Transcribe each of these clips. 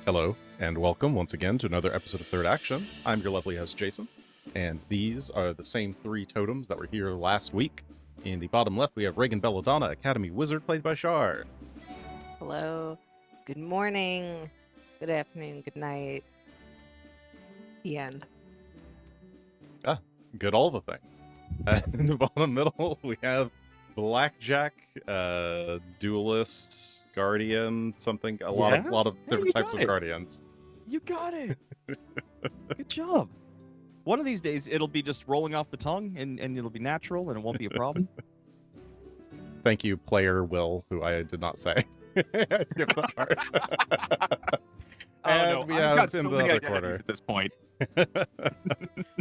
Hello, and welcome once again to another episode of Third Action. I'm your lovely host, Jason, and these are the same three totems that were here last week. In the bottom left, we have Regan Belladonna, Academy Wizard, played by Char. Hello. Good morning. Good afternoon. Good night. The end. Good all the things. In the bottom middle, we have Blackjack, Duelist, Guardian, something, a lot of different types of Guardians. You got it. Good job. One of these days, it'll be just rolling off the tongue, and it'll be natural, and it won't be a problem. Thank you, player Will, who I did not say. I skipped that part. Oh, no, we I've got have in so the many other identities corner at this point.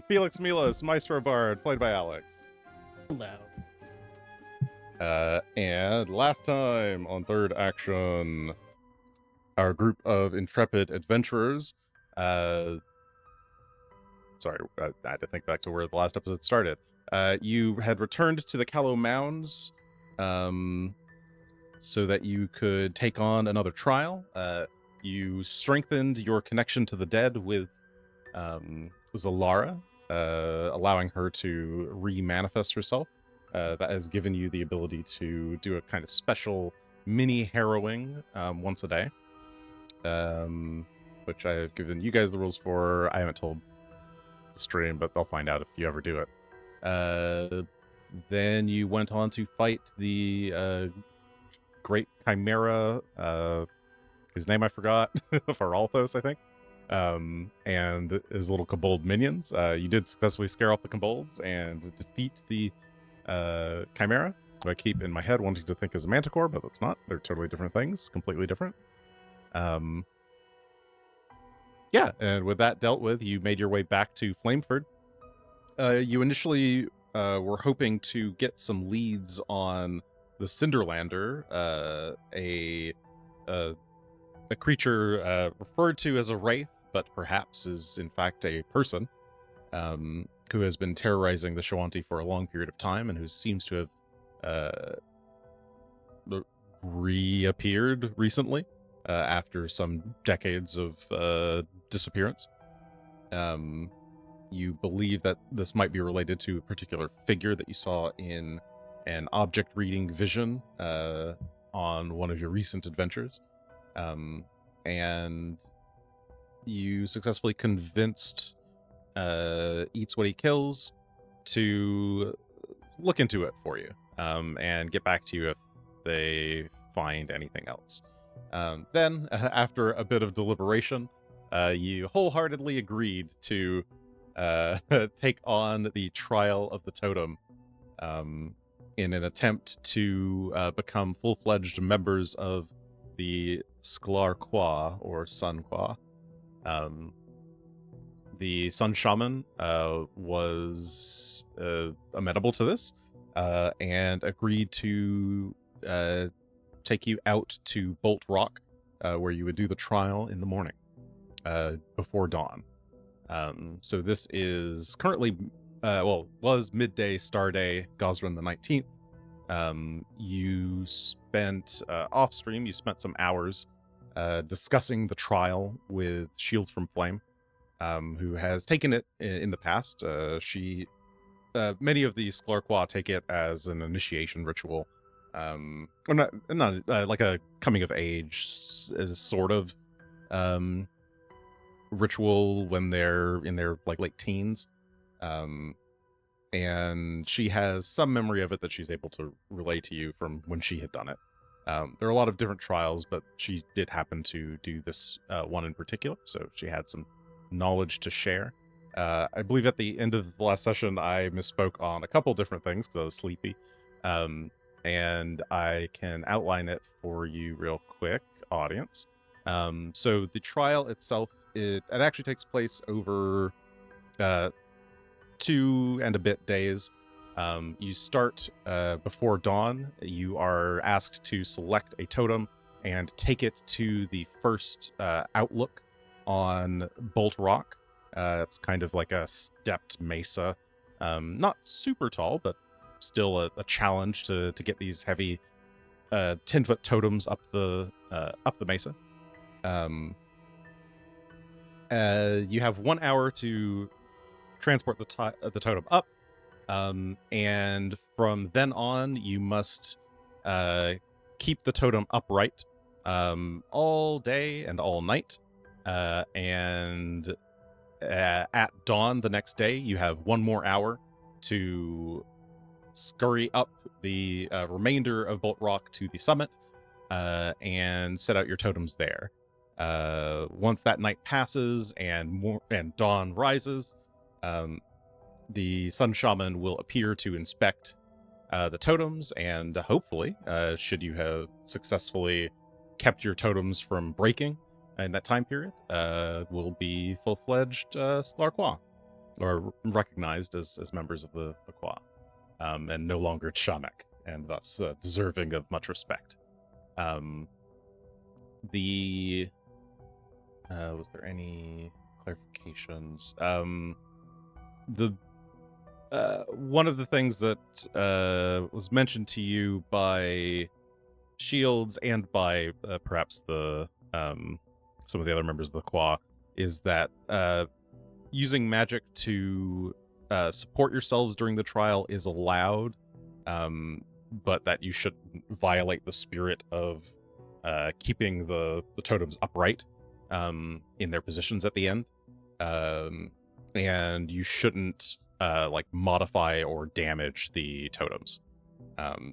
Felix Milos, Maestro Bard, played by Alex. Hello. And last time on Third Action, our group of intrepid adventurers, sorry, I had to think back to where the last episode started. You had returned to the Callow Mounds, so that you could take on another trial. You strengthened your connection to the dead with Zalara, allowing her to re-manifest herself. That has given you the ability to do a kind of special mini harrowing once a day, which I have given you guys the rules for. I haven't told the stream, but they'll find out if you ever do it. Then you went on to fight the Great Chimera, whose name I forgot, Faralthos, I think, and his little kobold minions. You did successfully scare off the kobolds and defeat the Chimera, who I keep in my head wanting to think is a manticore, but it's not. They're totally different things, completely different. Yeah, and with that dealt with, you made your way back to Flameford. You initially were hoping to get some leads on the Cinderlander, a creature referred to as a wraith, but perhaps is in fact a person, who has been terrorizing the Shoanti for a long period of time and who seems to have reappeared recently after some decades of disappearance. You believe that this might be related to a particular figure that you saw in an object reading vision on one of your recent adventures. And you successfully convinced Eats What He Kills to look into it for you, and get back to you if they find anything else. Then, after a bit of deliberation, you wholeheartedly agreed to take on the trial of the totem, in an attempt to become full-fledged members of the Sklar Quah, or Sun Quah. The Sun Shaman was amenable to this, and agreed to take you out to Bolt Rock, where you would do the trial in the morning, before dawn. So this is currently, was midday star day, Gosrin the 19th. You spent, off-stream, you spent some hours discussing the trial with Shields from Flame, who has taken it in the past. Many of the Sklar Quah take it as an initiation ritual, or not like a coming of age sort of ritual when they're in their like late teens. And she has some memory of it that she's able to relay to you from when she had done it. There are a lot of different trials, but she did happen to do this one in particular, so she had some knowledge to share. I believe at the end of the last session, I misspoke on a couple different things because I was sleepy, and I can outline it for you real quick, audience. So the trial itself, it actually takes place over 2 and a bit days. You start before dawn. You are asked to select a totem and take it to the first outlook on Bolt Rock. It's kind of like a stepped mesa. Not super tall, but still a challenge to get these heavy 10-foot totems up the mesa. You have 1 hour to transport the totem up, and from then on, you must keep the totem upright all day and all night. And at dawn the next day, you have 1 more hour to scurry up the remainder of Bolt Rock to the summit and set out your totems there. Once that night passes and dawn rises, the Sun Shaman will appear to inspect the totems, and hopefully, should you have successfully kept your totems from breaking in that time period, will be full-fledged Sklar Quah, or recognized as members of the Quah, and no longer Shamek, and thus deserving of much respect. Was there any clarifications? One of the things that was mentioned to you by Shields and by perhaps the some of the other members of the Quah is that using magic to support yourselves during the trial is allowed, but that you shouldn't violate the spirit of keeping the totems upright in their positions at the end, and you shouldn't like modify or damage the totems.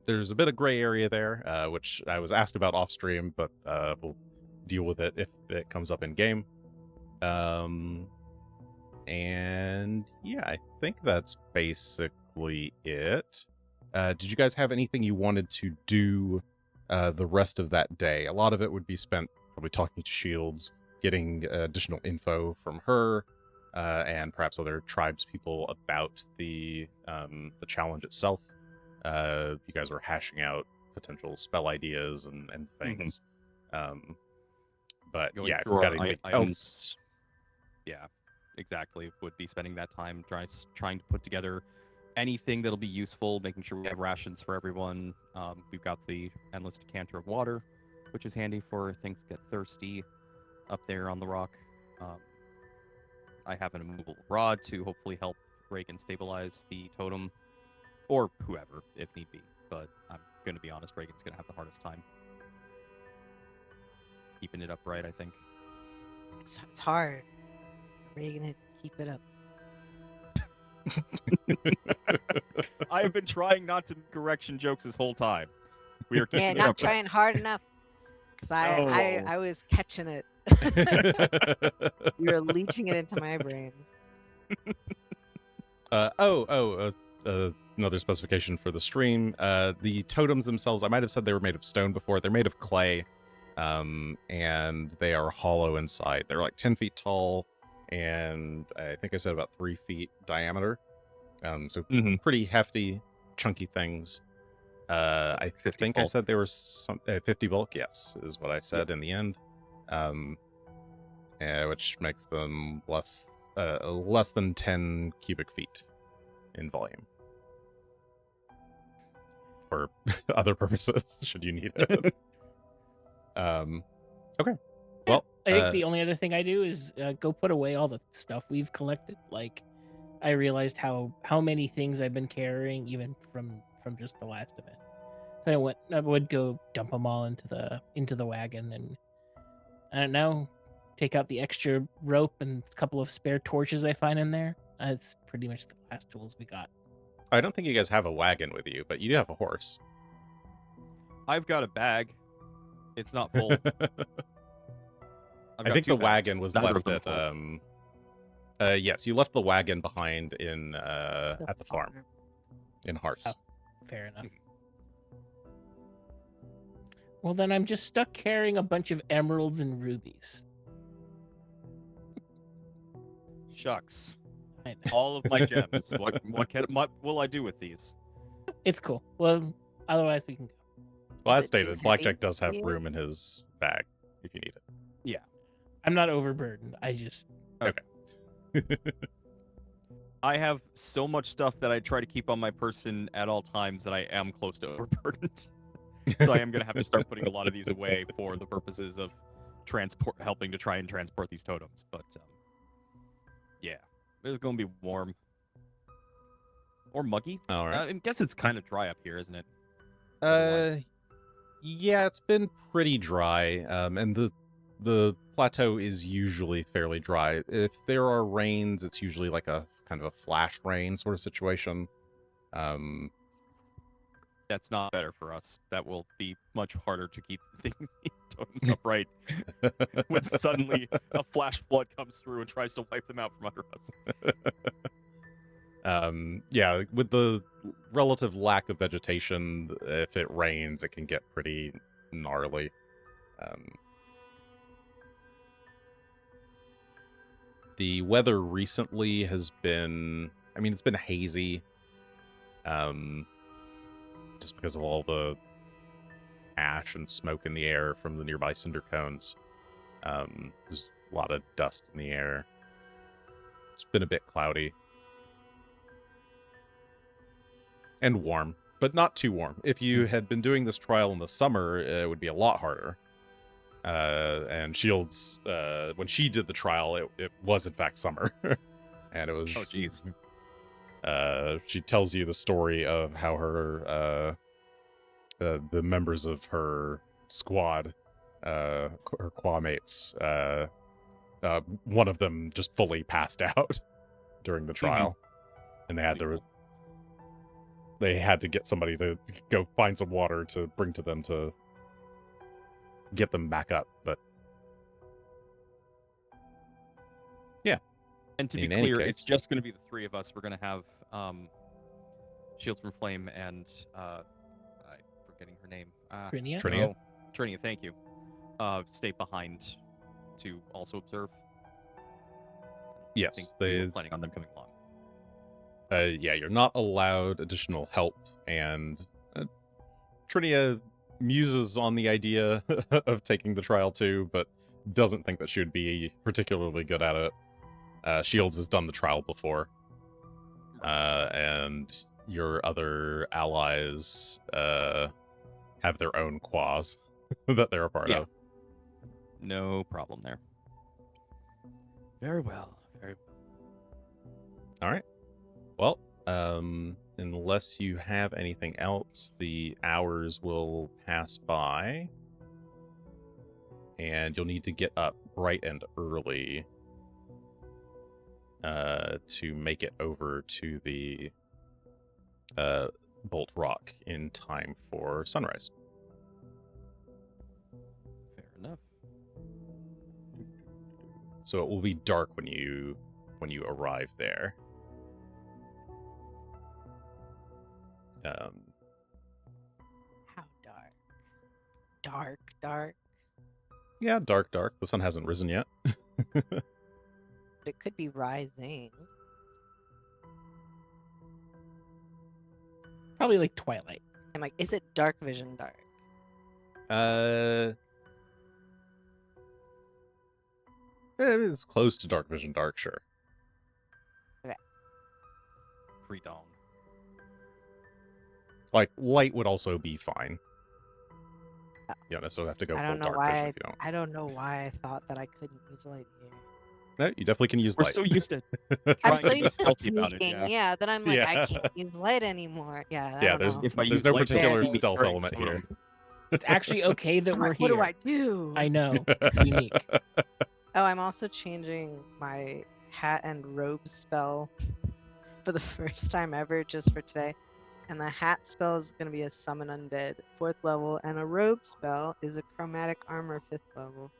There's a bit of gray area there, which I was asked about off stream, but we'll deal with it if it comes up in game. And yeah, I think that's basically it. Did you guys have anything you wanted to do the rest of that day? A lot of it would be spent probably talking to Shields, getting additional info from her, and perhaps other tribes people about the challenge itself. You guys were hashing out potential spell ideas and things. But Going yeah, if through you've our got anything items. else. Yeah, exactly. Would be spending that time trying to put together anything that'll be useful, making sure we have rations for everyone. We've got the endless decanter of water, which is handy for things get thirsty up there on the rock. I have an immovable rod to hopefully help Regan stabilize the totem, or whoever, if need be. But I'm going to be honest, Regan's going to have the hardest time keeping it upright, I think. It's hard. Regan, to keep it up. I have been trying not to make correction jokes this whole time. We are keeping Yeah, it not upright. trying hard enough. Because I was catching it. You were leeching it into my brain. Another specification for the stream. The totems themselves, I might have said they were made of stone before. They're made of clay, and they are hollow inside. They're like 10 feet tall, and I think I said about 3 feet diameter. So pretty hefty, chunky things. I think bulk. I said they were 50 bulk. Yes, is what I said in the end. Which makes them less than 10 cubic feet in volume. For other purposes, should you need it. Okay. Well, I think the only other thing I do is go put away all the stuff we've collected. Like, I realized how many things I've been carrying, even from just the last event. So I would go dump them all into the wagon, and I don't know, take out the extra rope and a couple of spare torches I find in there. That's pretty much the last tools we got. I don't think you guys have a wagon with you, but you do have a horse. I've got a bag. It's not full. I think the wagon was left at yes, you left the wagon behind in at the farm in Hars. Oh, fair enough. Well, then I'm just stuck carrying a bunch of emeralds and rubies. Shucks. All of my gems. What will I do with these? It's cool. Well, otherwise we can go. Well, as stated, Blackjack does have room in his bag if you need it. Yeah. I'm not overburdened. I just... Okay. I have so much stuff that I try to keep on my person at all times that I am close to overburdened. So I am going to have to start putting a lot of these away for the purposes of helping to try and transport these totems. But Yeah, it's gonna be warm or muggy. All right. I guess it's kind of dry up here, isn't it? Uh, otherwise. yeah, it's been pretty dry, and the plateau is usually fairly dry. If there are rains, it's usually like a kind of a flash rain sort of situation. That's not better for us. That will be much harder to keep the totems upright when suddenly a flash flood comes through and tries to wipe them out from under us. Yeah, with the relative lack of vegetation, if it rains, it can get pretty gnarly. The weather recently has been, I mean, it's been hazy. Just because of all the ash and smoke in the air from the nearby cinder cones. There's a lot of dust in the air. It's been a bit cloudy. And warm, but not too warm. If you had been doing this trial in the summer, it would be a lot harder. And Shields, when she did the trial, it was in fact summer. And it was... Oh, jeez. She tells you the story of how her, the members of her squad, her Quah mates, one of them just fully passed out during the trial. And they had to get somebody to go find some water to bring to them to get them back up. But yeah. And to be In any clear, case- it's just going to be the three of us. We're going to have Shields from Flame and I'm forgetting her name. Trinia? Trinia? Oh, Trinia, thank you. Stay behind to also observe. Yes, I think they- we were planning on them coming along. Yeah, you're not allowed additional help, and Trinia muses on the idea of taking the trial too, but doesn't think that she would be particularly good at it. Shields has done the trial before, and your other allies have their own quahs that they're a part Yeah. of. No problem there. Very well. Very well. All right. Well, unless you have anything else, the hours will pass by, and you'll need to get up bright and early to make it over to the Bolt Rock in time for sunrise. Fair enough. So it will be dark when you arrive there. How dark? Dark, dark. Yeah, dark. The sun hasn't risen yet. But it could be rising. Probably like twilight. I'm like, is it dark vision dark? It's close to dark vision dark, sure. Pre-dawn. Like, light would also be fine. You don't necessarily have to go I full don't know dark why. vision if you don't. I don't know why I thought that I couldn't use light here. No, you definitely can use We're light. so used to I'm trying so to be used to stealthy about sneaking, it. yeah. That I'm like, I Yeah. can't use light anymore. Yeah, I Yeah, don't there's know. If I there's use no light, particular they'll see me stealth turning element here. totem. It's actually okay that I'm we're like, here. what do I do? I know. It's unique. Oh, I'm also changing my hat and robe spell for the first time ever, just for today. And the hat spell is going to be a summon undead, 4th level, and a robe spell is a chromatic armor, 5th level,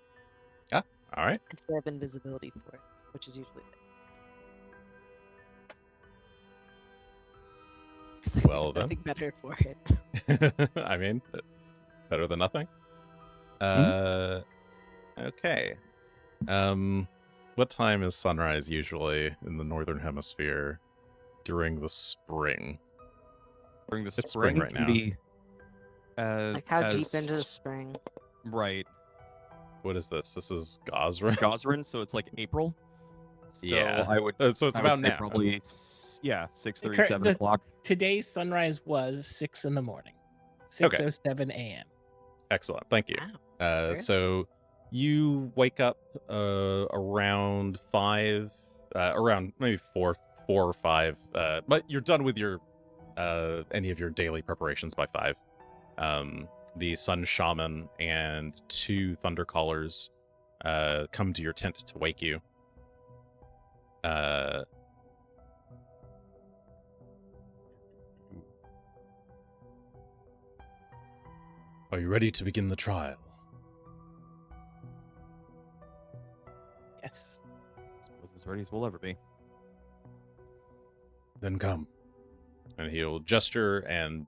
All right. instead of invisibility 4th, which is usually 5th. 'Cause I Well got then. nothing better for it. I mean, it's better than nothing. Okay. What time is sunrise usually in the northern hemisphere during the spring? During the It's spring, spring right can now. be, Like, how deep as- into the spring? Right. What is this? This is Gosra. Gosrin, so it's like April. So Yeah. I would. So it's I would about say now. probably 6:30, Cur- 7 the- o'clock. Today's sunrise was 6 in the morning. Okay. 6:07 a.m. Excellent. Thank you. Wow. Sure. So you wake up around 5 around maybe four or five. But you're done with your any of your daily preparations by 5. The Sun Shaman and 2 Thunder Callers come to your tent to wake you. Are you ready to begin the trial? Yes. Suppose as ready as we'll ever be. Then come. And he'll gesture and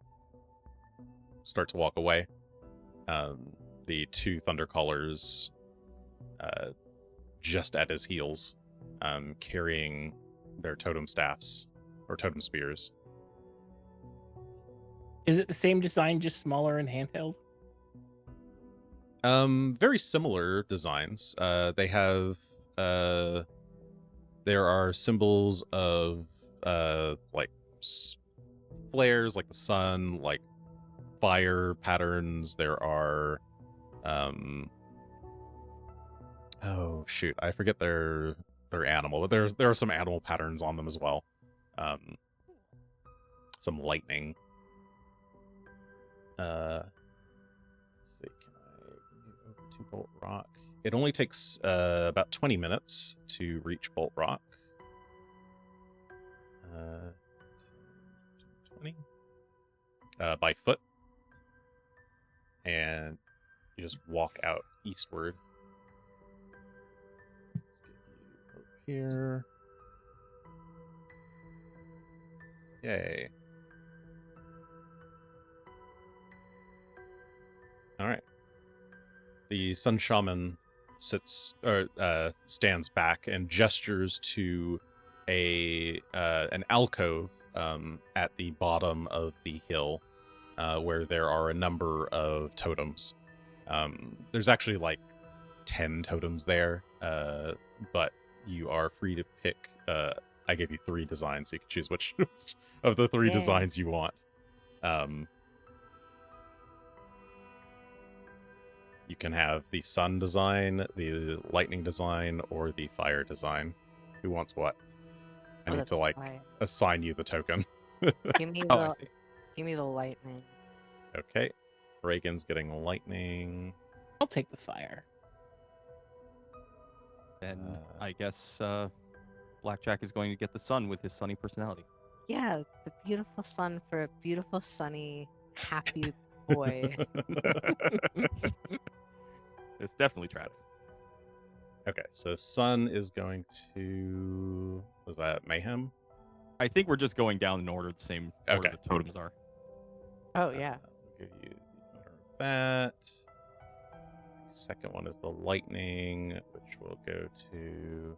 start to walk away. The 2 Thunder Callers just at his heels, carrying their totem staffs or totem spears. Is it the same design, just smaller and handheld? Very similar designs. They have there are symbols of like flares, like the sun, like fire patterns. There are oh shoot, I forget their animal, but there are some animal patterns on them as well. Some lightning. Let's see, can I move over to Bolt Rock? It only takes about 20 minutes to reach Bolt Rock. 20 by foot, and you just walk out eastward. Let's get you over here. Yay. All right. The Sun Shaman stands back and gestures to an alcove at the bottom of the hill, where there are a number of totems. There's actually like 10 totems there, but you are free to pick. I gave you 3 designs, so you can choose which of the 3 designs you want. You can have the sun design, the lightning design, or the fire design. Who wants what? I need to assign you the token. Give me Oh, I the see. give me the lightning. Okay. Reagan's getting lightning. I'll take the fire. Then I guess Blackjack is going to get the sun with his sunny personality. Yeah, the beautiful sun for a beautiful, sunny, happy boy. It's definitely Travis. Okay, so sun is going to... Was that Mayhem? I think we're just going down in order, the same order Okay. the totems are. Oh yeah. I'll give you the order of that. Second one is the lightning, which will go to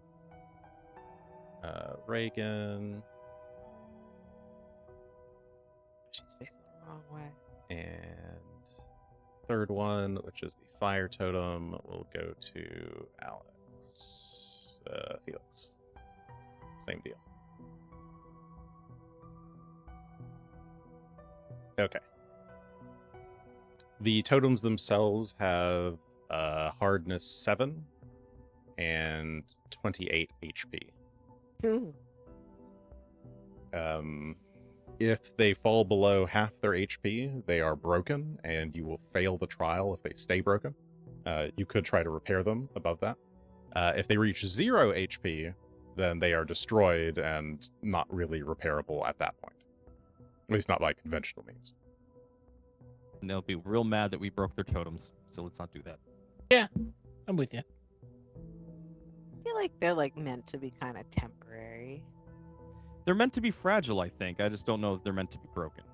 Regan. She's facing the wrong way. And third one, which is the fire totem, will go to Felix. Same deal. Okay. The totems themselves have hardness 7 and 28 HP. If they fall below half their HP, they are broken, and you will fail the trial if they stay broken. You could try to repair them above that. If they reach 0 HP, then they are destroyed and not really repairable at that point. At least not by conventional means. And they'll be real mad that we broke their totems, so let's not do that. Yeah, I'm with you. I feel like they're like meant to be kind of temporary. They're meant to be fragile, I think. I just don't know if they're meant to be broken.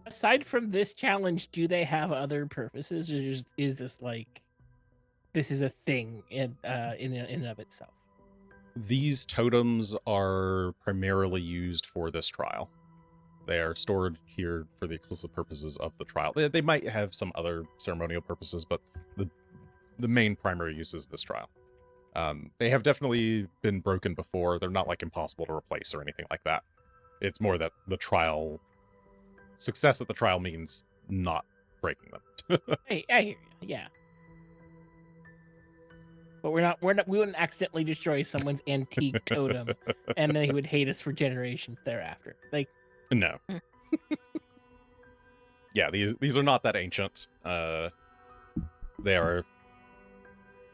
Aside from this challenge, do they have other purposes, or is this like this is a thing in and of itself? These totems are primarily used for this trial. They are stored here for the explicit purposes of the trial. They might have some other ceremonial purposes, but the main primary use is this trial. They have definitely been broken before. They're not like impossible to replace or anything like that. It's more that the trial success at the trial means not breaking them. Hey, I hear you. Yeah. but we wouldn't accidentally destroy someone's antique totem, and they would hate us for generations thereafter. Like, No. Yeah, these are not that ancient. They are.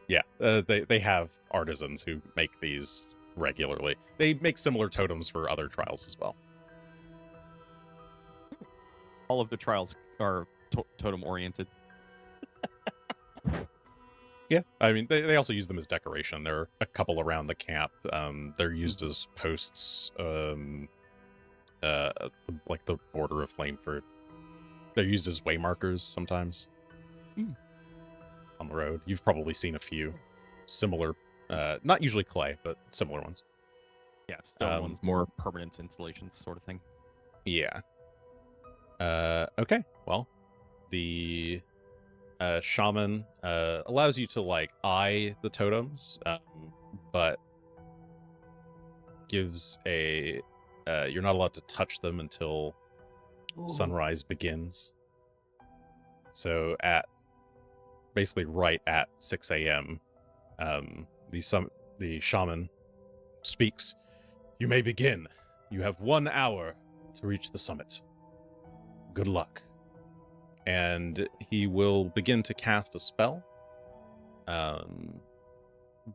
Yeah, they have artisans who make these regularly. They make similar totems for other trials as well. All of the trials are totem oriented. Yeah, I mean, they also use them as decoration. There are a couple around the camp. They're used as posts, like the border of Flameford. They're used as way markers sometimes on the road. You've probably seen a few similar, not usually clay, but similar ones. Yeah, stone ones, more permanent installations sort of thing. Yeah. Okay, well, the shaman allows you to like eye the totems, but gives a you're not allowed to touch them until sunrise begins. So at basically right at 6 a.m., the shaman speaks. You may begin. You have 1 hour to reach the summit. Good luck. And he will begin to cast a spell.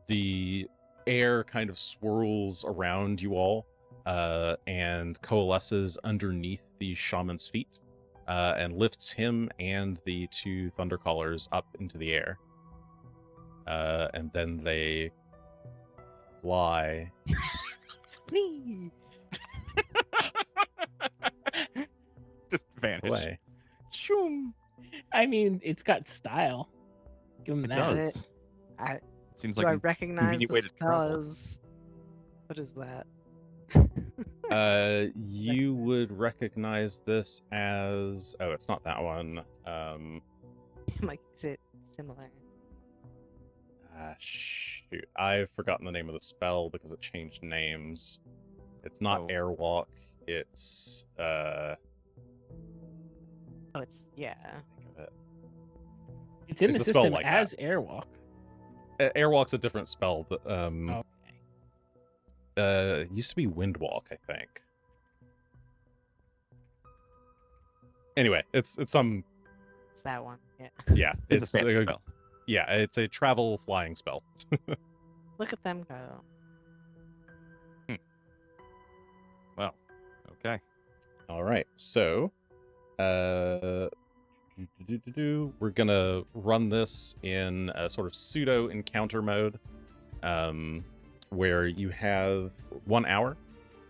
The air kind of swirls around you all and coalesces underneath the shaman's feet and lifts him and the 2 thundercallers up into the air. And then they fly. Just vanish. Away. Shoom. I mean, it's got style. Give him It that. does. I, Seems do like I a recognize convenient way the to travel. spell as... What is that? You would recognize this as... Oh, it's not that one. Like, is it similar? Shoot. I've forgotten the name of the spell because it changed names. It's not Oh. Airwalk. It's... Oh, it's... Yeah. think of it. It's in It's the a spell system like as Airwalk. Airwalk's a different spell. But, Okay. it used to be Windwalk, I think. Anyway, it's some... It's that one. Yeah. Yeah, It's a fancy a- spell. Yeah, it's a travel flying spell. Look at them go. Well, okay. All right, so we're gonna run this in a sort of pseudo encounter mode, where you have 1 hour.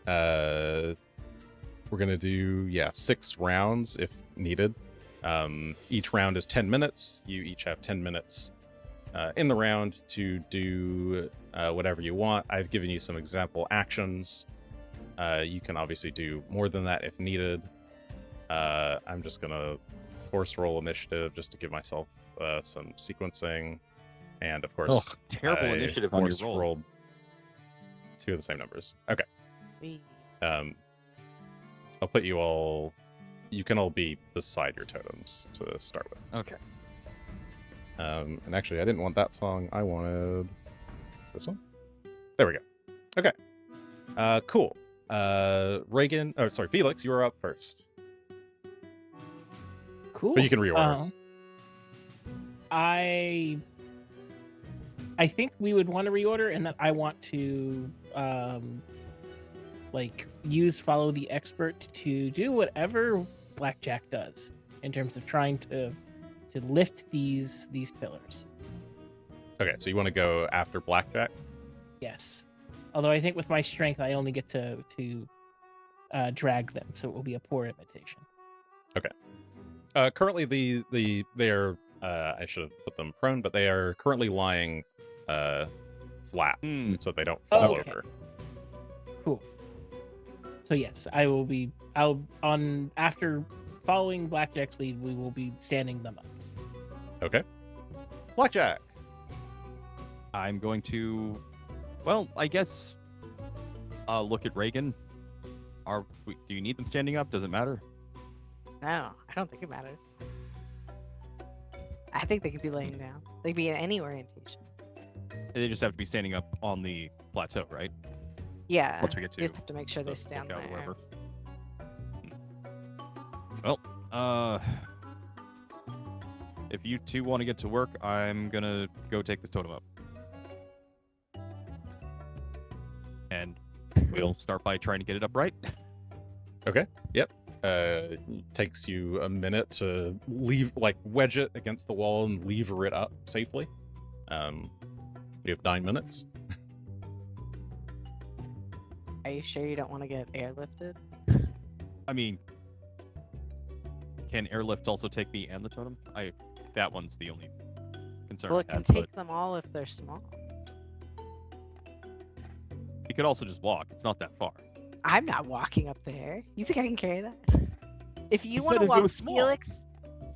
We're gonna do 6 rounds if needed. Each round is 10 minutes. You each have 10 minutes in the round to do whatever you want. I've given you some example actions. You can obviously do more than that if needed. I'm just gonna force roll initiative just to give myself some sequencing, and of course, Terrible I initiative on your force roll. rolled 2 of the same numbers. Okay. Wee. I'll put you all. You can all be beside your totems to start with. Okay. And actually, I didn't want that song. I wanted this one. There we go. Okay. Cool. Regan. Oh, sorry, Felix. You are up first. Cool. But you can reorder. I think we would want to reorder, and that I want to use follow the expert to do whatever Blackjack does in terms of trying to lift these pillars. Okay, so you want to go after Blackjack? Yes. Although I think with my strength I only get to drag them, so it will be a poor imitation. Currently, they are. I should have put them prone, but they are currently lying flat, so they don't fall Okay. over. Cool. So yes, after following Blackjack's lead, we will be standing them up. Okay. Blackjack. I'm going to, well, I guess, look at Regan. Do you need them standing up? Does it matter? No, I don't think it matters. I think they could be laying down. They could be in any orientation. They just have to be standing up on the plateau, right? Yeah. Once we get to you just have to make sure they the stand lookout or there. whatever. Well, if you two want to get to work, I'm gonna go take this totem up. And we'll start by trying to get it upright. Okay. Yep. Takes you a minute to wedge it against the wall and lever it up safely. You have 9 minutes. Are you sure you don't want to get airlifted? I mean, can airlift also take me and the totem? That one's the only concern. Well, it I can have, take them all if they're small. You could also just walk. It's not that far. I'm not walking up there. You think I can carry that? If you You want said to if it walk, was small.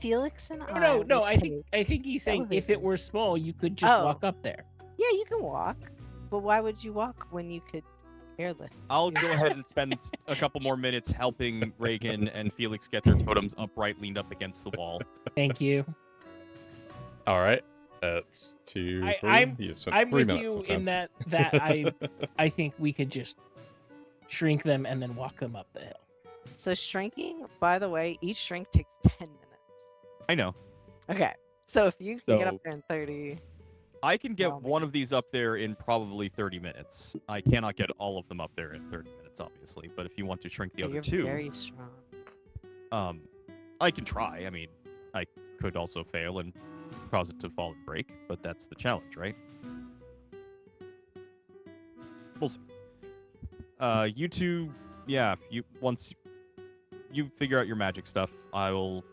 Felix and I. No, will I think take- he's saying if it elevator. were small, you could just Oh. walk up there. Yeah, you can walk, but why would you walk when you could airlift? I'll go ahead and spend a couple more minutes helping Regan and Felix get their totems upright, leaned up against the wall. Thank you. All right. That's 2, 3. I'm You've spent I'm 3 with minutes you of time. in that I think we could just shrink them and then walk them up the hill. So shrinking, by the way, each shrink takes 10 minutes. I know. Okay, so if you can get So- up there in 30, I can get Oh, one of these up there in probably 30 minutes. I cannot get all of them up there in 30 minutes, obviously. But if you want to shrink the other you're two, very strong. I can try. I mean, I could also fail and cause it to fall and break, but that's the challenge, right? We'll see. You two, yeah. Once you figure out your magic stuff, I will.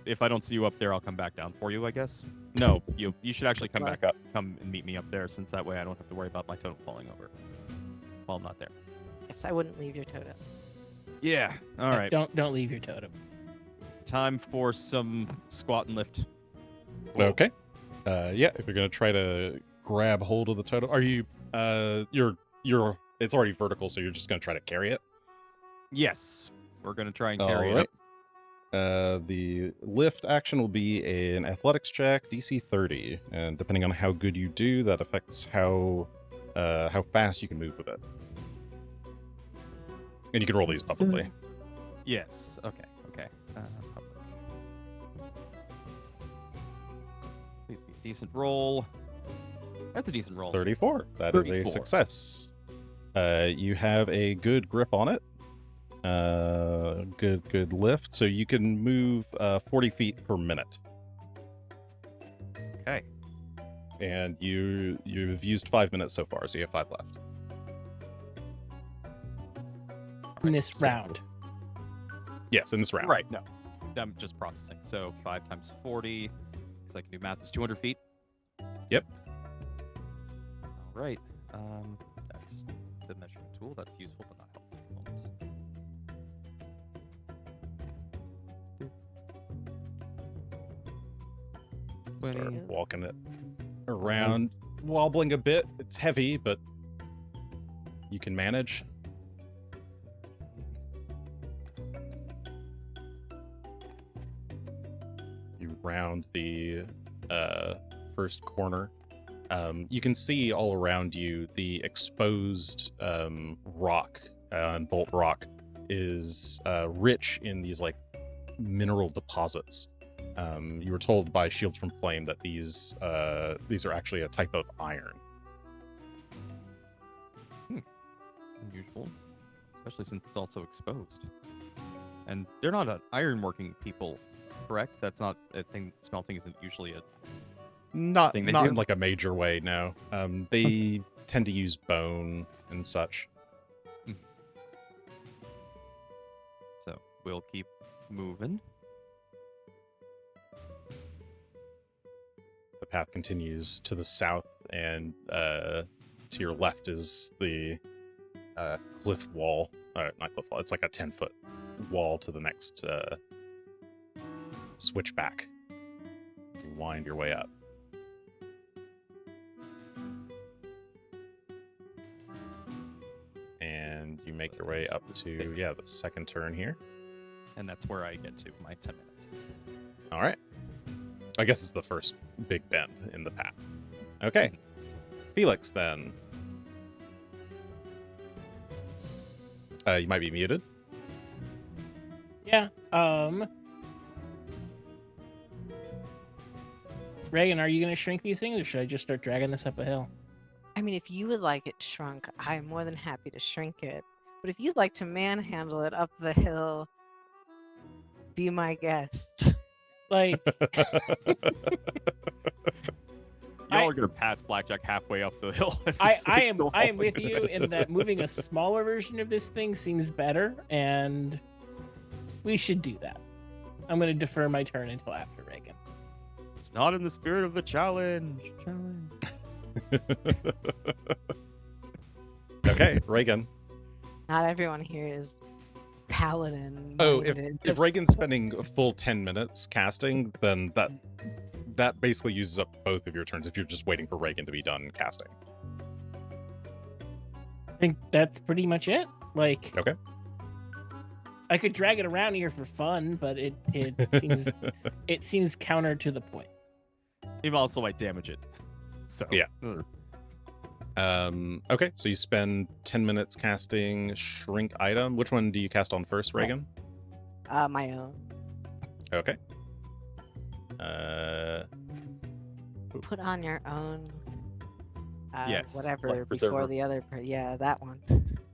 If I don't see you up there, I'll come back down for you, I guess. No, you should actually come back up. Come and meet me up there, since that way I don't have to worry about my totem falling over while I'm not there. Yes, I wouldn't leave your totem. Yeah. All right. Don't leave your totem. Time for some squat and lift. Whoa. Okay. Yeah, if you're gonna try to grab hold of the totem, are you? You're. It's already vertical, so you're just gonna try to carry it. Yes. We're gonna try and carry it Alright. up. The lift action will be an athletics check, DC 30, and depending on how good you do, that affects how fast you can move with it. And you can roll these publicly. Yes. Okay. Okay. Public. Please be a decent roll. That's a decent roll. 34. That is a 34. success. You have a good grip on it. Good lift. So you can move 40 feet per minute. Okay. And you've used 5 minutes so far, so you have 5 left. In this so- round. Yes, in this round. Right. No. I'm just processing. So 5 times 40, because I can do math, is 200 feet. Yep. All right. That's the measurement tool. That's useful, but not helpful at the moment. Start 20. walking it around, wobbling a bit. It's heavy, but you can manage. You round the first corner. You can see all around you the exposed rock and bolt rock is rich in these like mineral deposits. You were told by Shields from Flame that these are actually a type of iron. Unusual, especially since it's also exposed. And they're not an ironworking people, correct? That's not a thing. Smelting isn't usually a. Not Thing they not do? in like a major way, no. They tend to use bone and such. So we'll keep moving. The path continues to the south, and to your left is the cliff wall. Not cliff wall. It's like a 10-foot wall to the next switchback. You wind your way up. And you make your way up to, the second turn here. And that's where I get to my 10 minutes. All right. I guess it's the first big bend in the path. Okay. Felix, then. You might be muted. Yeah. Regan, are you gonna shrink these things, or should I just start dragging this up a hill? I mean, if you would like it shrunk, I'm more than happy to shrink it. But if you'd like to manhandle it up the hill, be my guest. Like, Y'all are gonna pass Blackjack halfway up the hill. I am with you in that moving a smaller version of this thing seems better, and we should do that. I'm gonna defer my turn until after Regan. It's not in the spirit of the challenge. Okay, Regan. Not everyone here is paladin. Oh, minded. if Reagan's spending a full 10 minutes casting, then that basically uses up both of your turns if you're just waiting for Reagan to be done casting. I think that's pretty much it. Like, Okay. I could drag it around here for fun, but it seems it seems counter to the point. It also might damage it. So Yeah. Okay, so you spend 10 minutes casting Shrink Item. Which one do you cast on first, Reagan? My own. Okay. Put on your own. Yes, Whatever life before preserver. the other. Yeah, that one.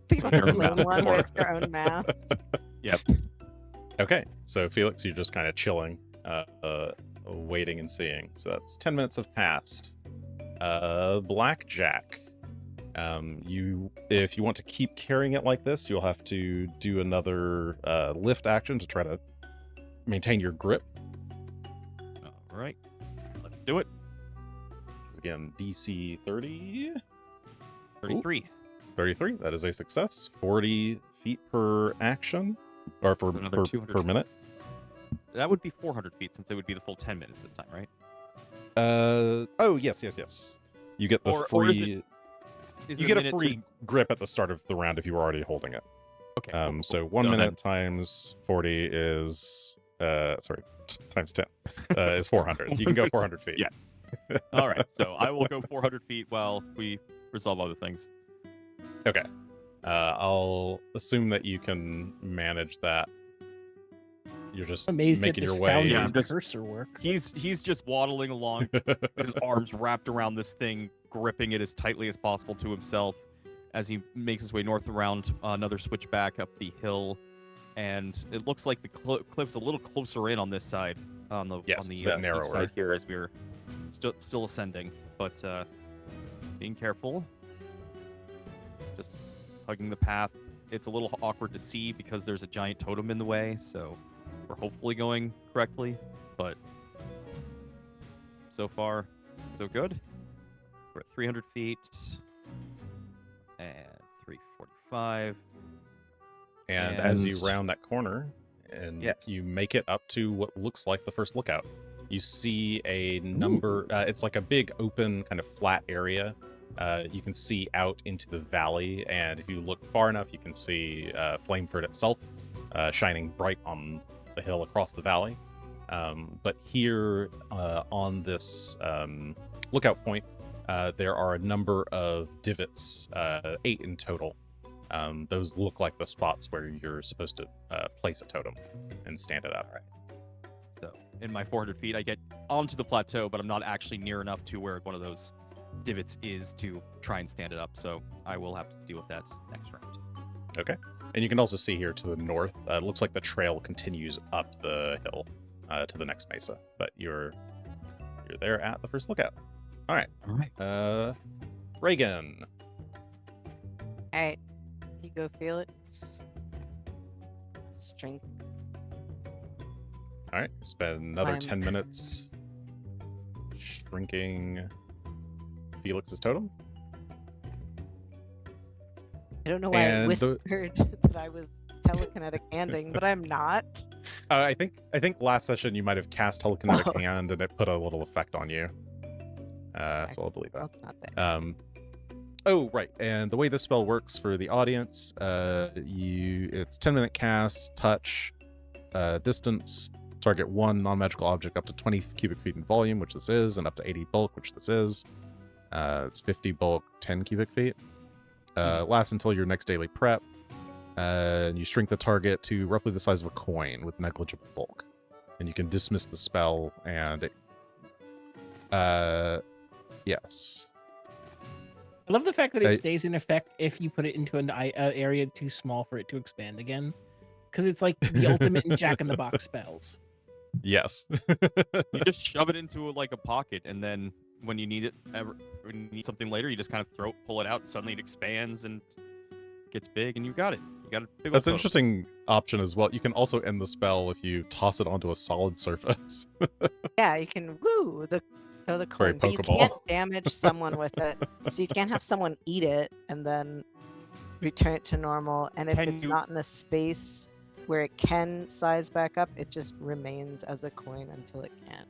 Think about Your the own main mask one where before. it's your own mouth. Okay, so Felix, you're just kind of chilling, waiting and seeing. So that's 10 minutes have passed. Blackjack. If you want to keep carrying it like this, you'll have to do another lift action to try to maintain your grip. All right, let's do it. Again, DC 30. 33. 33. That is a success. 40 feet per action, or So another per 200 minute. That would be 400 feet since it would be the full 10 minutes this time, right? Oh, yes. You get the Or free. is it- Is You it get a minute free grip at the start of the round if you were already holding it. Okay. cool, So cool. 1 So minute times 40 is times 10 is 400. You can go 400 feet. Yes. All right. So I will go 400 feet while we resolve other things. Okay. I'll assume that you can manage that. You're just I'm amazed making at this your way. foundry Yeah, I'm just- cursor work. He's just waddling along, his arms wrapped around this thing, gripping it as tightly as possible to himself as he makes his way north around another switchback up the hill. And it looks like the cliff's a little closer in on this side, on the Yes, on it's the a bit east narrower. side here as we're still ascending, but being careful, just hugging the path. It's a little awkward to see because there's a giant totem in the way, so we're hopefully going correctly, but so far, so good. We're at 300 feet and 345. And as you And- round that corner and Yes. you make it up to what looks like the first lookout, you see a number. It's like a big open kind of flat area. You can see out into the valley, and if you look far enough, you can see Flameford itself shining bright on the hill across the valley. But here on this lookout point, there are a number of divots, 8 in total. Those look like the spots where you're supposed to place a totem and stand it up. So in my 400 feet, I get onto the plateau, but I'm not actually near enough to where one of those divots is to try and stand it up. So I will have to deal with that next round. Okay. And you can also see here to the north, it looks like the trail continues up the hill to the next mesa. But you're there at the first lookout. All right. All right. Reagan. All right, you go, Felix. Strength. All right. Spend another I'm- 10 minutes shrinking Felix's totem. I don't know why I And the- whispered that I was telekinetic handing, but I'm not. I think last session you might have cast telekinetic hand and it put a little effect on you. So I'll delete that. Well, it's not there. Oh, right. And the way this spell works for the audience, it's 10-minute cast, touch, distance, target 1 non-magical object up to 20 cubic feet in volume, which this is, and up to 80 bulk, which this is. It's 50 bulk, 10 cubic feet. Lasts until your next daily prep. You shrink the target to roughly the size of a coin with negligible bulk. And you can dismiss the spell and... yes. I love the fact that it stays in effect if you put it into an area too small for it to expand again. Because it's like the ultimate in Jack-in-the-Box spells. Yes. You just shove it into like a pocket, and then when you need it, when you need something later, you just kind of pull it out, and suddenly it expands and gets big, and you got it. You got a big. That's an interesting option as well. You can also end the spell if you toss it onto a solid surface. Yeah, you can throw the Very coin, but you Pokeball. can't damage someone with it. So you can't have someone eat it and then return it to normal. And if it's not in a space where it can size back up, it just remains as a coin until it can.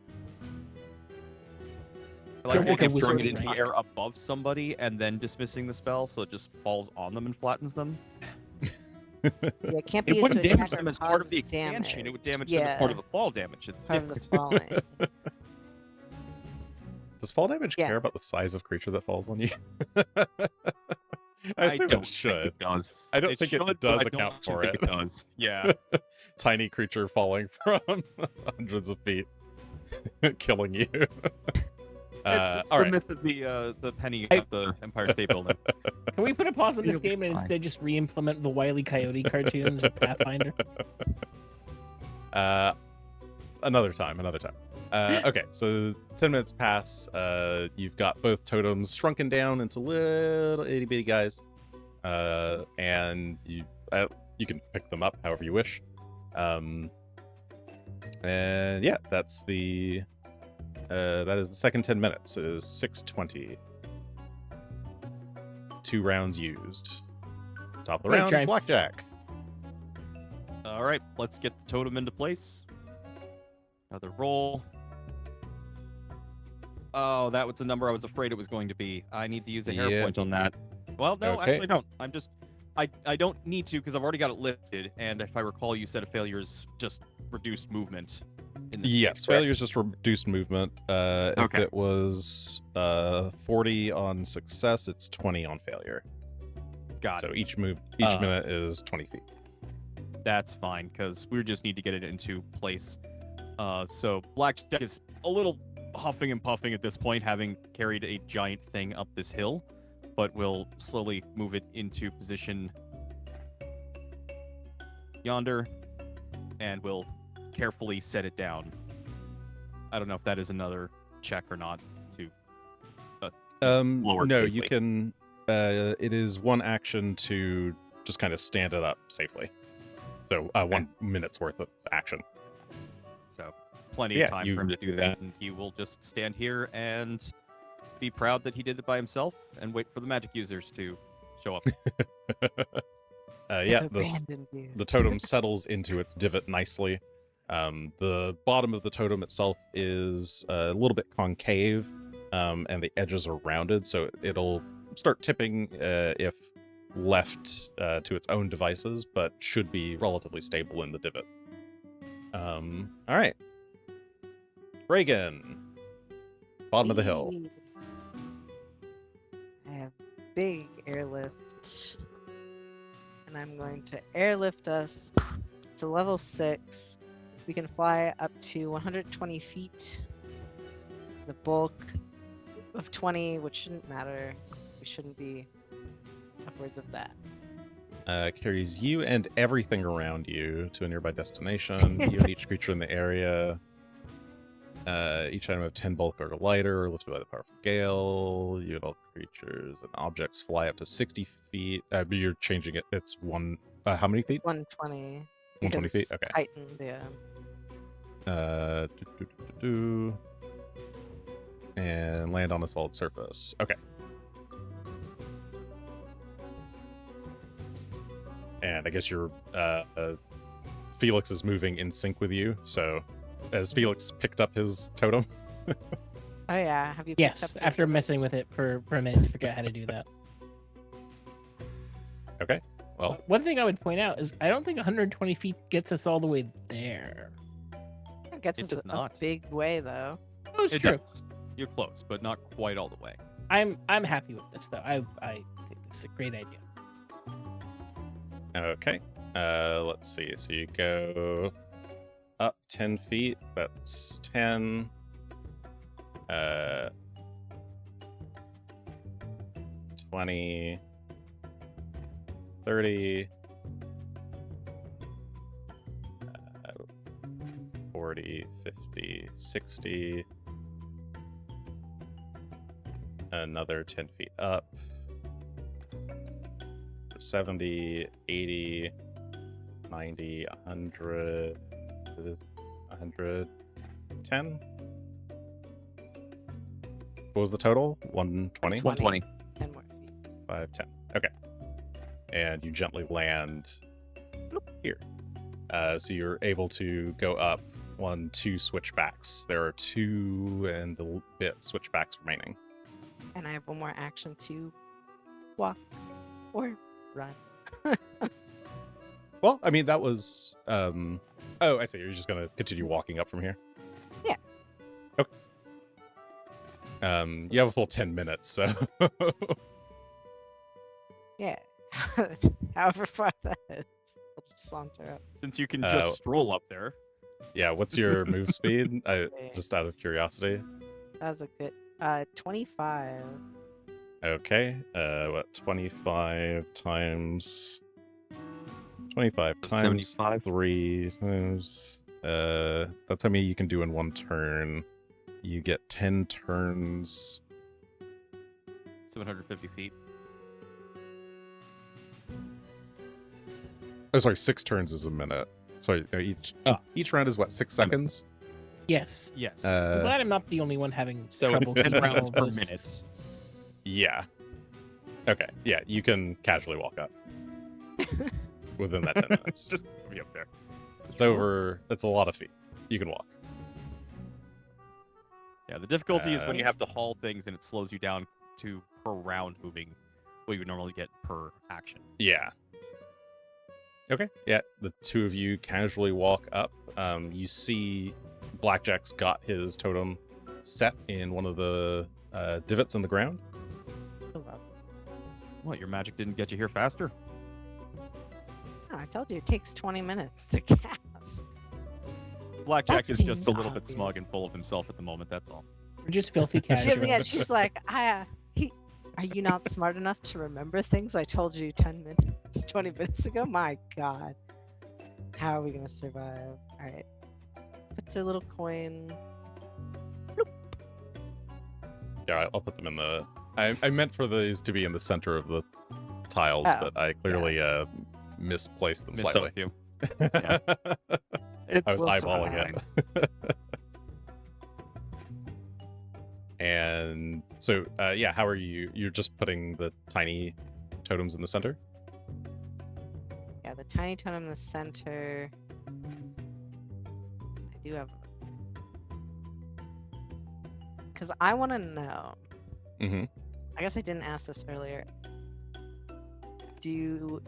Like Okay, throwing it wizard into the rank. air above somebody and then dismissing the spell, so it just falls on them and flattens them. Yeah, it can't be It used wouldn't to damage attack or them as part of the cause expansion. It would damage damage. them as part of the fall damage. It's Part of different. the falling. Does fall damage Yeah. care about the size of creature that falls on you? I assume don't it should. think it does. I don't think it should, does but I don't account for think it. It does. Yeah. Tiny creature falling from hundreds of feet, killing you. It's all the right. myth of the penny of the Empire State Building. Can we put a pause on this It'll be game and fine. instead just re-implement the Wile E. Coyote cartoons of Pathfinder? Another time. Okay, so 10 minutes pass. You've got both totems shrunken down into little itty bitty guys, and you can pick them up however you wish. And yeah, that is the second 10 minutes. It is 6:20. 2 rounds used. Top of the Right, round, try and- blackjack. All right, let's get the totem into place. Another roll. Oh, that was the number I was afraid it was going to be. I need to use a hero Yeah. point on that. Well, no, Okay. actually, I don't. I don't need to because I've already got it lifted. And if I recall, you said a failure is just reduced movement. In this Yes, case, failure is correct? just reduced movement. If Okay. it was 40 on success, it's 20 on failure. Got So it. each Uh, minute is 20 feet. That's fine because we just need to get it into place. So Blackjack is a little huffing and puffing at this point, having carried a giant thing up this hill, but we'll slowly move it into position yonder, and we'll carefully set it down. I don't know if that is another check or not. Lower No, safely. you can. It is one action to just kind of stand it up safely. So 1 minute's worth of action. So plenty Yeah, of time for him to do that, and he will just stand here and be proud that he did it by himself and wait for the magic users to show up. Yeah, I've the abandoned you. the totem settles into its divot nicely. The bottom of the totem itself is a little bit concave, and the edges are rounded, so it'll start tipping if left to its own devices, but should be relatively stable in the divot. All right. Regan. Bottom of the hill. Whee! I have big airlift. And I'm going to airlift us to level 6. We can fly up to 120 feet. The bulk of 20, which shouldn't matter. We shouldn't be upwards of that. Carries you and everything around you to a nearby destination. You and each creature in the area. Each item of 10 bulk or lighter, lifted by the powerful gale. You and all creatures and objects fly up to 60 feet. But you're changing it. It's one. How many feet? 120. 120 feet? It's Okay. heightened, yeah. And land on a solid surface. Okay. And I guess your Felix is moving in sync with you. So, as Felix picked up his totem, Oh yeah, have you picked Yes, up your after totem? messing with it for a minute to figure out how to do that. okay. Well, One thing I would point out is I don't think 120 feet gets us all the way there. It gets It us does a not. big way though. Oh, it's It true. does. You're close, but not quite all the way. I'm happy with this though. I think this is a great idea. Okay. Let's see. So you go up 10 feet. That's 10. 20. 30. 40, 50, 60. Another 10 feet up. 70, 80, 90, 100, 110. What was the total? 120? 120. 10 more feet. 5, 10. Okay. And you gently land here. So you're able to go up 2 switchbacks. There are 2 and a bit switchbacks remaining. And I have one more action to walk or run. Well, I mean, that was... Oh, I see. You're just going to continue walking up from here? Yeah. Okay. You have a full 10 minutes, so... Yeah. However far that is. I'll just saunter up. Since you can just stroll up there. Yeah, what's your move speed? Just out of curiosity. That was a good 25. Okay. What, 25 times 75. 3 times that's how many you can do in 1 turn. You get 10 turns. 750 feet. Oh, sorry, 6 turns is a minute. Sorry, each round is what, 6 seconds? Yes. Yes. I'm glad I'm not the only one having so trouble it's 10 keeping rounds all per this. minute. Yeah. Okay. Yeah, you can casually walk up within that 10 minutes. Just be up there. It's over. It's a lot of feet. You can walk. Yeah, the difficulty is when you have to haul things and it slows you down to per round moving what you would normally get per action. Yeah. Okay. Yeah, the 2 of you casually walk up. You see Blackjack's got his totem set in one of the divots in the ground. What, your magic didn't get you here faster? Oh, I told you it takes 20 mintes to cast. Blackjack That is just a seems little bit obvious. smug and full of himself at the moment, that's all. We're just filthy She doesn't casual. get. She's like, are you not smart enough to remember things I told you 10 minutes, 20 minutes ago? My God. How are we going to survive? All right. Puts her little coin. Yeah, I'll put them in the... I meant for these to be in the center of the tiles, Oh, but I clearly misplaced them Missed slightly. you. Yeah. I was We'll eyeballing survive. it. And so, yeah, how are you? You're just putting the tiny totems in the center? Yeah, the tiny totem in the center. I do have. Because I want to know. Mm-hmm. I guess I didn't ask this earlier. Do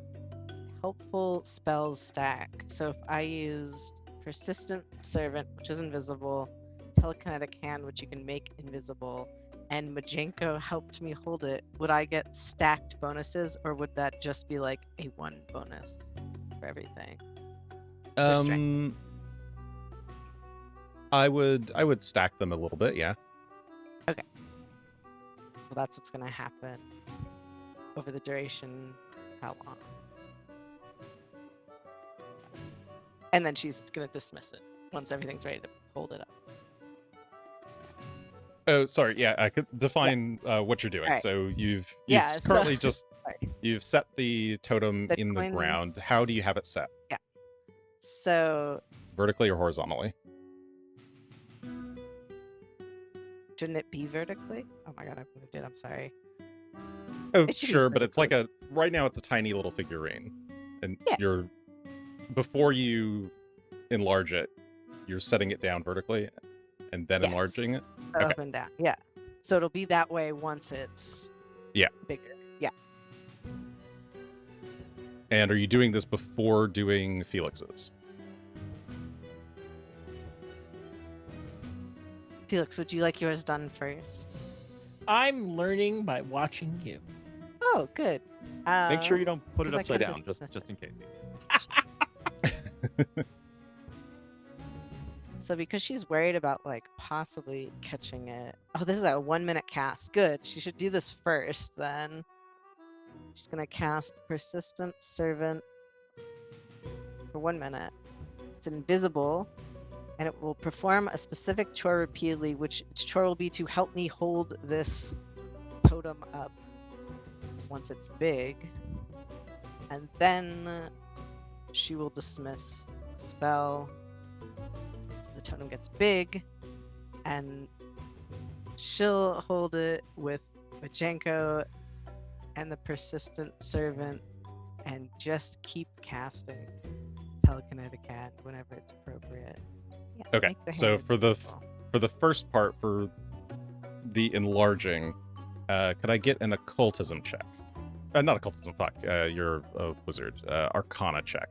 helpful spells stack? So if I used Persistent Servant, which is invisible, Telekinetic Hand, which you can make invisible, and Majenko helped me hold it, would I get stacked bonuses, or would that just be like a 1 bonus for everything? strength. I would stack them a little bit, yeah. Well, that's what's going to happen over the duration. How long? And then she's going to dismiss it once everything's ready to hold it up. Oh, sorry. Yeah, I could define what you're doing. Alright. So you've Yeah, so- currently just Sorry. you've set the totem The in the coin- ground. How do you have it set? So Vertically or horizontally? shouldn't it be vertically? Oh my god, I've moved it. I'm sorry. Oh, It should be sure, but it's like vertically. right now it's a tiny little figurine, and Yeah. before you enlarge it, you're setting it down vertically, and then Yes. enlarging it. Up and down. Yeah. So it'll be that way once it's bigger. Yeah. And are you doing this before doing Felix's? Felix, would you like yours done first? I'm learning by watching you. Oh, good. Make sure you don't put it 'cause I upside can't down, just just dismiss in case. So because she's worried about like possibly catching it. Oh, this is a 1-minute cast. Good. She should do this first then. She's gonna cast Persistent Servant for 1 minute. It's invisible, and it will perform a specific chore repeatedly, which its chore will be to help me hold this totem up once it's big. And then she will dismiss the spell. So the totem gets big, and she'll hold it with Majenko and the Persistent Servant and just keep casting Telekinetic Hand whenever it's appropriate. Yes, Okay, make the so hand for the invisible. for the first part, for the enlarging, could I get an occultism check? Not occultism, fuck. You're a wizard. Arcana check.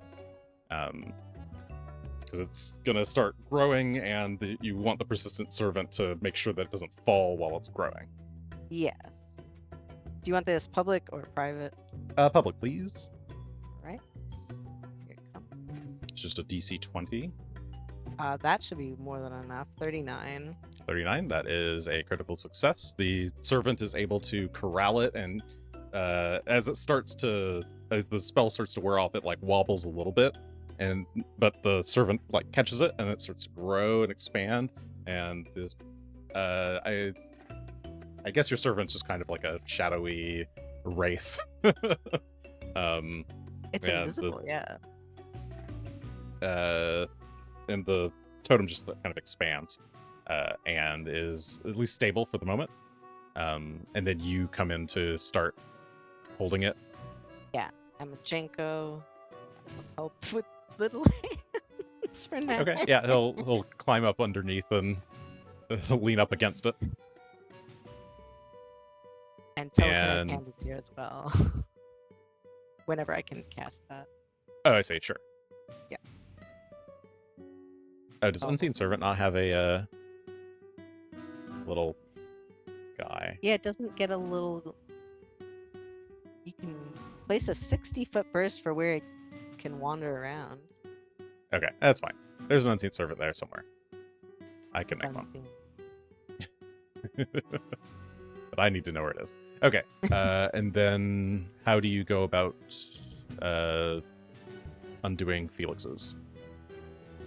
Because it's gonna start growing, and you want the Persistent Servant to make sure that it doesn't fall while it's growing. Yes. Do you want this public or private? Public, please. All right. Here it comes. It's just a DC 20. That should be more than enough. 39. 39. That is a critical success. The servant is able to corral it, and as the spell starts to wear off, it like wobbles a little bit, but the servant like catches it, and it starts to grow and expand, and is I guess your servant's just kind of like a shadowy wraith. It's Yeah, invisible, yeah. And the totem just kind of expands, and is at least stable for the moment. And then you come in to start holding it. And Majenko will help with little hands for now. Okay, yeah, he'll climb up underneath and lean up against it. And Telekinetic And- Hand is here as well. Whenever I can cast that. Oh, I see, sure. Yeah. Oh, does Oh. Unseen Servant not have a little guy? Yeah, it doesn't get a little. You can place a 60-foot burst for where it can wander around. Okay, that's fine. There's an Unseen Servant there somewhere. I can It's make one. unseen. But I need to know where it is. Okay, and then how do you go about undoing Felix's?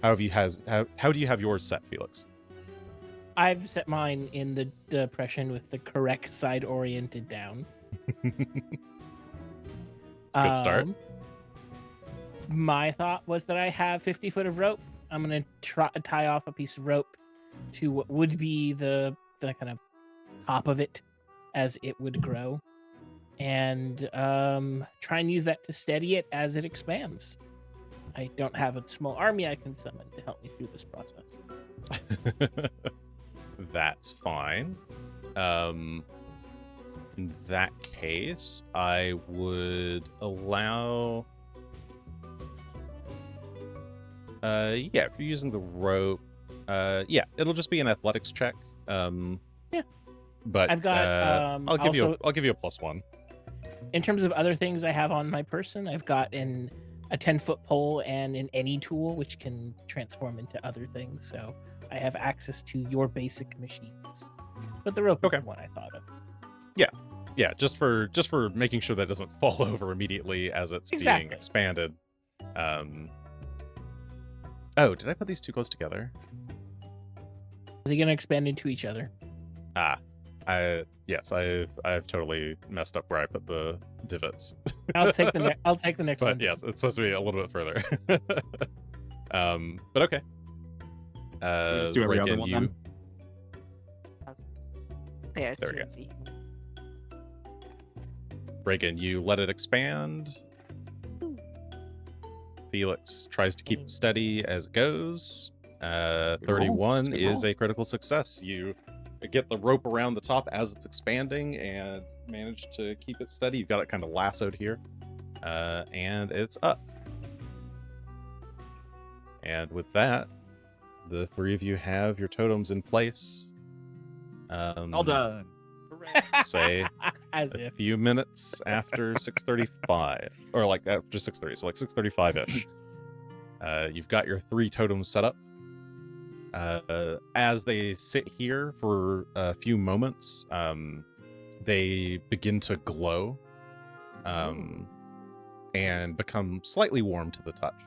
How do you have yours set, Felix? I've set mine in the depression with the correct side oriented down. It's a good start. My thought was that I have 50 foot of rope. I'm gonna tie off a piece of rope to what would be the kind of top of it as it would grow, and try and use that to steady it as it expands. I don't have a small army I can summon to help me through this process. That's fine. In that case, I would allow. Yeah, if you're using the rope, yeah, it'll just be an athletics check. Yeah. But I've got, I'll give you also- I'll give you a +1. In terms of other things I have on my person, I've got a 10-foot pole and an any tool, which can transform into other things. So I have access to your basic machines. But the rope is Okay. the one I thought of. Yeah, just for making sure that it doesn't fall over immediately as it's being Exactly. expanded. Oh, did I put these two close together? Are they going to expand into each other? Yes, I've totally messed up where I put the divots. I'll take the next one. But yes, it's supposed to be a little bit further. But okay. just do every other Regan, one you then? There, There we go. Susie. Regan, you let it expand. Felix tries to keep it steady as it goes. roll. 31 Good is roll. a critical success. You get the rope around the top as it's expanding and manage to keep it steady. You've got it kind of lassoed here. And it's up. And with that, the three of you have your totems in place. All done. Say As a if. few minutes after 6:35, or like after 6:30, so like 6:35-ish. You've got your 3 totems set up. As they sit here for a few moments, they begin to glow and become slightly warm to the touch.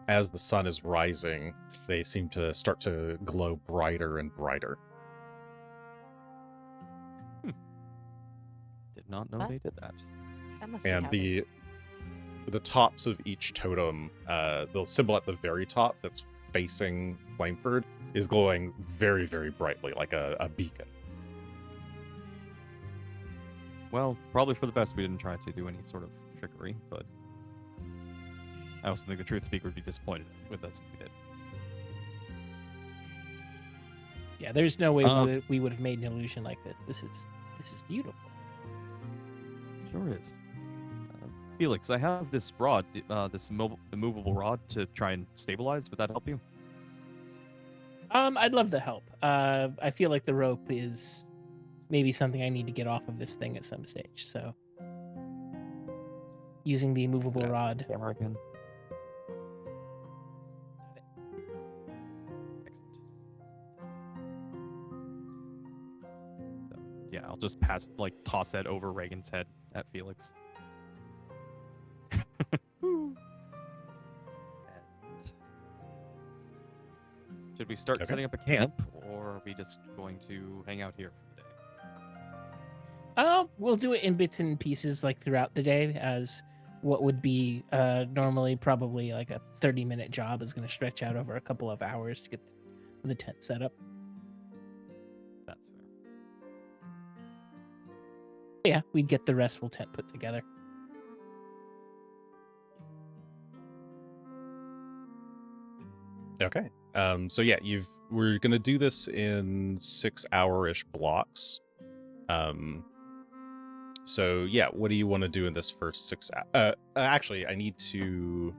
As the sun is rising, they seem to start to glow brighter and brighter. Did not know What? they did that. That must be And happening. the tops of each totem, the symbol at the very top that's facing Flameford is glowing very, very brightly, like a beacon. Well, probably for the best we didn't try to do any sort of trickery, but I also think the Truth Speaker would be disappointed with us if we did. Yeah, there's no way we would have made an illusion like this. This is beautiful. Sure is. Felix, I have this rod, this immovable rod to try and stabilize. Would that help you? I'd love the help. I feel like the rope is maybe something I need to get off of this thing at some stage. So, using the immovable rod. Camera again. Excellent. So, yeah, I'll just toss that over Regan's head at Felix. And should we start setting up a camp, or are we just going to hang out here for the day? We'll do it in bits and pieces, like throughout the day, as what would be normally probably like a 30-minute job is going to stretch out over a couple of hours to get the tent set up. That's fair. Yeah, we'd get the restful tent put together. Okay. So yeah, we're gonna do this in 6-hour-ish blocks. So yeah, what do you want to do in this first 6 hours? Actually, I need to.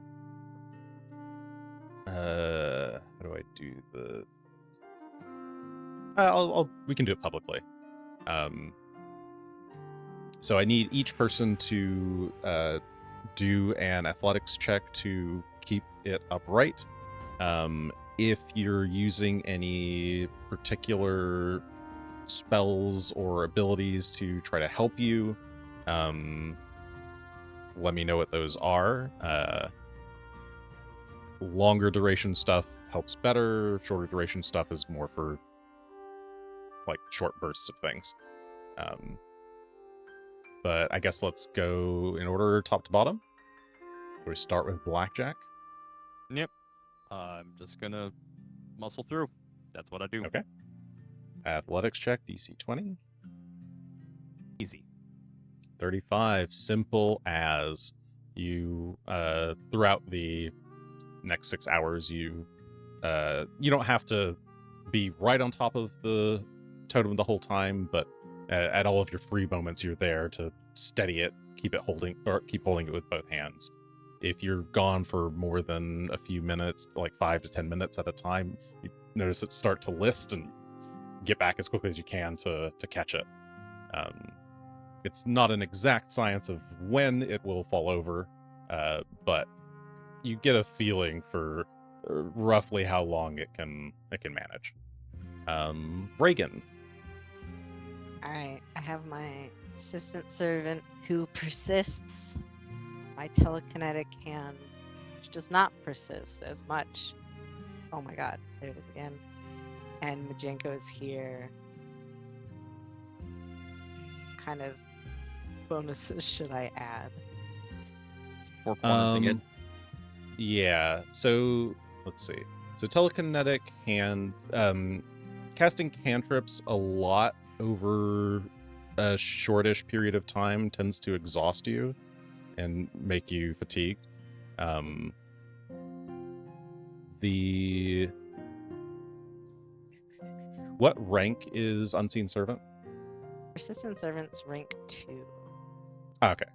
How do I do the? We can do it publicly. So I need each person to do an athletics check to keep it upright. If you're using any particular spells or abilities to try to help you, let me know what those are. Longer duration stuff helps better. Shorter duration stuff is more for like short bursts of things. But I guess let's go in order top to bottom. We start with Blackjack. Yep. I'm just gonna muscle through. That's what I do. Okay. Athletics check, DC 20. Easy. 35. Simple as you, throughout the next 6 hours, you don't have to be right on top of the totem the whole time, but at all of your free moments, you're there to steady it, keep holding it with both hands. If you're gone for more than a few minutes, like 5 to 10 minutes at a time, you notice it start to list and get back as quickly as you can to catch it. It's not an exact science of when it will fall over, but you get a feeling for roughly how long it can manage. Regan. All right, I have my assistant servant who persists. My telekinetic hand, which does not persist as much. Oh my god, there it is again. And Majenko is here. Kind of bonuses should I add? For cornersing it. Yeah, so let's see. So telekinetic hand, casting cantrips a lot over a shortish period of time tends to exhaust you and make you fatigued. What rank is Unseen Servant? Persistent servant's rank 2. Okay.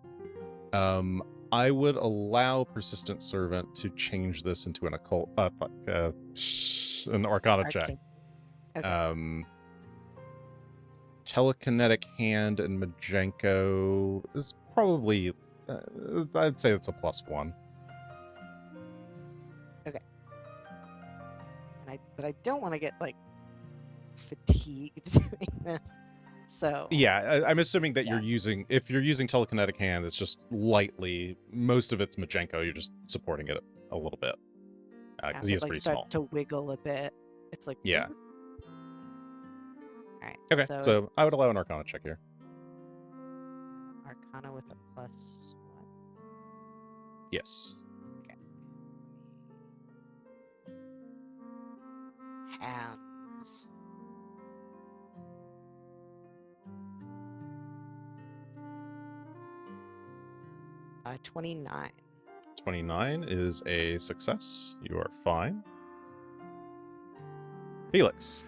I would allow Persistent Servant to change this into an occult, an Arcana check. Okay. telekinetic hand and Majenko is probably, I'd say it's a +1. But I don't want to get like fatigued doing this. So Yeah, I'm assuming that Yeah. if you're using telekinetic hand, it's just lightly, most of it's Majenko, you're just supporting it a little bit. Because he is like pretty start small. to wiggle a bit. It's like Yeah. All right. Okay, so I would it's allow an Arcana check here. Arcana with a +1. Yes. Hands. Uh, 29. 29 is a success. You are fine. Felix.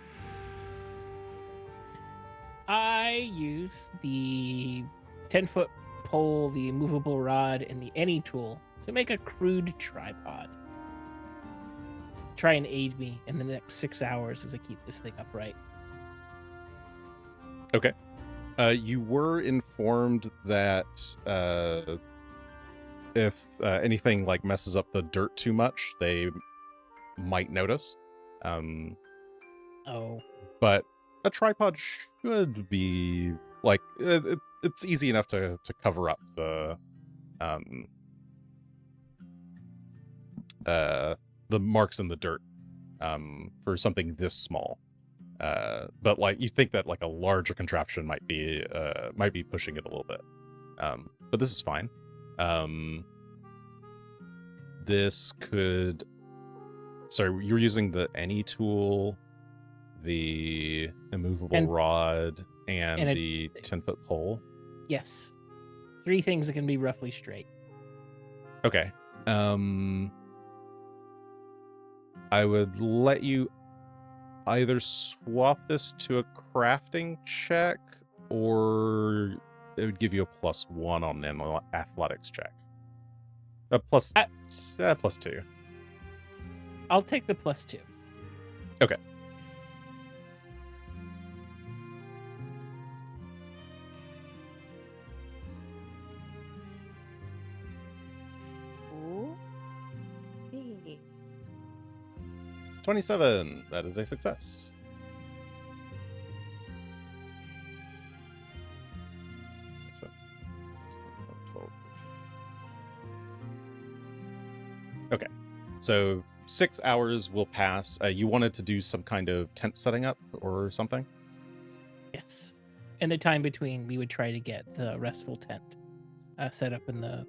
I use the 10-foot pole, the movable rod, and the any tool to make a crude tripod. Try and aid me in the next 6 hours as I keep this thing upright. You were informed that if anything like messes up the dirt too much, they might notice. Oh, But a tripod should be like it's easy enough to cover up the marks in the dirt for something this small. But like you think that like a larger contraption might be pushing it a little bit. But this is fine. This could. Sorry, you were using the any tool, the immovable rod, and the 10-foot pole. yes. 3 things that can be roughly straight. Okay. I would let you either swap this to a crafting check, or it would give you a +1 on an athletics check. +2. I'll take the +2. Okay. Ooh. Hey. 27. That is a success. So, 12. Okay. So 6 hours will pass. You wanted to do some kind of tent setting up or something? Yes. In the time between, we would try to get the restful tent set up in the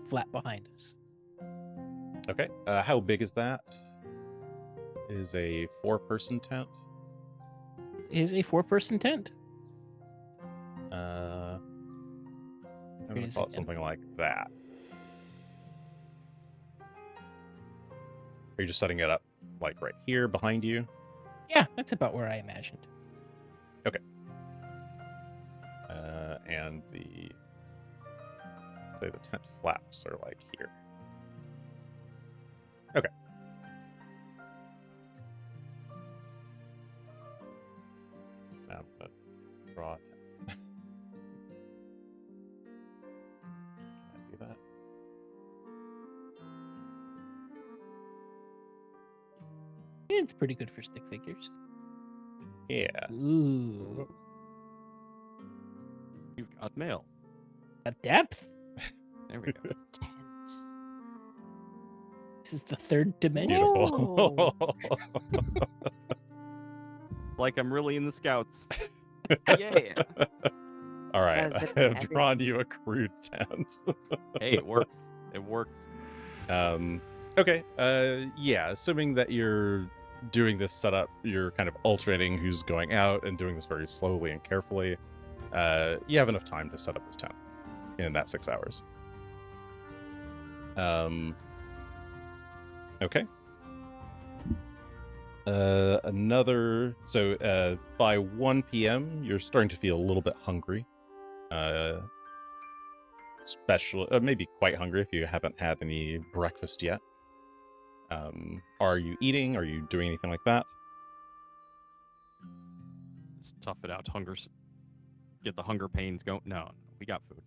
flat behind us. Okay. How big is that? Is a 4-person tent? It is a 4-person tent. I'm It gonna is call it again. something like that. Are you just setting it up like right here behind you? Yeah, that's about where I imagined. And the tent flaps are like here. Okay. Now I'm gonna draw a tent. Can I do that? It's pretty good for stick figures. Yeah. Ooh, You've got mail. a depth. There we go. Tent. This is the 3rd dimension. Beautiful. It's like I'm really in the scouts. Yeah. All right. That is I have every- drawn you a crude tent. Hey, it works. It works. Okay. Yeah, assuming that you're doing this setup, you're kind of alternating who's going out and doing this very slowly and carefully. You have enough time to set up this tent in that 6 hours. Okay. By 1 p.m., you're starting to feel a little bit hungry. Especially, maybe quite hungry if you haven't had any breakfast yet. Are you eating? Are you doing anything like that? Just tough it out. get the hunger pains going. No, we got food.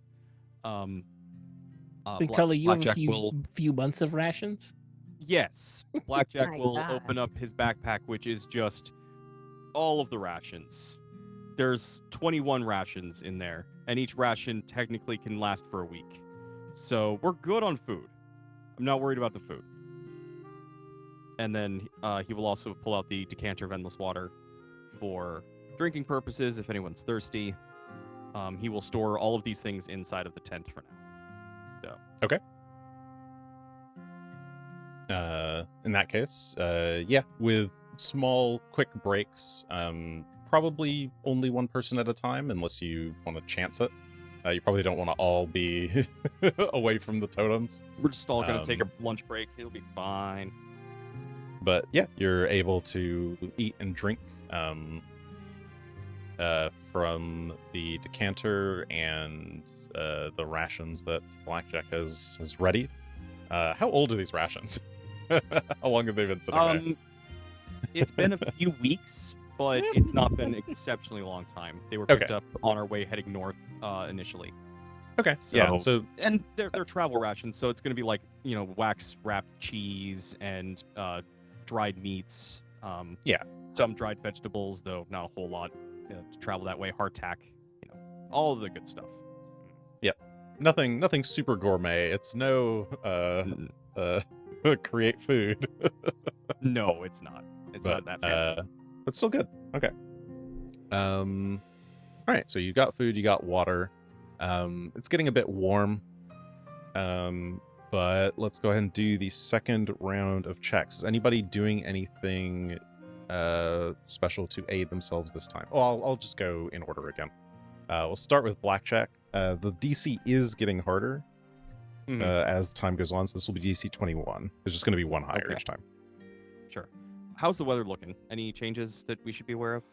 Like, Tully, you have a Blackjack will. few months of rations. Yes, Blackjack My will God. open up his backpack, which is just all of the rations. There's 21 rations in there, and each ration technically can last for a week. So we're good on food. I'm not worried about the food. And then he will also pull out the decanter of endless water for drinking purposes if anyone's thirsty. He will store all of these things inside of the tent for now. In that case, yeah, with small, quick breaks, probably only one person at a time, unless you want to chance it. You probably don't want to all be away from the totems. We're just all going to take a lunch break. It'll be fine. But yeah, you're able to eat and drink from the decanter and the rations that Blackjack has readied. How old are these rations? How long have they been sitting there? It's been a few weeks, but it's not been exceptionally long time. They were picked up on our way heading north initially. Okay. So, yeah. So and they're travel rations, so it's going to be like, wax wrapped cheese and dried meats. Yeah. Some dried vegetables, though not a whole lot to travel that way. Hardtack, all of the good stuff. nothing super gourmet. It's no create food. No, it's not. It's not that fancy. But still good. Okay. All right. So you got food. You got water. It's getting a bit warm. But let's go ahead and do the second round of checks. Is anybody doing anything special to aid themselves this time? Oh, I'll just go in order again. We'll start with Blackjack. The DC is getting harder as time goes on, so this will be DC 21. It's just going to be one higher each time. Sure. How's the weather looking? Any changes that we should be aware of?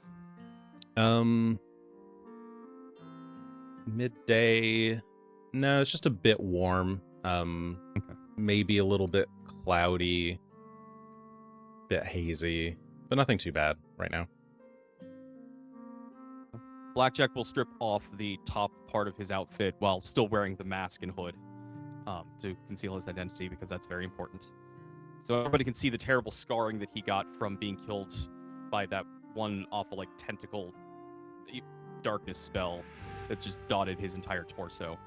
Midday. No, it's just a bit warm. Maybe a little bit cloudy, bit hazy, but nothing too bad right now. Blackjack will strip off the top part of his outfit while still wearing the mask and hood to conceal his identity, because that's very important. So everybody can see the terrible scarring that he got from being killed by that one awful, tentacle darkness spell that's just dotted his entire torso.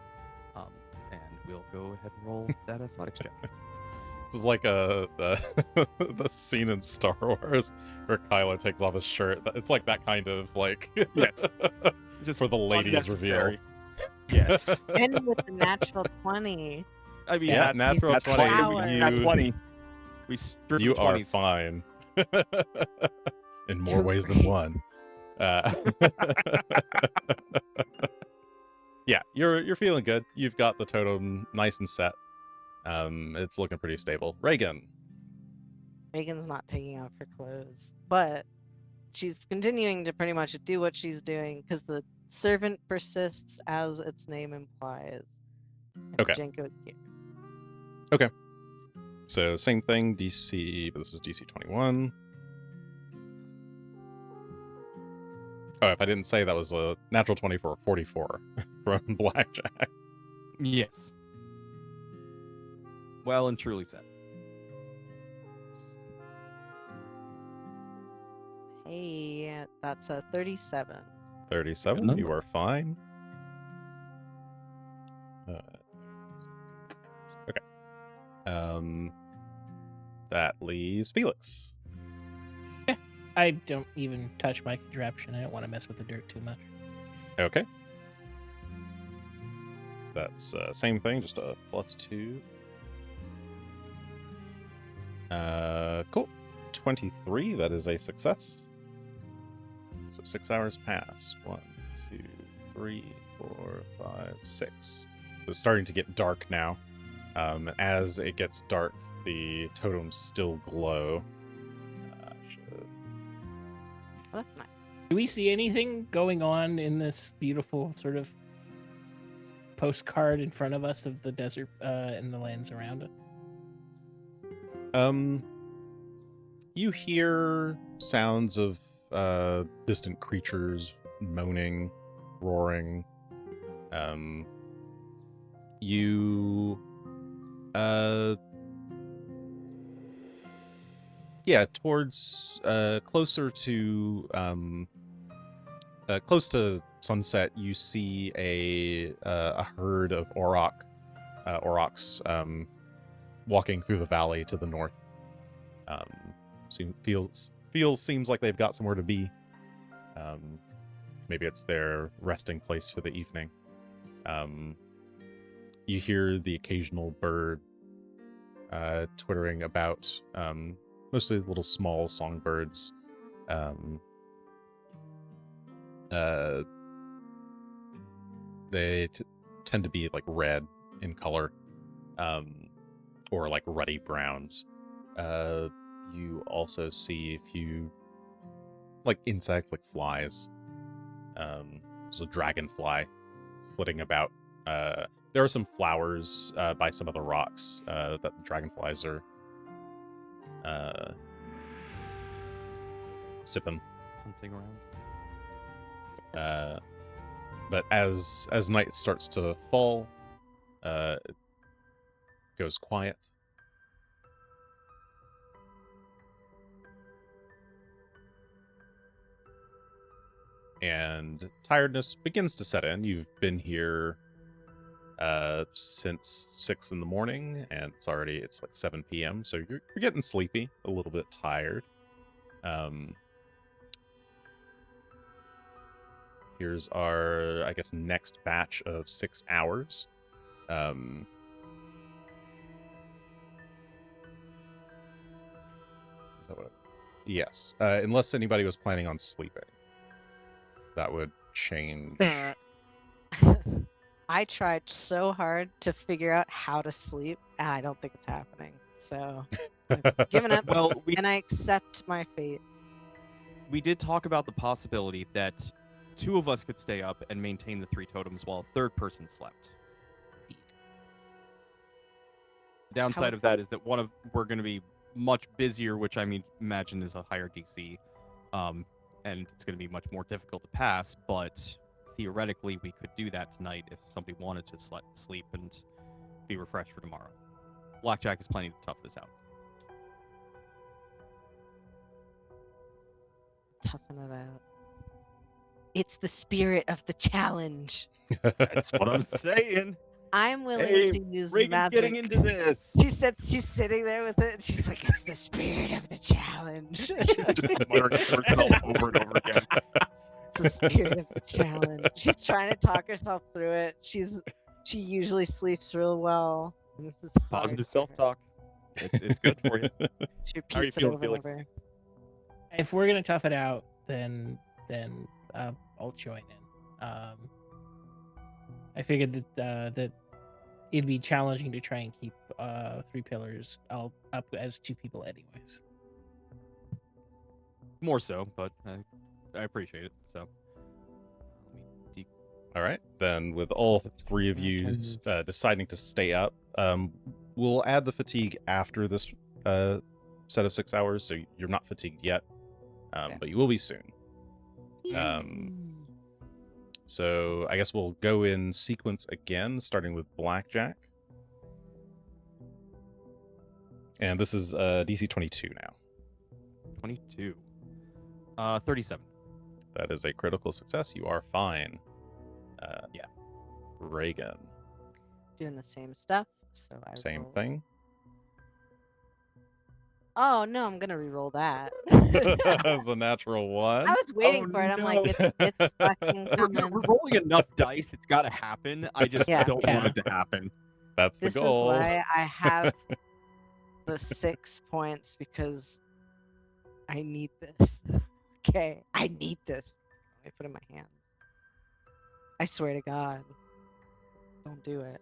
And we'll go ahead and roll that athletics check. This is like the scene in Star Wars where Kylo takes off his shirt. It's like that kind of Yes. Just for the ladies reveal. Yes. And with the natural 20. I mean, Yeah, that's natural 20. Nat 20. We stripped You the are 20s. fine. In more ways than one. Yeah, you're feeling good. You've got the totem nice and set. It's looking pretty stable. Regan. Regan's not taking off her clothes, but she's continuing to pretty much do what she's doing because the servant persists, as its name implies. And Okay. Jenko's here. So same thing, DC, but this is DC 21. Oh, if I didn't say that was a natural 20 for a 44 from Blackjack. Yes. Well and truly said. Hey, that's a 37. 37, Good you number. are fine. Okay. That leaves Felix. I don't even touch my contraption. I don't want to mess with the dirt too much. Okay. That's same thing, just a +2. Cool. 23, that is a success. So 6 hours pass. 1, 2, 3, 4, 5, 6. It's starting to get dark now. As it gets dark, the totems still glow. Oh, that's nice. Do we see anything going on in this beautiful sort of postcard in front of us of the desert and the lands around us? You hear sounds of distant creatures moaning, roaring. You towards closer to close to sunset, you see a herd of aurochs walking through the valley to the north. Seems like they've got somewhere to be. Maybe it's their resting place for the evening. You hear the occasional bird twittering about, mostly little small songbirds. They tend to be like red in color, or like ruddy browns. You also see a few like insects, like flies. There's a dragonfly flitting about. There are some flowers by some of the rocks that the dragonflies are sipping. Hunting around. But as night starts to fall, it goes quiet. And tiredness begins to set in. You've been here since 6 in the morning, and it's like 7 p.m. So you're getting sleepy, a little bit tired. Here's our, I guess, next batch of 6 hours. Is that what? Yes. Unless anybody was planning on sleeping, that would change. I tried so hard to figure out how to sleep, and I don't think it's happening. So, I've given up, Well, and I accept my fate. we did talk about the possibility that 2 of us could stay up and maintain the 3 totems while a third person slept. The downside of that is that we're going to be much busier, which imagine is a higher DC, and it's going to be much more difficult to pass. But theoretically, we could do that tonight if somebody wanted to sleep and be refreshed for tomorrow. Blackjack is planning to tough this out. Toughen it out. It's the spirit of the challenge. That's what I'm saying. I'm willing Hey, to use Regan's magic. getting into this. She said she's sitting there with it, and she's like, "It's the spirit of the challenge." She's just muttering it to herself over and over again. It's the spirit of the challenge. She's trying to talk herself through it. She usually sleeps real well. And this is hard Positive for her. self-talk. It's good for you. She How are you repeats it feeling, over and Felix? over. If we're gonna tough it out, then I'll join in. I figured that it'd be challenging to try and keep 3 pillars all up as 2 people, anyways. More so, but I appreciate it. So, All right, then with all 3 of you deciding to stay up, we'll add the fatigue after this set of 6 hours, so you're not fatigued yet, but you will be soon. So I guess we'll go in sequence again, starting with Blackjack. And this is DC 22 now. 22. 37. That is a critical success. You are fine. Yeah. Regan. Doing the same stuff. So I Same roll. thing. Oh no, I'm gonna re-roll that. That's a natural 1. I was waiting for it. I'm like, it's fucking coming. We're rolling enough dice. It's got to happen. I just Yeah. don't want it to happen. That's the This is goal. why I have the 6 points, because I need this. Okay, I need this. Let me put it in my hands. I swear to God, don't do it.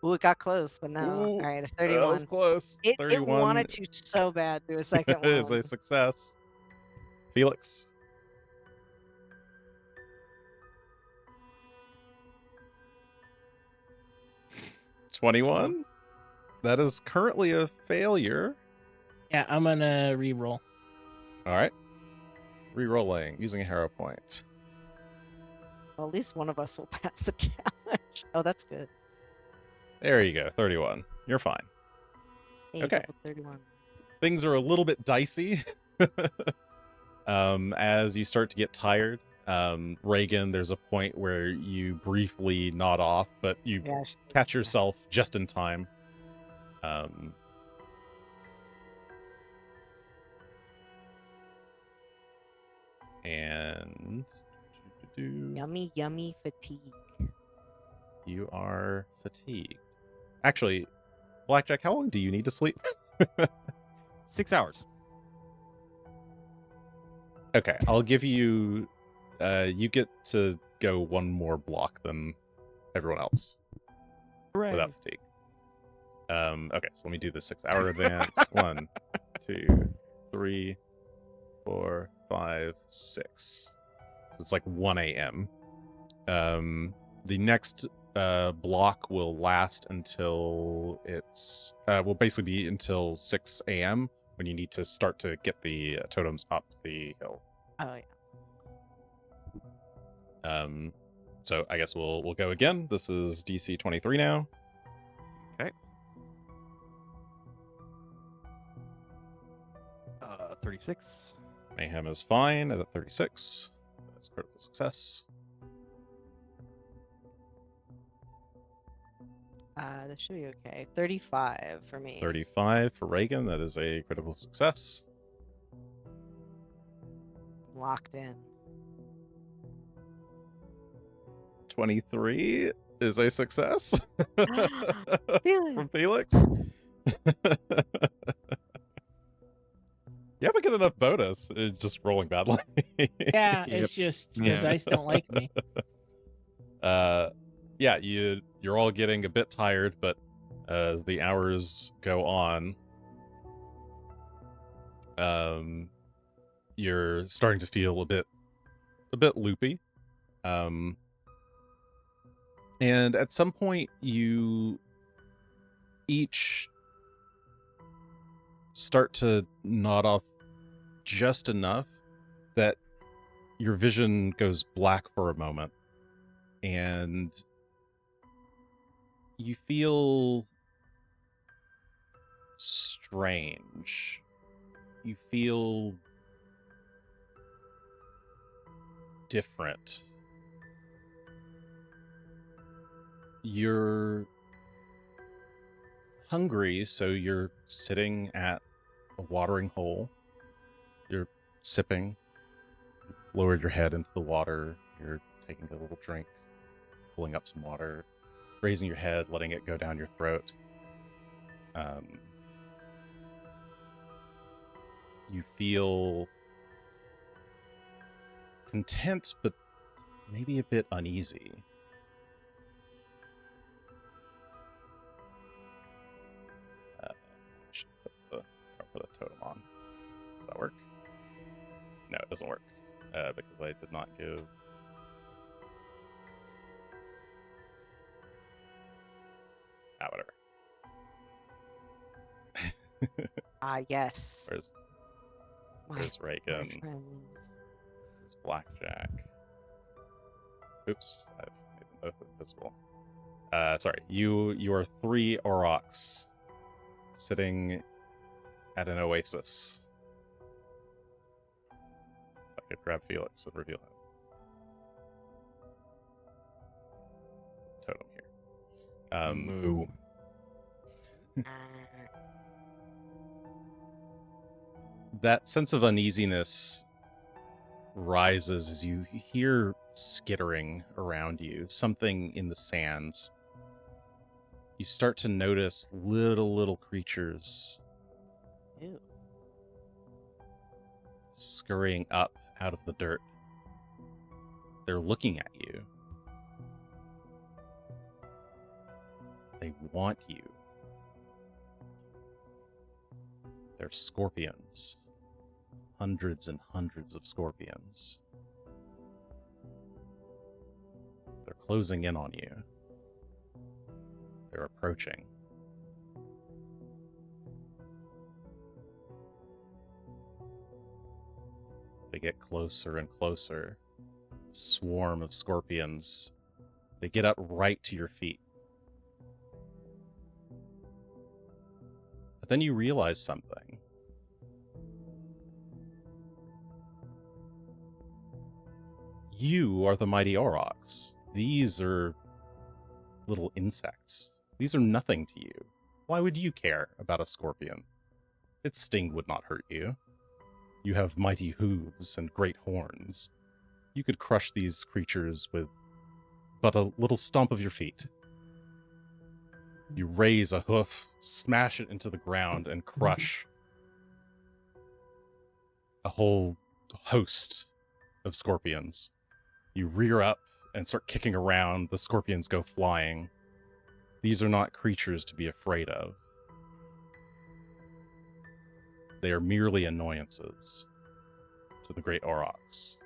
Ooh, it got close, but no. Ooh, All right, a That 31. was close. It 31 wanted to so bad do a second one. is a success. Felix. $21. That is currently a failure. Yeah, I'm gonna re-roll. All right. Rerolling using a hero point. Well, at least one of us will pass the challenge. Oh, that's good. There you go, 31. You're fine. Hey, Okay. double 31. Things are a little bit dicey as you start to get tired. Regan, there's a point where you briefly nod off, but you Yeah, catch yourself just in time. And Yummy, yummy fatigue. you are fatigued. Actually, Blackjack, how long do you need to sleep? 6 hours. Okay, I'll give you. You get to go one more block than everyone else Hooray. without fatigue. Okay, so let me do the 6-hour advance. 1, 2, 3, 4, 5, 6. So it's like 1 a.m. The next block will last until it's will basically be until 6 a.m. when you need to start to get the totems up the hill. Oh yeah. So I guess we'll go again. This is DC 23 now. Okay. 36. Mayhem is fine at a 36. That's critical success. This should be okay. 35 for me. 35 for Regan. That is a critical success. Locked in. 23 is a success. Felix. From Felix. You haven't got enough bonus. It's just rolling badly. Yeah, it's just the dice don't like me. Yeah, you're all getting a bit tired, but as the hours go on, you're starting to feel a bit loopy. And at some point, you each start to nod off just enough that your vision goes black for a moment, and you feel strange. You feel different. You're hungry, so you're sitting at a watering hole. You're sipping. You've lowered your head into the water. You're taking a little drink, pulling up some water, raising your head, letting it go down your throat. You feel content, but maybe a bit uneasy. Should put a totem on. Does that work? No, it doesn't work because I did not give. Whatever. Yes. Where's My Regan? friends. Where's Blackjack? Oops, I've made them both invisible. Sorry, you are 3 aurochs sitting at an oasis. If I could grab Felix and reveal him. Totem here. Moo. That sense of uneasiness rises as you hear skittering around you, something in the sands. You start to notice little creatures Ew. scurrying up out of the dirt. They're looking at you. They want you. They're scorpions. Hundreds and hundreds of scorpions. They're closing in on you. They're approaching. They get closer and closer. swarm of scorpions. They get up right to your feet. But then you realize something. You are the mighty aurochs. These are little insects. These are nothing to you. Why would you care about a scorpion? Its sting would not hurt you. You have mighty hooves and great horns. You could crush these creatures with but a little stomp of your feet. You raise a hoof, smash it into the ground, and crush a whole host of scorpions. You rear up and start kicking around. The scorpions go flying. These are not creatures to be afraid of. They are merely annoyances to the great aurochs.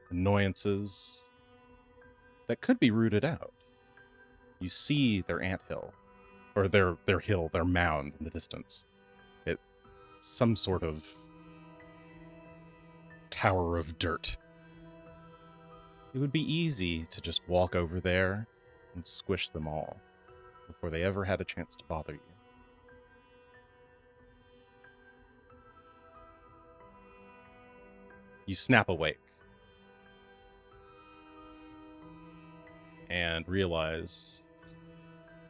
Annoyances that could be rooted out. You see their anthill, or their hill, their mound in the distance. It's some sort of tower of dirt. It would be easy to just walk over there and squish them all before they ever had a chance to bother you. You snap awake and realize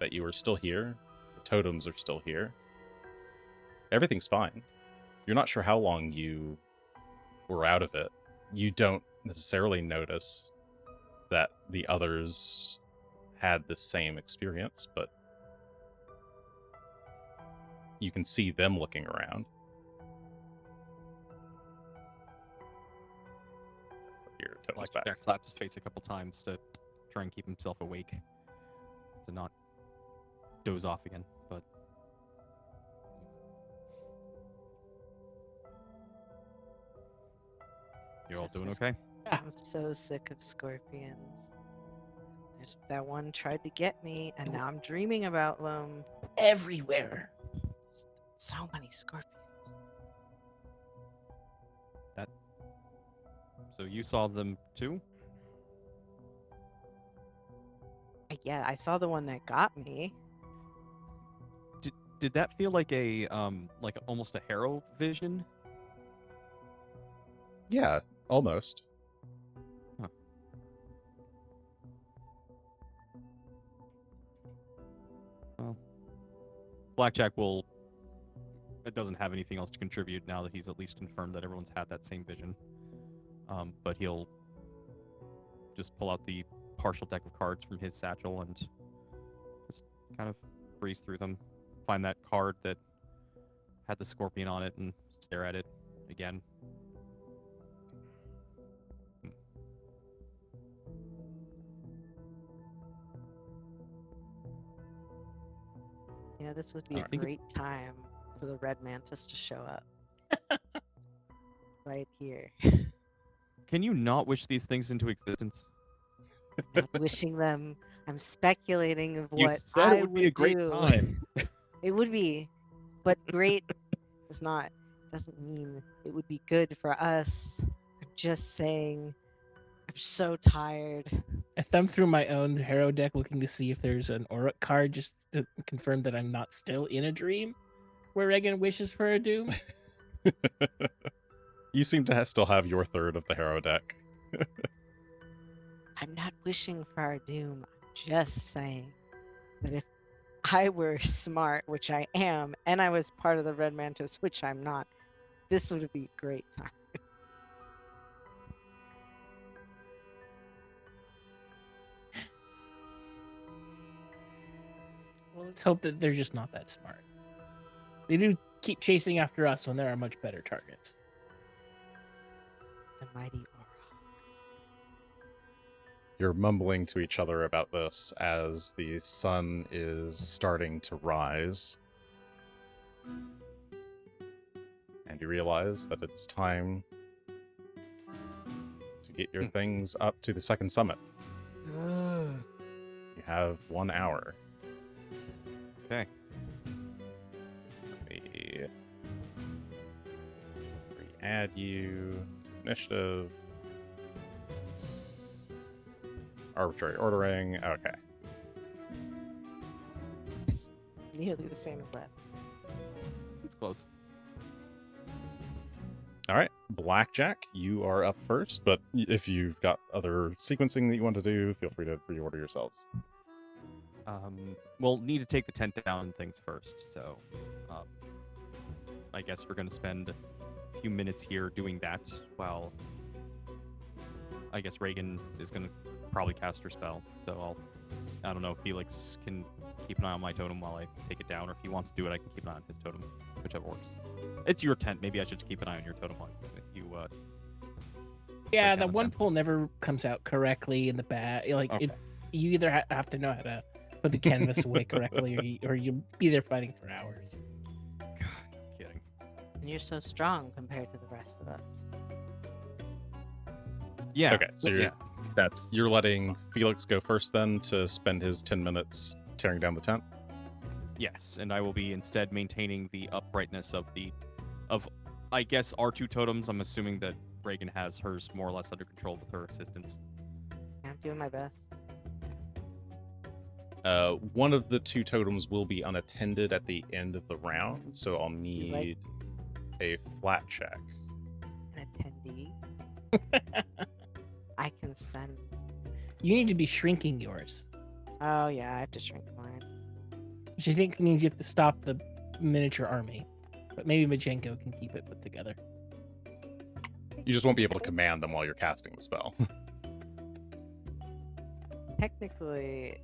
that you are still here. The totems are still here. Everything's fine. You're not sure how long you were out of it. You don't necessarily notice that the others had the same experience, but you can see them looking around. Your totem's back. Jack slaps his face a couple times to try and keep himself awake, to not doze off again. But you're all doing okay? I'm so sick of scorpions. There's that one tried to get me, and now I'm dreaming about them. Everywhere. So many scorpions. So you saw them too? Yeah, I saw the one that got me. Did that feel like a like almost a Harrow vision? Yeah, almost. Well, Blackjack doesn't have anything else to contribute now that he's at least confirmed that everyone's had that same vision. But he'll just pull out the partial deck of cards from his satchel and just kind of breeze through them, find that card that had the scorpion on it and stare at it again. You know, this would be I a think great time for the red mantis to show up. Right here. Can you not wish these things into existence? Not wishing them. I'm speculating of You what said I it would be a great do. time. It would be, but great is not. Doesn't mean it would be good for us. I'm just saying. I'm so tired. I thumbed through my own Harrow deck looking to see if there's an Auric card just to confirm that I'm not still in a dream where Regan wishes for a doom. You seem to still have your third of the Harrow deck. I'm not wishing for our doom. I'm just saying that if I were smart, which I am, and I was part of the Red Mantis, which I'm not, this would be a great time. Well, let's hope that they're just not that smart. They do keep chasing after us when there are much better targets. The mighty aura. You're mumbling to each other about this as the sun is starting to rise. And you realize that it's time to get your things up to the second summit. You have 1 hour. Okay. Let me re-add you. initiative. Arbitrary ordering. Okay. It's nearly the same as last. It's close. All right, Blackjack, you are up first, but if you've got other sequencing that you want to do, feel free to reorder yourselves. We'll need to take the tent down and things first, so I guess we're going to spend a few minutes here doing that while I guess Regan is going to probably cast her spell. So I don't know if Felix can keep an eye on my totem while I take it down, or if he wants to do it, I can keep an eye on his totem, whichever works. It's your tent. Maybe I should keep an eye on your totem while you Yeah, break the down one tent. pull never comes out correctly in the bat. Like Okay. you either have to know how to put the canvas away correctly, or you'll be there fighting for hours. God, kidding. And you're so strong compared to the rest of us. Yeah. Okay, so yeah. you're letting Felix go first then to spend his 10 minutes tearing down the tent? Yes, and I will be instead maintaining the uprightness of I guess our two totems. I'm assuming that Regan has hers more or less under control with her assistance. I'm doing my best. One of the two totems will be unattended at the end of the round, so I'll need a flat check. An attendee. I can send. You need to be shrinking yours, Oh yeah, I have to shrink mine. which I think means you have to stop the miniature army. But maybe Majenko can keep it put together. You just won't be able to command them while you're casting the spell. Technically,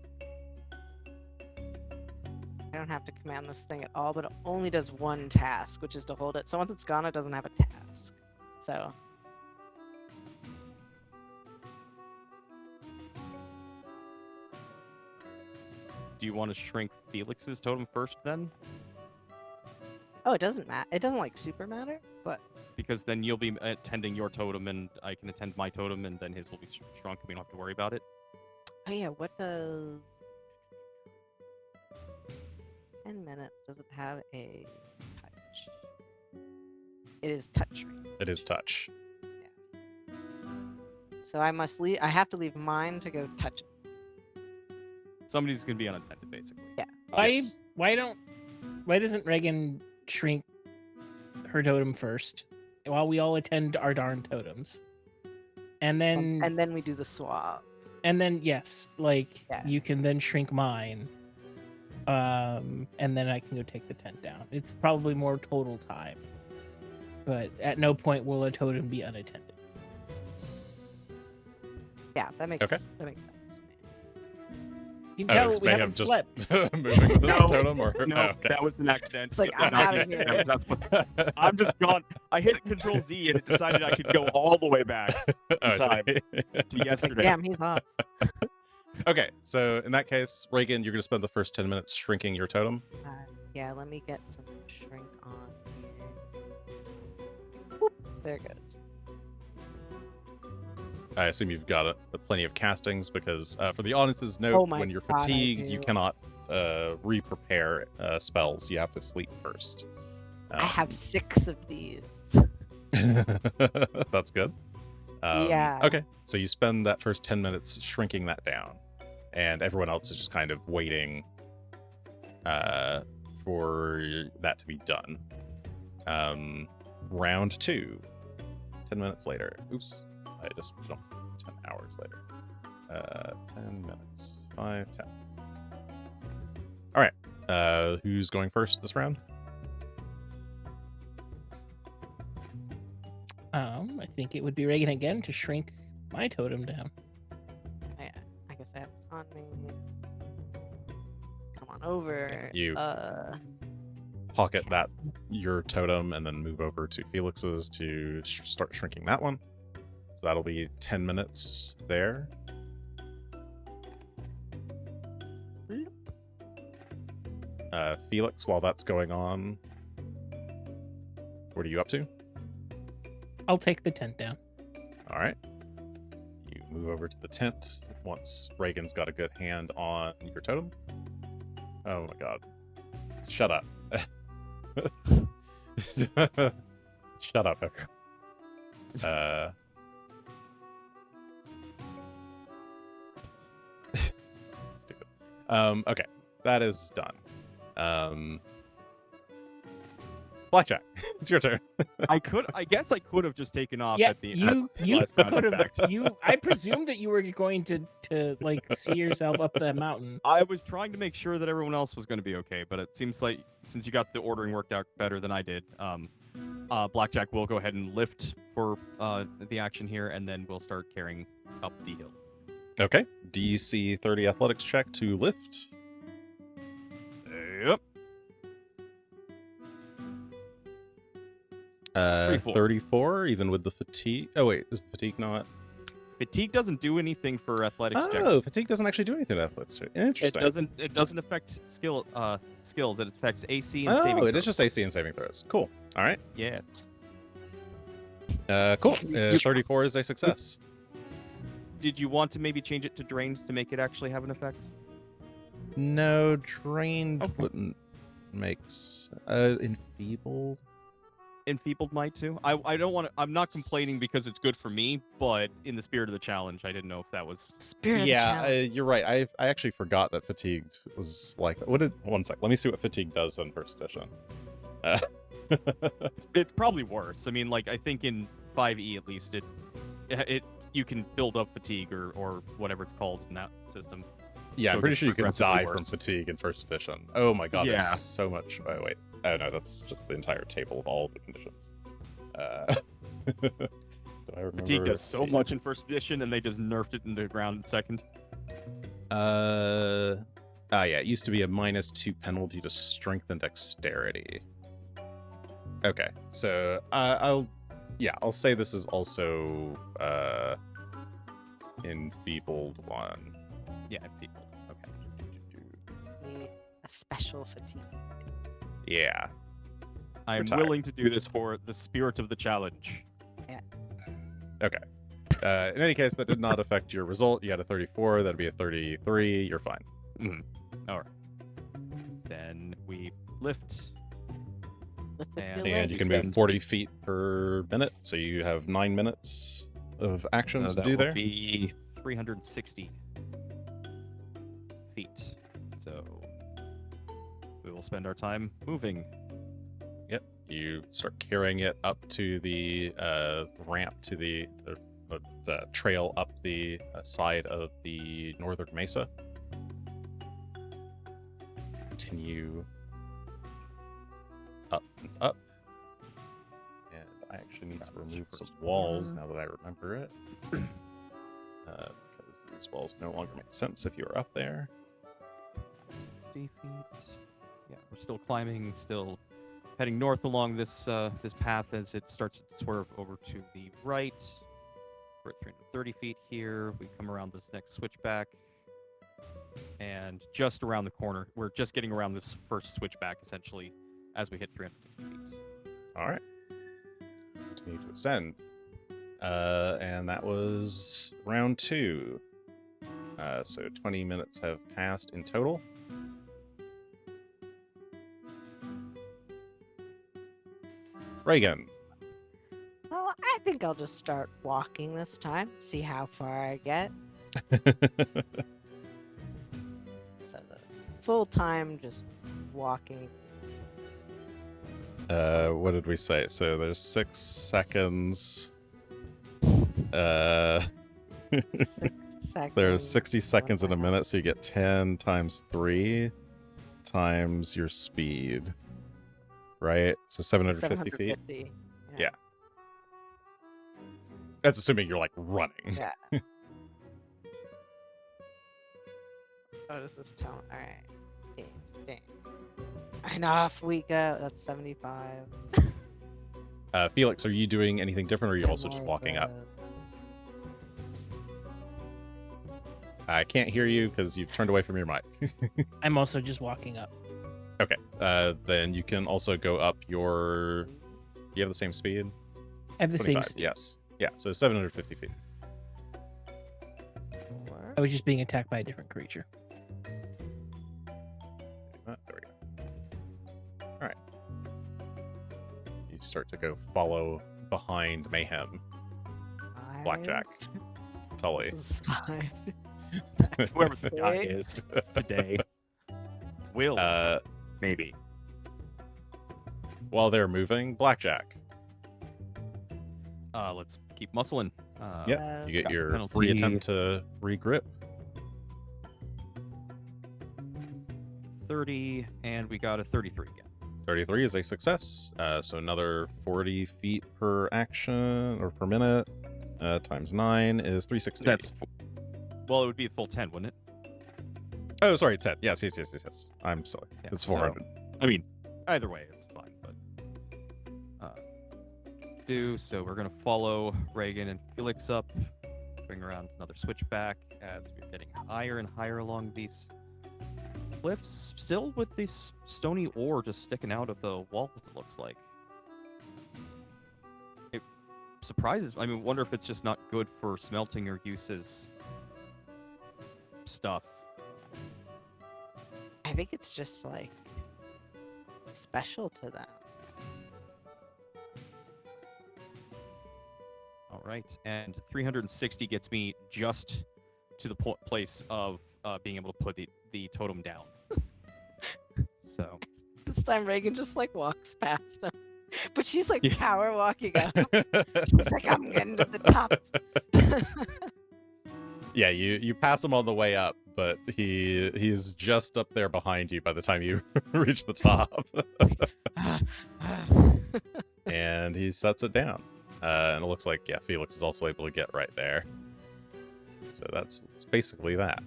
I don't have to command this thing at all, but it only does one task, which is to hold it. So once it's gone, it doesn't have a task. So Do you want to shrink Felix's totem first then? oh, it doesn't matter. It doesn't like super matter, but Because then you'll be attending your totem, and I can attend my totem, and then his will be shrunk, and we don't have to worry about it. oh yeah, what does 10 minutes? Does it have a touch? It is touch ring. It is touch. So I must leave. I have to leave mine to go touch it. Somebody's gonna be unattended, basically. Yeah. Yes. Why doesn't Regan shrink her totem first while we all attend our darn totems? And then And then we do the swap. yes, like Yeah. you can then shrink mine. And then I can go take the tent down. It's probably more total time. But at no point will a totem be unattended. Yeah, that makes Okay. sense to me. You can tell is we Mayhem haven't just slept. moving with this No, totem? Or... No, oh, okay. that was an accident. It's like, I'm Not outta yet. here. I'm just gone. I hit Control Z and it decided I could go all the way back Oh, time. sorry. to yesterday. Damn, he's off. Okay, so in that case, Reagan, you're going to spend the first 10 minutes shrinking your totem. Yeah, let me get some shrink on here. Whoop, there it goes. I assume you've got plenty of castings because for the audience's note, Oh my when you're God, I fatigued, you do. cannot re-prepare spells. You have to sleep first. I have 6 of these. That's good. Yeah. Okay, so you spend that first 10 minutes shrinking that down, and everyone else is just kind of waiting for that to be done. Round 2, 10 minutes later. Oops, I just jumped 10 hours later. 10 minutes. 5, 10. All right, who's going first this round? I think it would be Regan again to shrink my totem down. I guess I have this on me. Come on over. You pocket that your totem and then move over to Felix's to start shrinking that one. So that'll be 10 minutes there. Felix, while that's going on, what are you up to? I'll take the tent down. All right. You move over to the tent once Reagan's got a good hand on your totem. Oh my god. Shut up. Shut up, everyone. Stupid. Okay, that is done. Blackjack, it's your turn. I guess I could have just taken off Yeah, at the you last round, could in have. fact. I presumed that you were going to like see yourself up the mountain. I was trying to make sure that everyone else was going to be okay, but it seems like since you got the ordering worked out better than I did, Blackjack will go ahead and lift for the action here, and then we'll start carrying up the hill. Okay, DC 30 athletics check to lift. Yep. 34, even with the fatigue. Oh wait, is the fatigue not? Fatigue doesn't do anything for athletics Oh, checks. fatigue doesn't actually do anything to athletics. Interesting. It doesn't affect skills. It affects AC and saving Oh, it throws. is just AC and saving throws. Cool. All right. Yes. Cool. 34 is a success. Did you want to maybe change it to drained to make it actually have an effect? No, drained Okay. wouldn't make enfeebled. Enfeebled might too. I don't want to. I'm not complaining because it's good for me, but in the spirit of the challenge, I didn't know if that was. Spirit of the Yeah, challenge. you're right. I actually forgot that fatigued was like. One sec. Let me see what fatigue does in first edition. It's probably worse. I mean, like I think in 5e at least, it you can build up fatigue or whatever it's called in that system. Yeah, So I'm it pretty gets sure you can progressively die from worse. fatigue in first edition. Oh my god, Yeah. there's so much. Oh wait. Oh no, that's just the entire table of all the conditions. Do I remember Fatigue does so fatigue? much in first edition, and they just nerfed it in the ground in second. Yeah, it used to be a -2 penalty to strength and dexterity. Okay, so I'll say this is also enfeebled one. Yeah, enfeebled. Okay. Need a special fatigue. Yeah. I am tired. willing to do this for the spirit of the challenge. Okay. In any case, that did not affect your result. You had a 34. That'd be a 33. You're fine. All right. Then we lift. Lift if And- you And like. you can move 40 feet per minute, so you have 9 minutes of actions to that do will there. be 360 feet. So we will spend our time moving. You start carrying it up to the ramp to the trail up the side of the northern mesa. Continue up and up. And I actually need to remove some walls now that I remember it. Because these walls no longer make sense if you are up there. 60 feet. Yeah, we're still climbing, still heading north along this this path as it starts to swerve over to the right. We're at 330 feet here. We come around this next switchback. And just around the corner, we're just getting around this first switchback, essentially, as we hit 360 feet. All right. Continue to ascend. And that was round 2. So 20 minutes have passed in total. Regan. Well, I think I'll just start walking this time. See how far I get. So the full time just walking. What did we say? So there's 6 seconds. 6 seconds. There's 60 seconds in a minute, so you get 10 times 3 times your speed. Right? So 750 feet. 750. Yeah. That's assuming you're like running. Yeah. What does this tell? All right. Dang. And off we go. That's 75. Felix, are you doing anything different, or are you 10 also just more walking of up? those. I can't hear you because you've turned away from your mic. I'm also just walking up. Okay. Then you can also go up your. You have the same speed. I have the same 25, speed. Yes. Yeah. So 750 feet. I was just being attacked by a different creature. There we go. All right. You start to go follow behind Mayhem. Blackjack. Tully. This is 5. Whoever the guy Six. is today will maybe. While they're moving, Blackjack. Let's keep muscling. Yep. You get got your penalty. free attempt to regrip. 30, and we got a 33 again. 33 is a success. So another 40 feet per action or per minute times 9 is 360. Well, it would be a full 10, wouldn't it? Oh, sorry, 10. Yes. I'm silly. Yeah, It's so- 400. I mean, either way, it's fine. But so we're gonna follow Regan and Felix up, bring around another switchback as we're getting higher and higher along these cliffs, still with this stony ore just sticking out of the walls. It looks like it surprises. I mean, wonder if it's just not good for smelting or use as stuff. I think it's just like special to them. All right, and 360 gets me just to the place of being able to put the totem down. So This time Reagan just like walks past him. But she's like Yeah. power walking up. She's like, I'm getting to the top. Yeah, you pass him on the way up, but he's just up there behind you by the time you reach the top. And he sets it down. And it looks like, yeah, Felix is also able to get right there. So that's basically that.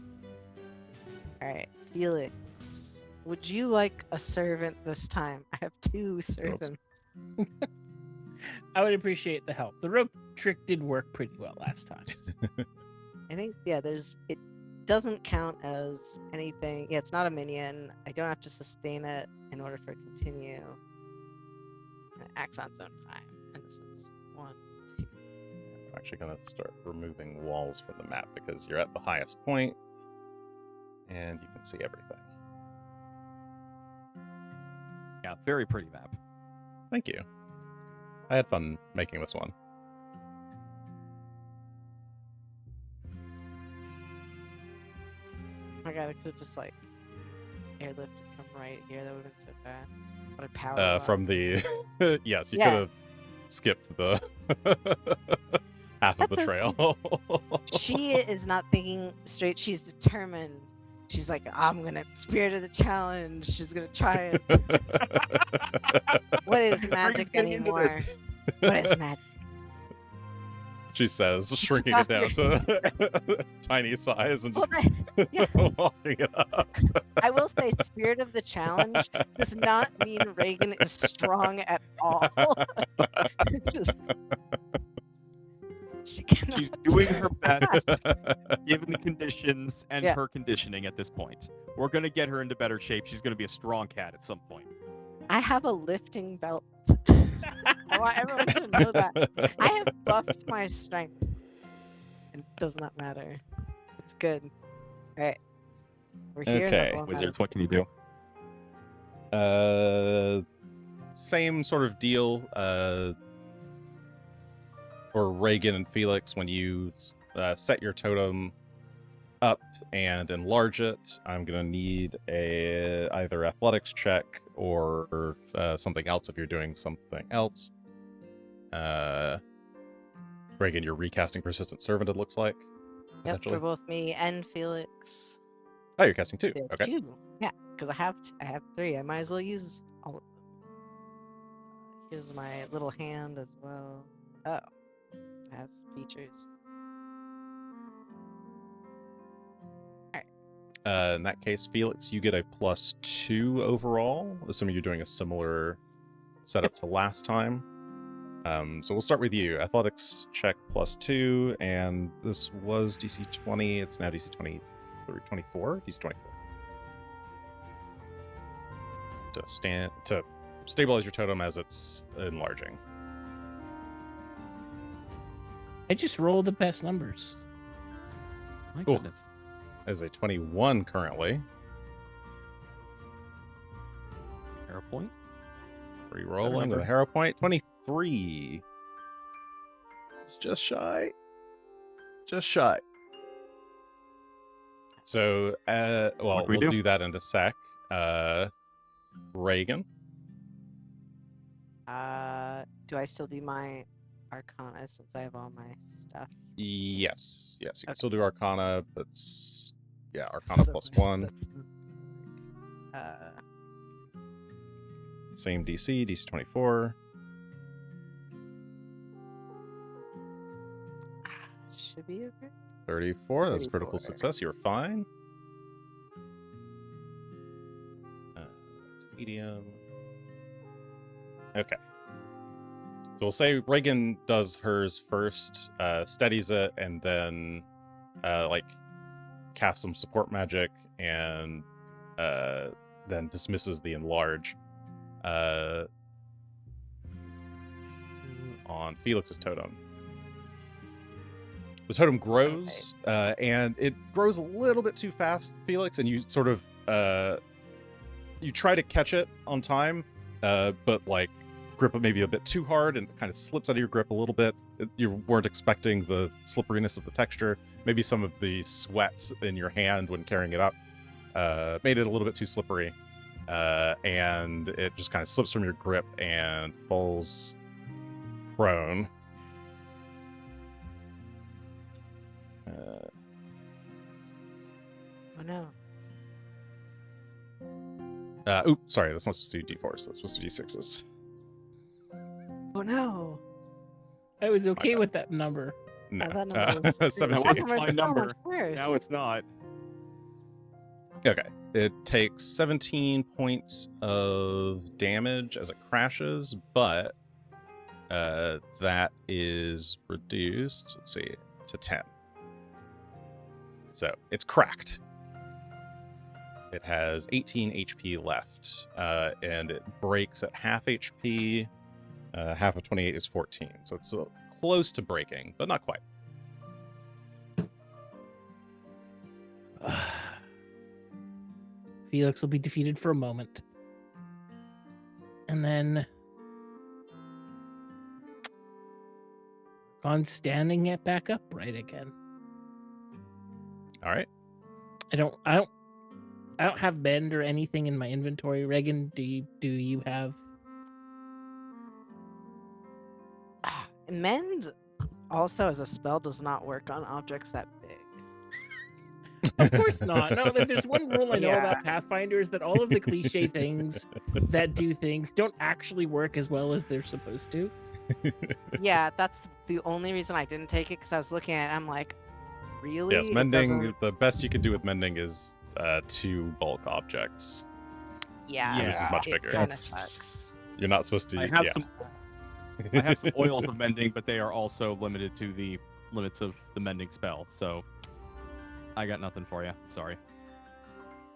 All right, Felix, would you like a servant this time? I have 2 servants. I would appreciate the help. The rope trick did work pretty well last time. I think, yeah, it doesn't count as anything. Yeah, it's not a minion. I don't have to sustain it in order for it to continue. And it acts on its own time. And this is 1, 2. I'm actually going to start removing walls from the map because you're at the highest point and you can see everything. yeah, very pretty map. Thank you. I had fun making this one. Oh my god, I could have just like airlifted from right here. That would have been so fast. What a power. walk. From the yes, you Yeah. could have skipped the half of That's the trail. She is not thinking straight. She's determined. She's like, I'm gonna spirit of the challenge. She's gonna try it. What is magic getting into anymore? What is magic? She says, shrinking it down to tiny size and Well, just yeah. walking it up. I will say, spirit of the challenge does not mean Reagan is strong at all. Just, she cannot. She's doing her best given the conditions and Yeah. her conditioning at this point. We're gonna get her into better shape. She's gonna be a strong cat at some point. I have a lifting belt. I want everyone to know that. I have buffed my strength. It does not matter. It's good. All right. We're here. in the Okay. full Wizards, what can you do? Same sort of deal. Or Regan and Felix, when you set your totem up and enlarge it, I'm gonna need a either athletics check or something else if you're doing something else. Regan, you're recasting Persistent Servant, it looks like. Yep, potentially. for both me and Felix. Oh, you're casting 2. Yeah, Okay. 2. Yeah, because I have 3. I might as well use all of them. Here's my little hand as well. Oh, it has features. In that case, Felix, you get a +2 overall, assuming you're doing a similar setup to last time. So we'll start with you. Athletics check +2, and this was DC 20. It's now DC 24. DC 24. To stabilize your totem as it's enlarging. I just roll the best numbers. My Cool. goodness. As a 21 currently. Arrow point. Re-rolling with a remember. hero point. 23. It's just shy. Just shy. So, well, What do we we'll do? do that in a sec. Reagan. Do I still do my Arcana since I have all my stuff? Yes. You can Okay. still do Arcana. That's Arcana So plus my- 1. that's, Same DC, DC 24. should be okay. 34. That's critical 34. success. You're fine. Medium. Okay. So we'll say Reagan does hers first, steadies it, and then casts some support magic, and then dismisses the enlarge on Felix's totem. The totem grows, and it grows a little bit too fast, Felix, and you sort of you try to catch it on time, but grip it maybe a bit too hard, and it kind of slips out of your grip a little bit. You weren't expecting the slipperiness of the texture. Maybe some of the sweat in your hand when carrying it up made it a little bit too slippery, and it just kind of slips from your grip and falls prone. Oh no. Oops, sorry, that's not supposed to be D4s. That's supposed to be D6s. Oh no. I was okay bad. with that number. No, Oh, that number was 17. That wasn't my so number. much worse. Now it's not. Okay. It takes 17 points of damage as it crashes, but that is reduced, let's see, to 10. So it's cracked. It has 18 HP left, and it breaks at half HP. Half of 28 is 14, so it's close to breaking, but not quite. Felix will be defeated for a moment. And then on standing it back upright again. All right. I don't have bend or anything in my inventory. Regan, do you have? Mend also as a spell does not work on objects that big. Of course not. No, there's one rule I know Yeah. about Pathfinder is that all of the cliche things that do things don't actually work as well as they're supposed to. Yeah, that's the only reason I didn't take it, because I was looking at it, I'm like, really? Yes, It mending, doesn't- the best you can do with mending is 2 bulk objects. Yeah, This is much it bigger. kind of That's- sucks. You're not supposed to. I have yeah. I have some oils of mending, but they are also limited to the limits of the mending spell. So I got nothing for you. Sorry.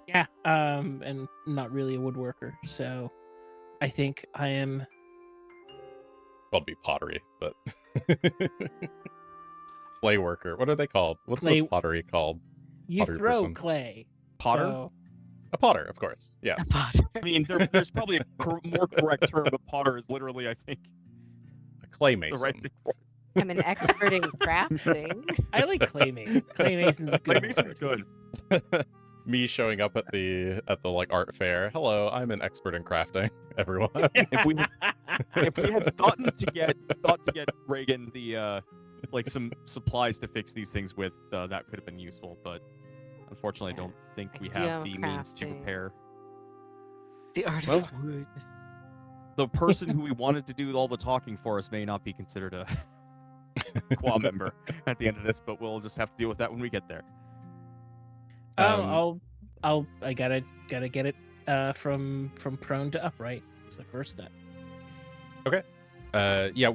Yeah, and not really a woodworker, so I think I am. Well, it'd be pottery, but clay worker. What are they called? What's Clay- a pottery called? You Pottery throw person. clay. Potter? so- A potter, of course. Yeah. I mean, there's probably a more correct term, but potter is literally, I think, A clay the mason. right thing for it. I'm an expert in crafting. I like clay mason. Clay mason's a Clay good. mason's word. good. Me showing up at the art fair. Hello, I'm an expert in crafting. Everyone. If we had thought to get Reagan the some supplies to fix these things with, that could have been useful, but unfortunately, I don't think we have the means to crafting. repair. The art Well, of wood. The person who we wanted to do all the talking for us may not be considered a Quah member at the end of this, but we'll just have to deal with that when we get there. I gotta get it from prone to upright. It's the first step. Yeah.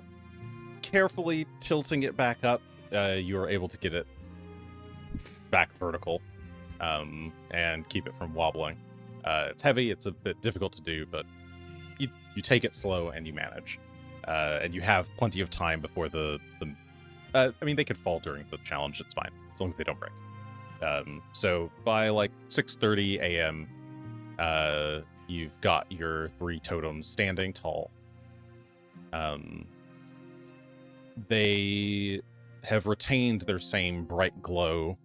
Carefully tilting it back up, you are able to get it back vertical, and keep it from wobbling. It's heavy. It's a bit difficult to do, but you take it slow and you manage. And you have plenty of time before I mean, they could fall during the challenge. It's fine as long as they don't break. So by 6:30 a.m., you've got your 3 totems standing tall. They have retained their same bright glow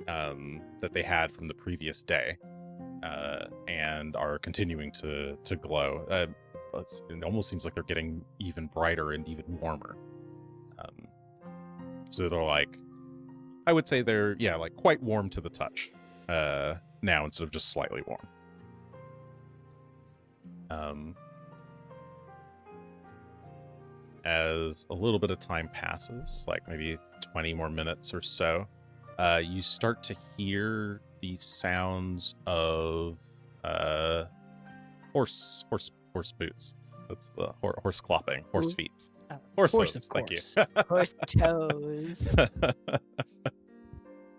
that they had from the previous day, and are continuing to glow. It almost seems like they're getting even brighter and even warmer. So they're like, I would say they're like quite warm to the touch now instead of just slightly warm. As a little bit of time passes, like maybe 20 more minutes or so, you start to hear the sounds of horse boots. That's the horse clopping, horse feet. Horse Horse, hooves, of thank you. Horse toes.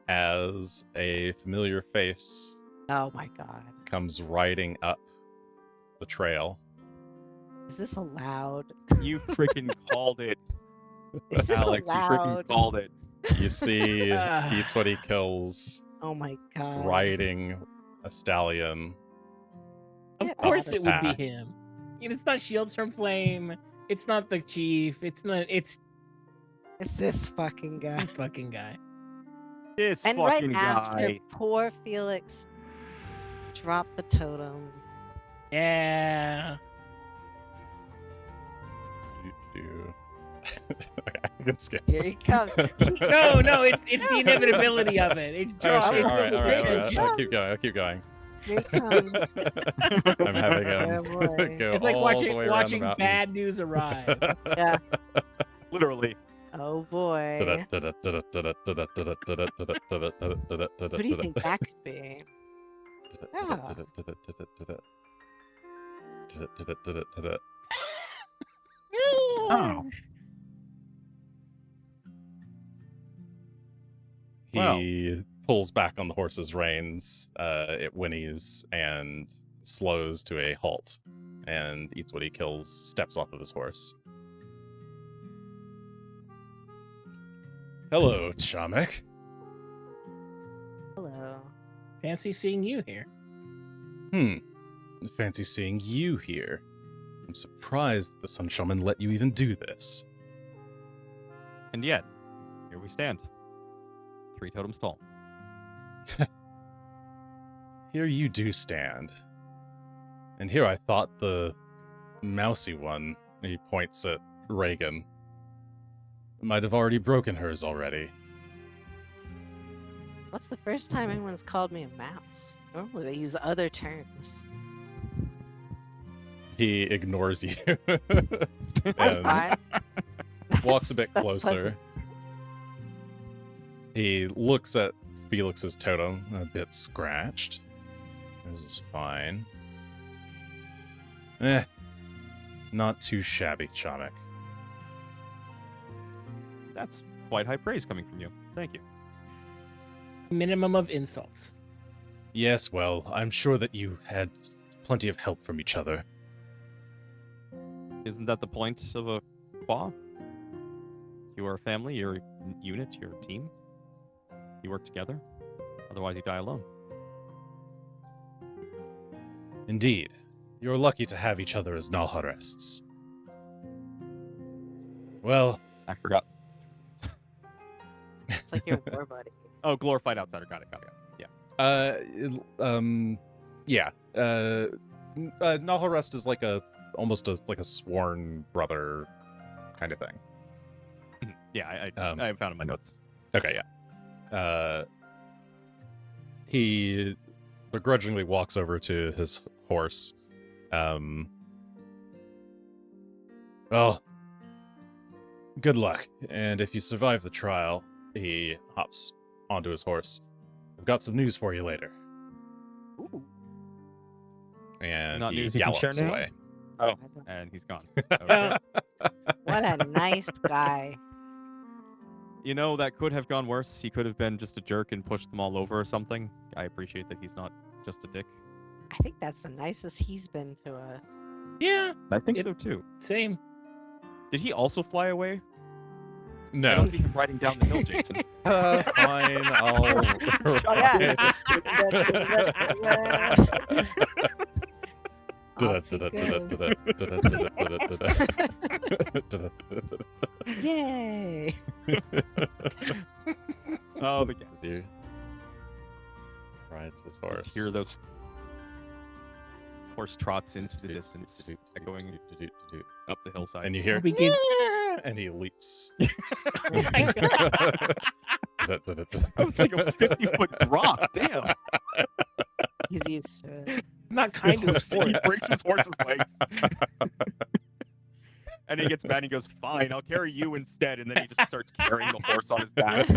As a familiar face Oh my god. comes riding up the trail. Is this allowed? You freaking called it, Is this Alex. You freaking allowed? called it. You see Eats What He Kills Oh my god. riding a stallion. Of Get course off it would be path. him. It's not Shields from Flame. It's not the chief. It's It's this fucking guy. this fucking guy. This And right fucking after guy. poor Felix dropped the totem. Yeah. I can skip. Here he comes. No, it's the inevitability of it. It's Oh, draw. sure. It's All right. attention. I'll keep going. Here he comes. I'm having Oh, boy. go It's like all the way around watching the mountain. bad news arrive. Yeah. Literally. Oh boy. Who do you think that could be? Oh. He pulls back on the horse's reins. It whinnies and slows to a halt, and Eats What He Kills steps off of his horse. Hello, Chamek. Hello. Fancy seeing you here. Fancy seeing you here. I'm surprised that the Sun Shaman let you even do this. And yet, here we stand. 3 totems tall. Here you do stand. And here I thought the mousy one, he points at Regan, might have already broken hers already. What's the first time anyone's called me a mouse? Normally they use other terms. He ignores you. That's and fine. walks a bit That's closer. pleasant. He looks at Felix's totem, a bit scratched. This is fine. Not too shabby, Chamek. That's quite high praise coming from you. Thank you. Minimum of insults. Yes, well, I'm sure that you had plenty of help from each other. Isn't that the point of a Quah? You are a family, you're a unit, you're a team. You work together. Otherwise, you die alone. Indeed. You're lucky to have each other as Nalharests. Well, I forgot. It's like your war buddy. Oh, glorified outsider. Got it. Yeah. Nalharest is like almost like a sworn brother kind of thing. Yeah, I found it in my notes. Okay, yeah. He begrudgingly walks over to his horse. Well, good luck. And if you survive the trial, he hops onto his horse. I've got some news for you later. Ooh. And Not he news you can share gallops now? away. Oh, and he's gone. Okay. What a nice guy. You know, that could have gone worse. He could have been just a jerk and pushed them all over or something. I appreciate that he's not just a dick. I think that's the nicest he's been to us. Yeah, I think It- so too. same. Did he also fly away? I No. don't see him riding down the hill, Jason. Fine, I'll... Off he goes. Yay! Oh, the As he rides his horse. Just hear those horse trots into the distance, echoing up the hillside. And you hear, Begin- "Yeah," and he leaps. Oh my God. That was like a 50-foot drop. Damn. He's used to it. Not kind to his He horse. breaks his horse's legs. And he gets mad and he goes, fine, I'll carry you instead. And then he just starts carrying the horse on his back.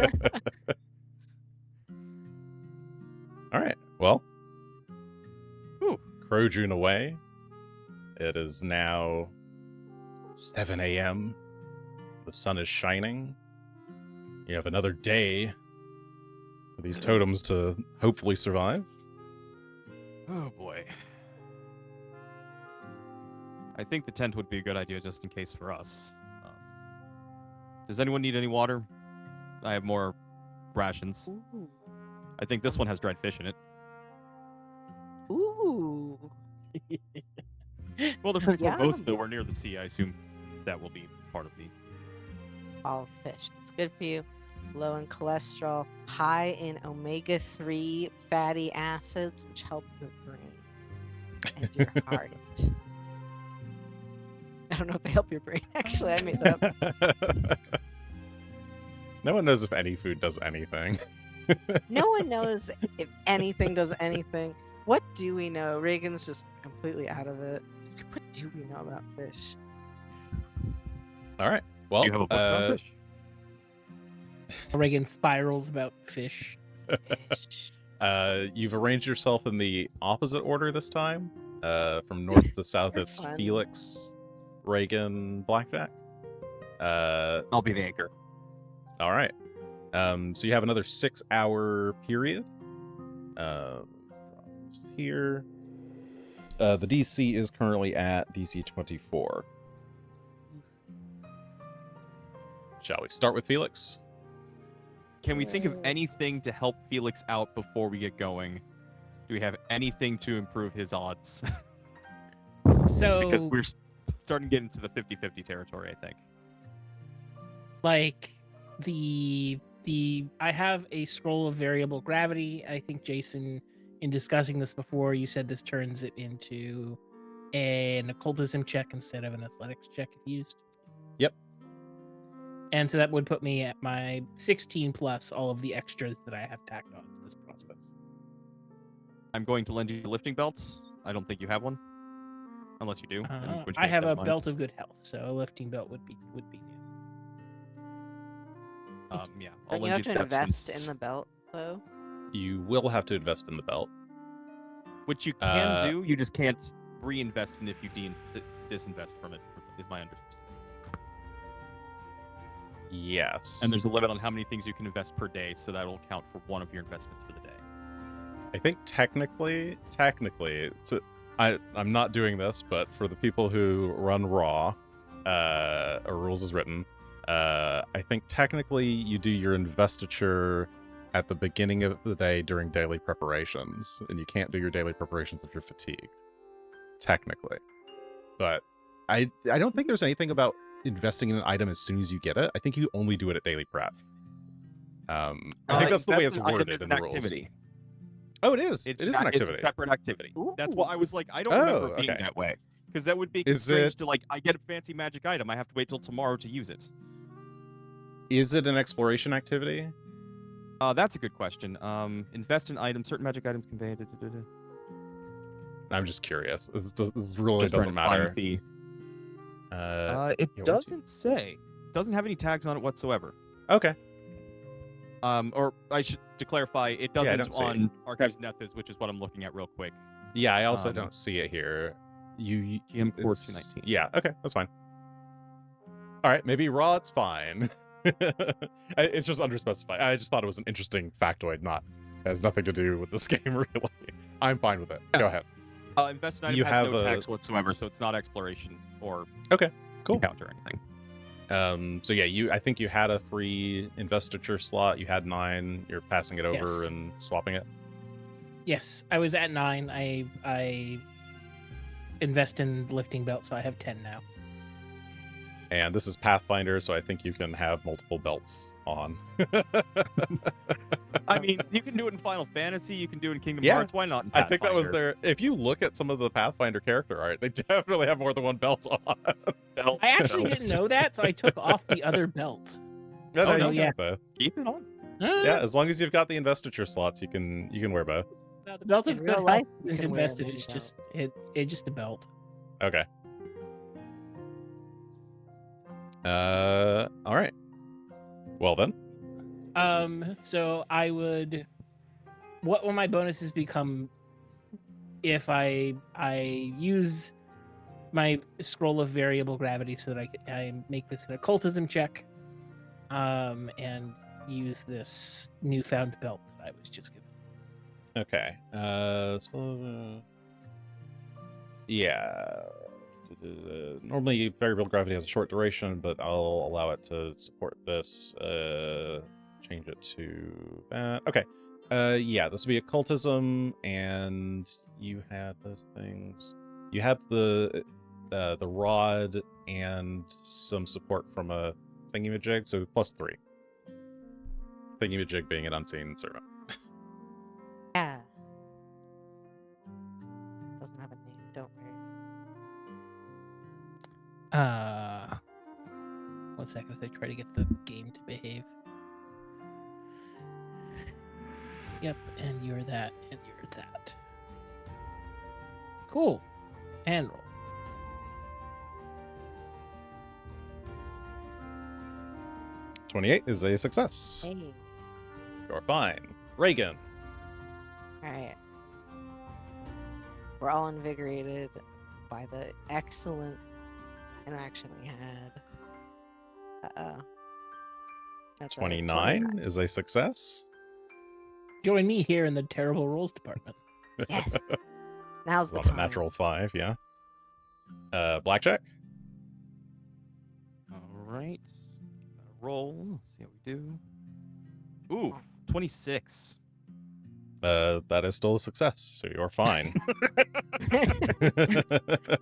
All right. Well, Whew. Crow June away. It is now 7 a.m. The sun is shining. You have another day for these totems to hopefully survive. Oh boy. I think the tent would be a good idea just in case for us. Does anyone need any water? I have more rations. Ooh. I think this one has dried fish in it. Ooh. Well, they're from Tullios, Yum. though we're near the sea. I assume that will be part of the... All fish. It's good for you. Low in cholesterol, high in omega-3 fatty acids, which help your brain and your heart. I don't know if they help your brain. Actually, I made that up. No one knows if any food does anything. No one knows if anything does anything. What do we know? Regan's just completely out of it. What do we know about fish? All right. Well, Do you have a book about fish? Regan spirals about fish. Fish. You've arranged yourself in the opposite order this time. From north to south, That's it's fun. Felix, Regan, Blackjack. I'll be the anchor. All right. So you have another 6-hour period. Here. The DC is currently at DC 24. Shall we start with Felix? Can we think of Yes. anything to help Felix out before we get going? Do we have anything to improve his odds? So, Because we're starting to get into the 50-50 territory, I think. like, I have a scroll of variable gravity. I think, Jason, in discussing this before, you said this turns it into an occultism check instead of an athletics check if used. Yep. And so that would put me at my 16 plus all of the extras that I have tacked on to this process. I'm going to lend you a lifting belt. I don't think you have one. Unless you do. in which I case, have a never mind. belt of good health, so a lifting belt would be new. Yeah, I'll Don't you lend have to that invest since- in the belt, though? You will have to invest in the belt. Which you can Uh, do, you just can't reinvest in if you disinvest from it, is my understanding. Yes. And there's a limit on how many things you can invest per day, so that'll count for one of your investments for the day. I think technically, it's I'm not doing this, but for the people who run Raw, or Rules as Written, I think technically you do your investiture at the beginning of the day during daily preparations, and you can't do your daily preparations if you're fatigued. Technically. But I don't think there's anything about investing in an item as soon as you get it. I think you only do it at daily prep. I think that's the way it's investment item worded is in an the rules. activity. Oh, it is. It's It is not- an It's activity. a separate activity. That's why I was like, I don't Oh, remember it being okay. that way. Because that would be Is strange it- to, like, I get a fancy magic item. I have to wait till tomorrow to use it. Is it an exploration activity? That's a good question. Invest in items. Certain magic items convey... I'm just curious. This really Just trying doesn't to find matter. the- yeah, It what's- doesn't say. It doesn't have any tags on it whatsoever. Okay. Or I should to clarify, it I doesn't don't see it. on Archives and Methods, which is what I'm looking at real quick. Yeah, I also Um, don't see it here. You GM Core it's- 219. Yeah, okay, that's fine. All right, maybe raw, it's fine. It's just underspecified. I just thought it was an interesting factoid, has nothing to do with this game, really. I'm fine with it. Go ahead. Invest in item You has have no a- tags whatsoever, so it's not exploration or Okay, cool. encounter or anything. So yeah, I think you had a free investiture slot. You had 9. You're passing it over Yes. and swapping it. Yes, I was at 9. I invest in the lifting belt, so I have 10 now. And this is Pathfinder, so I think you can have multiple belts on. I mean, you can do it in Final Fantasy. You can do it in Kingdom Yeah, Hearts. Why not? In I think that was Pathfinder? their. If you look at some of the Pathfinder character art, they definitely have more than one belt on. Belts, I actually belts. didn't know that, so I took off the other belt. Yeah, Oh, no, no, you can yeah. have both. Keep it on. Yeah, as long as you've got the investiture slots, you can wear both. No, the belt In of real good life, health you is can wear invested. many It's just it just a belt. Okay. All right. Well then. So I would. What will my bonuses become if I use my scroll of variable gravity so that I make this an occultism check, and use this newfound belt that I was just given. Okay. Yeah. Normally, variable gravity has a short duration, but I'll allow it to support this. Change it to that. Okay. Yeah, this will be occultism, and you had those things. You have the rod and some support from a thingamajig, so +3. Thingamajig being an unseen servant. Yeah. Doesn't have a name, don't worry. 1 second as I try to get the game to behave. Yep, and you're that, and you're that. Cool. And roll. $28 is a success. Hey. You're fine. Regan. Alright. We're all invigorated by the excellent interaction we had. Uh-oh. That's a 29 is a success. Join me here in the terrible rolls department. Yes. Now's the On a time. natural 5, yeah. Blackjack. All right. Roll. Let's see what we do. Ooh, 26. That is still a success, so you're fine.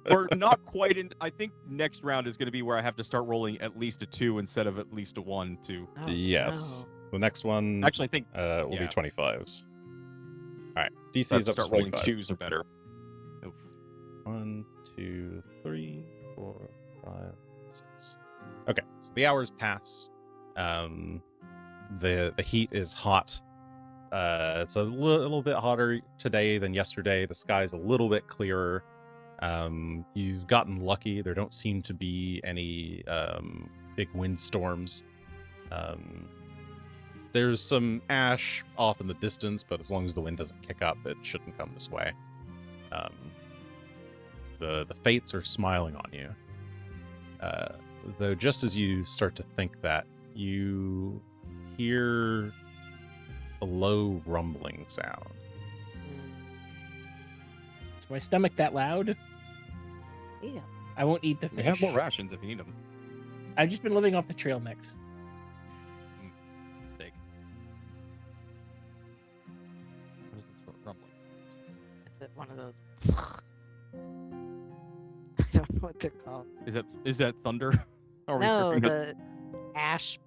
We're not quite in. I think next round is going to be where I have to start rolling at least a 2 instead of at least a 1 to. Oh, Yes. no. The next one Actually, I think will yeah. be 25s. All right. DC I'll is up to start rolling 25. 2s are better. Oof. 1, 2, 3, 4, 5, 6. Okay, so the hours pass. The heat is hot. It's a little bit hotter today than yesterday. The sky's a little bit clearer. You've gotten lucky. There don't seem to be any big windstorms. There's some ash off in the distance, but as long as the wind doesn't kick up, it shouldn't come this way. The fates are smiling on you. Though just as you start to think that, you hear a low rumbling sound. Is my stomach that loud? Yeah. I won't eat the We fish. have more rations if you need them. I've just been living off the trail mix. Mistake. What is this rumbling? Is it one of those? I don't know what they're called. Is that thunder? Are we No, ripping us- the ash.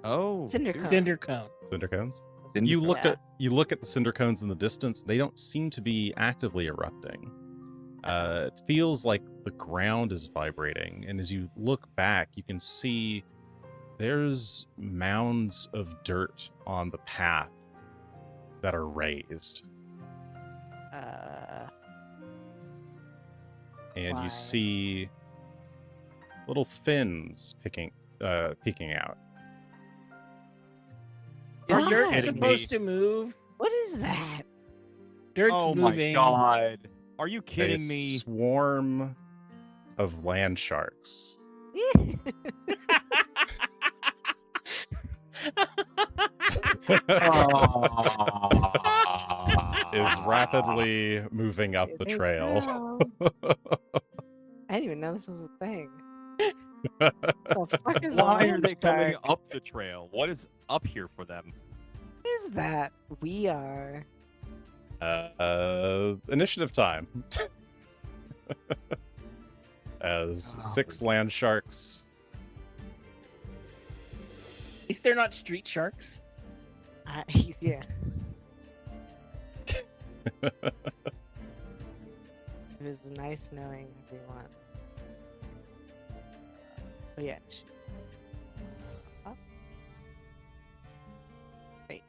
Oh, Cinder dude. cone. Cinder cone. Cinder cones. Cinder You cone. look Yeah. at the cinder cones in the distance. They don't seem to be actively erupting. It feels like the ground is vibrating, and as you look back, you can see there's mounds of dirt on the path that are raised, and Why? you see little fins peeking out. Is Why? dirt Kidding supposed me. to move? What is that? Dirt's Oh moving. my god. Are you A kidding me? swarm of land sharks is rapidly moving up the Here they trail. come. I didn't even know this was a thing. The fuck is a Why are land they coming shark? up the trail? What is up here for them? What is that? We are. Initiative time. as Oh. 6 land sharks. At least they're not street sharks. Yeah. It was nice knowing everyone. Oh yeah. Up. Wait.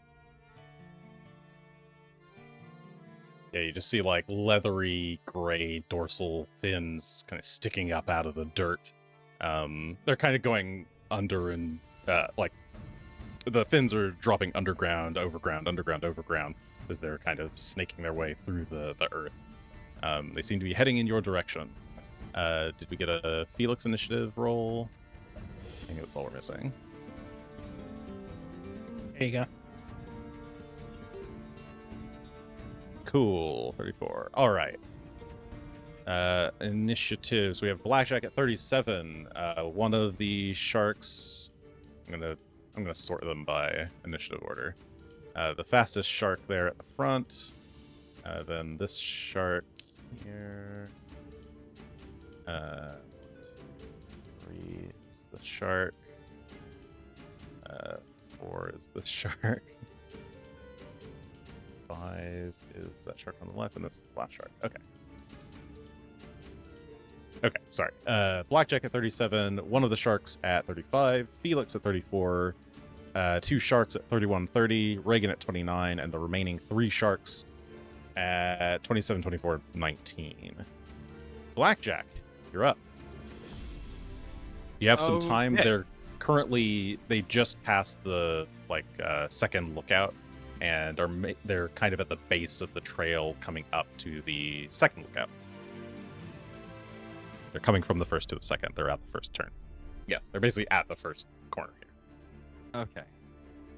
Yeah, you just see like leathery gray dorsal fins kind of sticking up out of the dirt. They're kind of going under and like the fins are dropping underground, overground, as they're kind of snaking their way through the earth. They seem to be heading in your direction. Did we get a Felix initiative roll? I think that's all we're missing. There you go. Cool, 34. All right. Initiatives. We have Blackjack at 37. One of the sharks. I'm gonna sort them by initiative order. The fastest shark there at the front. Then this shark here. 3 is the shark. 4 is the shark. 5 is that shark on the left, and this is the last shark. Okay. Okay, sorry. Blackjack at 37, one of the sharks at 35, Felix at 34, 2 sharks at 31-30, Regan at 29, and the remaining 3 sharks at 27, 24, 19. Blackjack, you're up. You have some time. Okay. They just passed the second lookout, and they're kind of at the base of the trail coming up to the second lookout. They're coming from the first to the second. They're at the first turn. Yes, they're basically at the first corner here. Okay.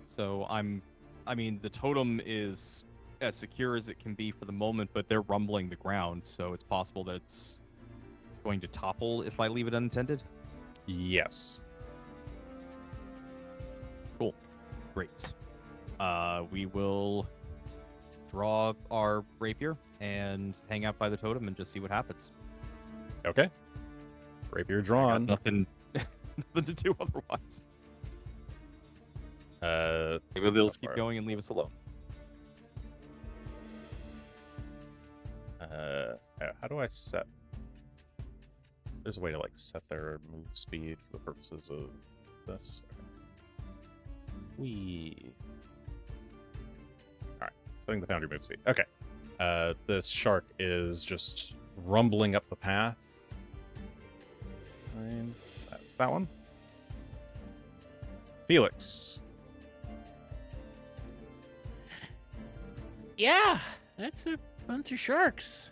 So the totem is as secure as it can be for the moment, but they're rumbling the ground, so it's possible that it's going to topple if I leave it unattended. Yes. Cool. Great. We will draw our rapier and hang out by the totem and just see what happens. Okay. Rapier I got drawn. nothing to do otherwise. Maybe they'll just keep going and leave us alone. How do I set? There's a way to set their move speed for the purposes of this. Alright, setting the foundry move speed. Okay. This shark is just rumbling up the path. Fine. That's that one. Felix. Yeah, that's a bunch of sharks.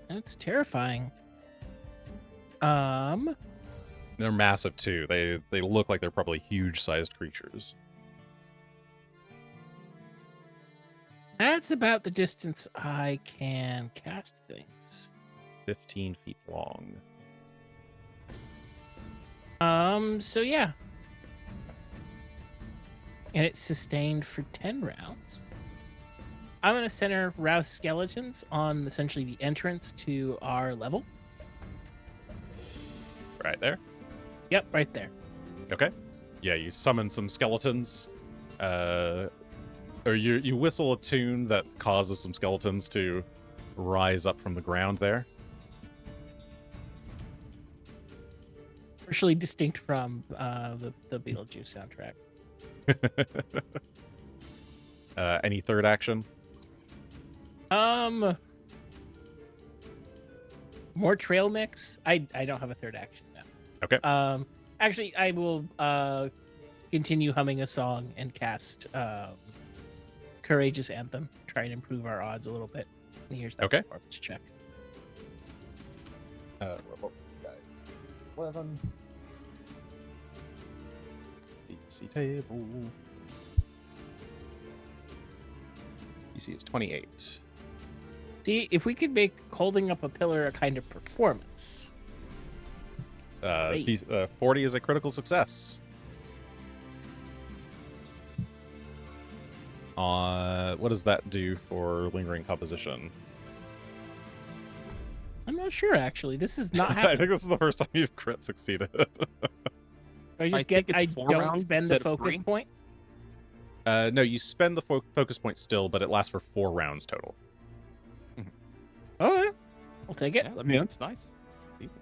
That's terrifying. They're massive too. They look like they're probably huge-sized creatures. That's about the distance I can cast things. 15 feet long. So yeah. And it's sustained for 10 rounds. I'm going to center Rouse Skeletons on essentially the entrance to our level. Right there. Yep, right there. Okay. Yeah, you summon some skeletons. Or you whistle a tune that causes some skeletons to rise up from the ground there. Partially distinct from the Beetlejuice soundtrack. Any third action? More trail mix. I don't have a third action now. Okay. Actually, I will continue humming a song and cast Courageous Anthem. Try and improve our odds a little bit. And here's that Okay. performance check. Guys. 11. DC table. DC is 28. See, if we could make holding up a pillar a kind of performance. Great. 40 is a critical success. What does that do for lingering composition? I'm not Not sure, actually. This is not I happening. think this is the first time you've crit succeeded. I just think I it's 4 don't rounds spend the instead of focus 3. point. No, you spend the focus point still, but it lasts for 4 rounds total. Oh, yeah. I'll take it. Yeah, I mean, that's nice. It's easy.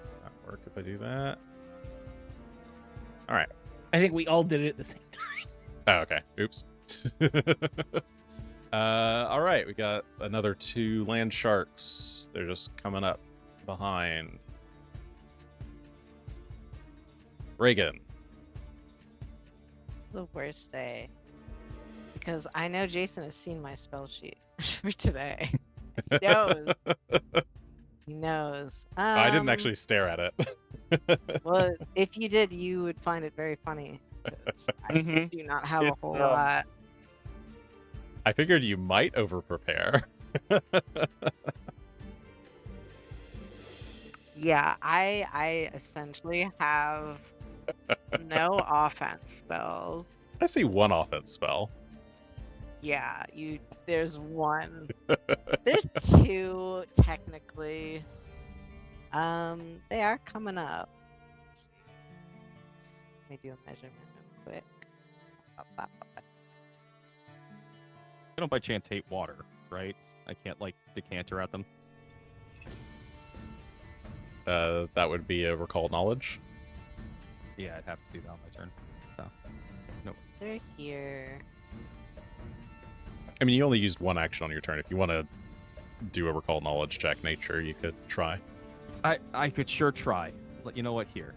Does that work if I do that? All right. I think we all did it at the same time. Oh, okay. Oops. All right. We got another 2 land sharks. They're just coming up behind. Regan. The worst day. Because I know Jason has seen my spell sheet for today. He knows. He knows. I didn't actually stare at it. Well, if you did, you would find it very funny. 'cause I Mhm. do not have a It's, whole lot. I figured you might over-prepare. Yeah, I essentially have no offense spells. I see 1 offense spell. Yeah, there's 1. There's 2 technically. They are coming up. Let's see. Let me do a measurement real quick. I don't by chance hate water, right? I can't like decanter at them. That would be a recall knowledge. Yeah, I'd have to do that on my turn. So, They're here. I mean, you only used 1 action on your turn. If you want to do a recall knowledge check nature, you could try. I could sure try. But you know what? Here,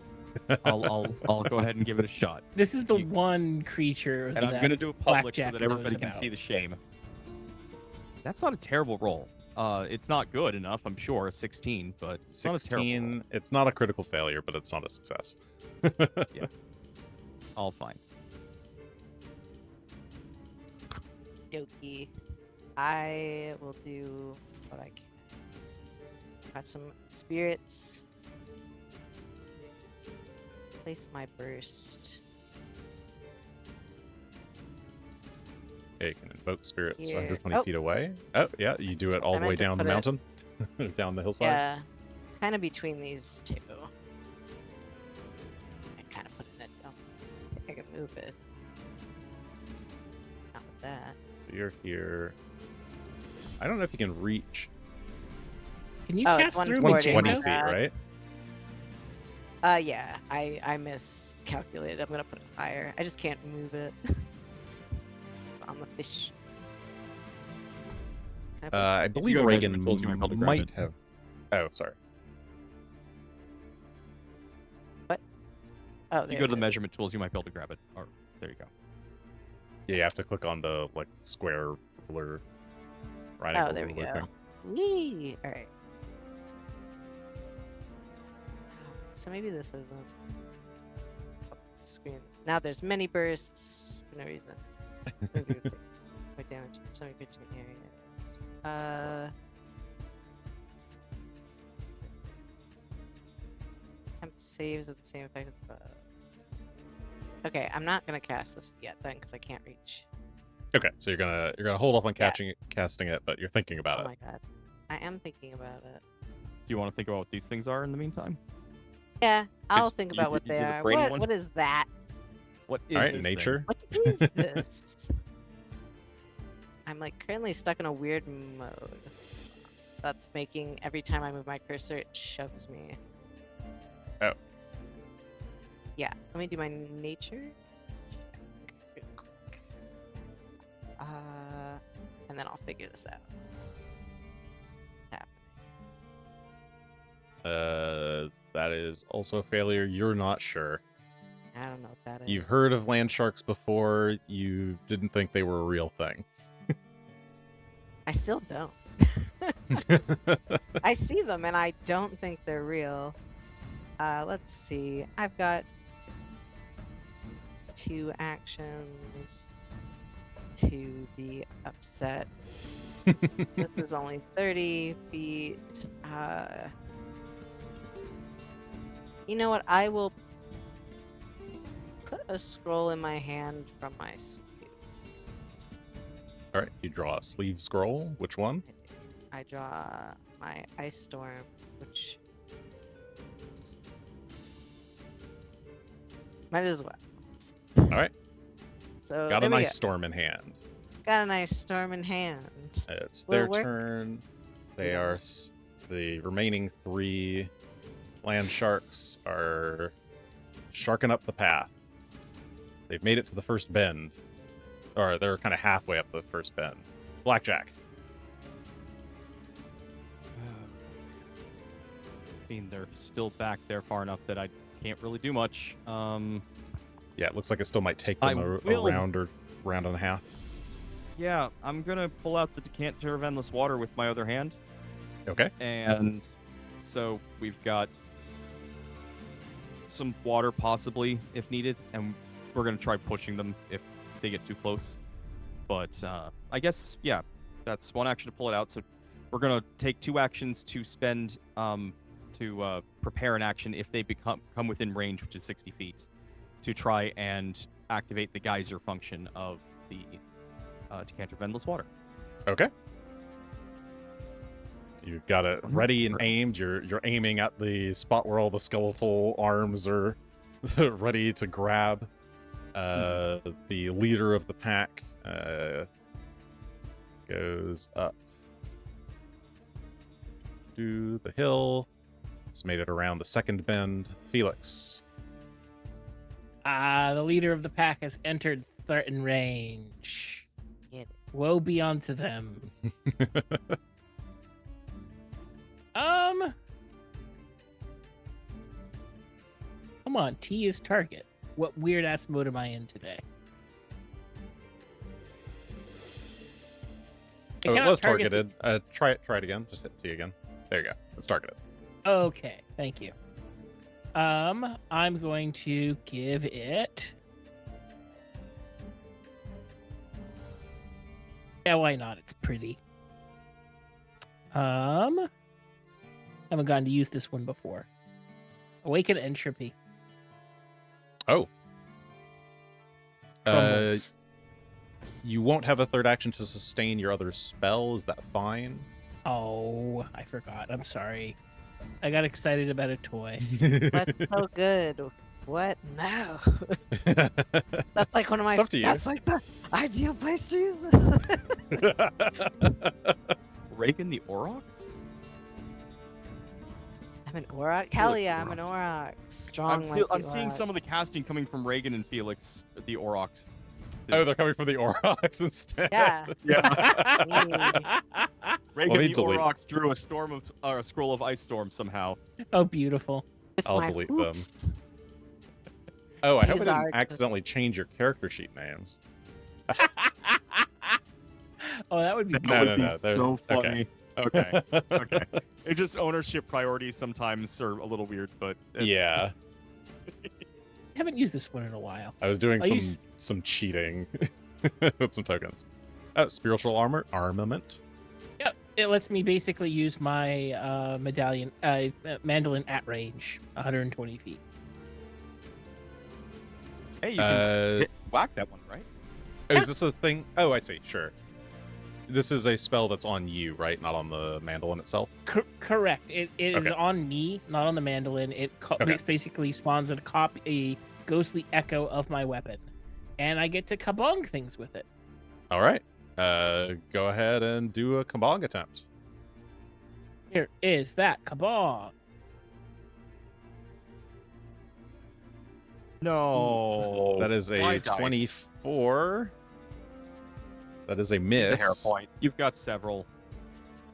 I'll go ahead and give it a shot. This is the You- one creature And that I'm gonna do it public so Blackjack that knows everybody can about. see the shame. That's not a terrible roll. It's not good enough, I'm sure. 16, but it's not a terrible roll. 16. It's not a critical failure, but it's not a success. All fine. Dokie. I will do what I can. Got some spirits. Place my burst. Yeah, you can invoke spirits Here. under 20 Oh. feet away. Oh, yeah, you do it all I the way meant to down the put it- mountain, down the hillside. Yeah, kind of between these 2. I kind of put it. I think I can move it. Not with that. So you're here. I don't know if you can reach Can you Oh, it's cast one through toward it, 20 my feet, bad. right? Yeah, I miscalculated. I'm gonna put it higher. I just can't move it. On the fish. Can I place I it? believe go to Reagan measurement tools, you might be able to grab might it. have. Oh, sorry. Oh, If you there go to the it is. measurement tools, you might be able to grab it. Or there you go. Yeah, you have to click on the like square ruler. Right Oh, angle there we ruler go. thing. Whee! All right. So maybe this isn't. Oh, screens. Now there's many bursts for no reason. Maybe for damage. So many pitching areas. Attempt saves at the same effect as the. Okay, I'm not gonna cast this yet then because I can't reach. Okay, so you're gonna hold off on Yeah. casting it, but you're thinking about Oh it. my god, I am thinking about it. Do you want to think about what these things are in the meantime? Yeah, I'll Did think you- about what you they did the are. brainy one? What is that? What is All right, this nature. What is this? I'm like currently stuck in a weird mode. That's making every time I move my cursor, it shoves me. Oh. Yeah, let me do my nature. Check real quick. And then I'll figure this out. What's happening? That is also a failure. You're not sure. I don't know what that is. You've heard of land sharks before. You didn't think they were a real thing. I still don't. I see them and I don't think they're real. Let's see. I've got 2 actions to be upset. This is only 30 feet. You know what? I will put a scroll in my hand from my sleeve. All right, you draw a sleeve scroll. Which one? I draw my ice storm which might as well. All right. So Got a there we nice go. storm in hand. Got a nice storm in hand. It's Will their it work? turn. They Yeah. are the remaining 3 land sharks are sharking up the path. They've made it to the first bend, or they're kind of halfway up the first bend. Blackjack. I mean, they're still back there far enough that I can't really do much. Yeah, it looks like it still might take I them a will- round or round and a half. Yeah, I'm gonna pull out the decanter of endless water with my other hand, Okay. and so we've got some water possibly if needed, and we're gonna try pushing them if they get too close. But I guess yeah, that's one action to pull it out. So we're gonna take 2 actions to spend to prepare an action if they come within range, which is 60 feet, to try and activate the geyser function of the decanter of endless water. Okay. You've got it ready and aimed. You're aiming at the spot where all the skeletal arms are ready to grab. The leader of the pack goes up to the hill. It's made it around the second bend. Felix. The leader of the pack has entered threatened range. Get it. Woe be unto them. Come on, T is target. What weird ass mode am I in today? I Oh, it cannot was target targeted. Try it again. Just hit T again. There you go. It's targeted. Okay, thank you. I'm going to give it. Yeah, why not? It's pretty. Haven't gotten to use this one before. Awaken Entropy. Oh. Crumbles. You won't have a third action to sustain your other spell. Is that fine? Oh, I forgot. I'm sorry. I got excited about a toy. That's so good. What? No. That's like one of my. Up to you. That's like the ideal place to use this. Regan the Aurochs? I'm an Auroch. Hell yeah, I'm an Auroch. Strong. I'm seeing some of the casting coming from Regan and Felix, the Aurochs. Oh, they're coming from the Aurochs instead. Yeah. Yeah. Regan need the to delete. Aurochs drew a scroll of ice storm somehow. Oh, beautiful. With I'll my delete them. hoops. Oh, I hope I These didn't are accidentally change your character sheet names. Oh, that would be That No, would no, be no, they're- so okay. funny. Okay. Okay. It's just ownership priorities sometimes are a little weird, but it's, Yeah, I haven't used this one in a while. I was doing I'll use- some cheating with some tokens. Spiritual armament. Yep, it lets me basically use my mandolin at range, 120 feet. Hey, you can Uh, whack that one, right? oh, is this a thing? Oh, I see. Sure. This is a spell that's on you, right? Not on the mandolin itself. Correct. It is Okay. on me, not on the mandolin. It Okay. basically spawns a ghostly echo of my weapon, and I get to kabong things with it. All right. Go ahead and do a kabong attempt. Here is that kabong. No. That is a Blind dice. 24. That is a miss. Just a hair point. You've got several.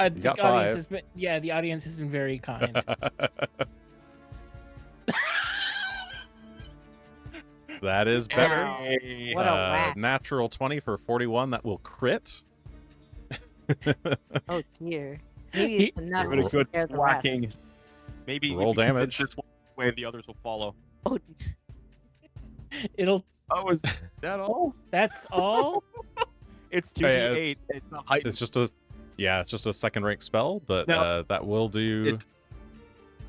You The got audience 5. has been the audience has been very kind. That is better. Hey. What a whack. Natural 20 for 41. That will crit. Oh dear. Maybe it's enough Give it a to good scare the whacking. rest. Maybe Roll if you convince damage. This one way, the others will follow. Oh, It'll. Oh, is that all? That's all. It's Oh, yeah, 2d8. It's not heightened. It's just a second rank spell, but No. that will do It-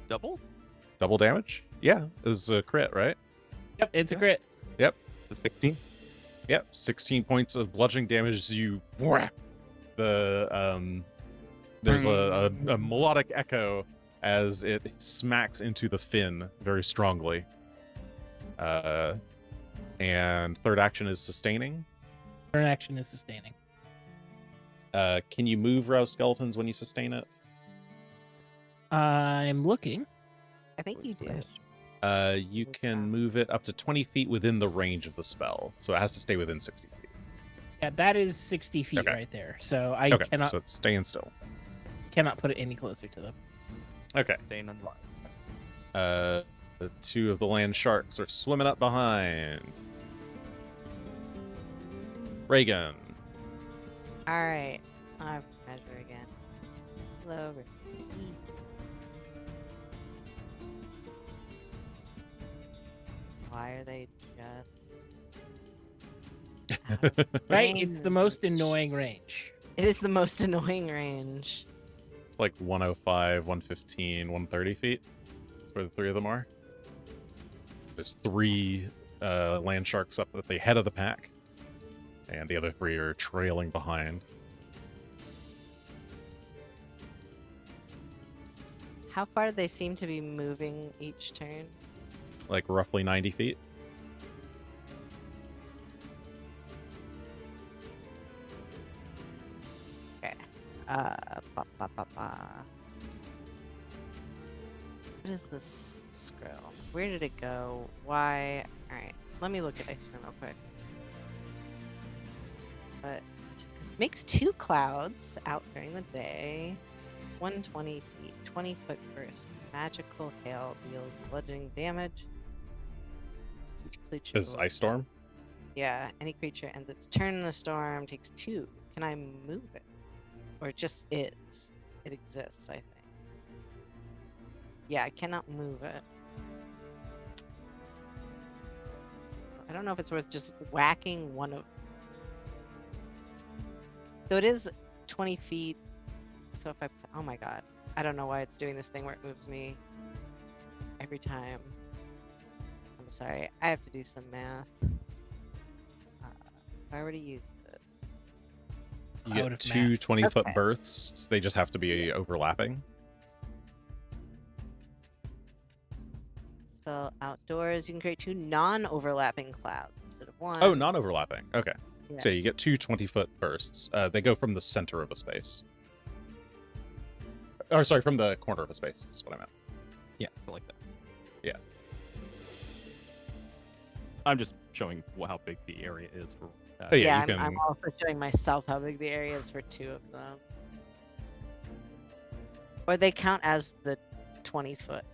Double? double damage. Yeah, it was a crit, right? Yep, it's a crit. So 16? Yep, 16 points of bludgeoning damage as you whap the there's a melodic echo as it smacks into the fin very strongly. And third action is sustaining. Turn action is sustaining. Can you move rouse skeletons when you sustain it? I'm looking. I think you do. You can move it up to 20 feet within the range of the spell, so it has to stay within 60 feet. Yeah, that is 60 feet Okay. right there. So I Okay, cannot so it's staying still. put it any closer to them. Okay. Staying on. The two of the land sharks are swimming up behind. Regan. All right. I have to measure again. Hello. Why are they just out of Right? It's the most range? annoying range. It is the most annoying range. It's like 105, 115, 130 feet. That's where the three of them are. There's three land sharks up at the head of the pack, and the other three are trailing behind. How far do they seem to be moving each turn? Like roughly 90 feet. Okay. What is this scroll? Where did it go? Why? Alright, let me look at Ice Cream real quick. But 'cause it makes 2 clouds out during the day. 120 feet, 20-foot burst. Magical hail deals bludgeoning damage. Each creature Is below- Ice Storm? Yeah, any creature ends its turn in the storm takes 2. Can I move it? Or it just is? It exists, I think. Yeah, I cannot move it. So I don't know if it's worth just whacking one of. So it is 20 feet. So if I. Oh my god. I don't know why it's doing this thing where it moves me every time. I'm sorry. I have to do some math. If I already used this. You Out get of 2 math. 20-foot Okay. berths. They just have to be overlapping. Spell outdoors. You can create 2 non-overlapping clouds instead of 1. Oh, non-overlapping. Okay. Yeah. So you get 2 20-foot bursts. They go from the center of a space. Or sorry, from the corner of a space is what I meant. Yeah, so like that. Yeah. I'm just showing how big the area is for. Oh, yeah, Yeah, you I'm can- also showing myself how big the area is for 2 of them. Or they count as the 20-foot.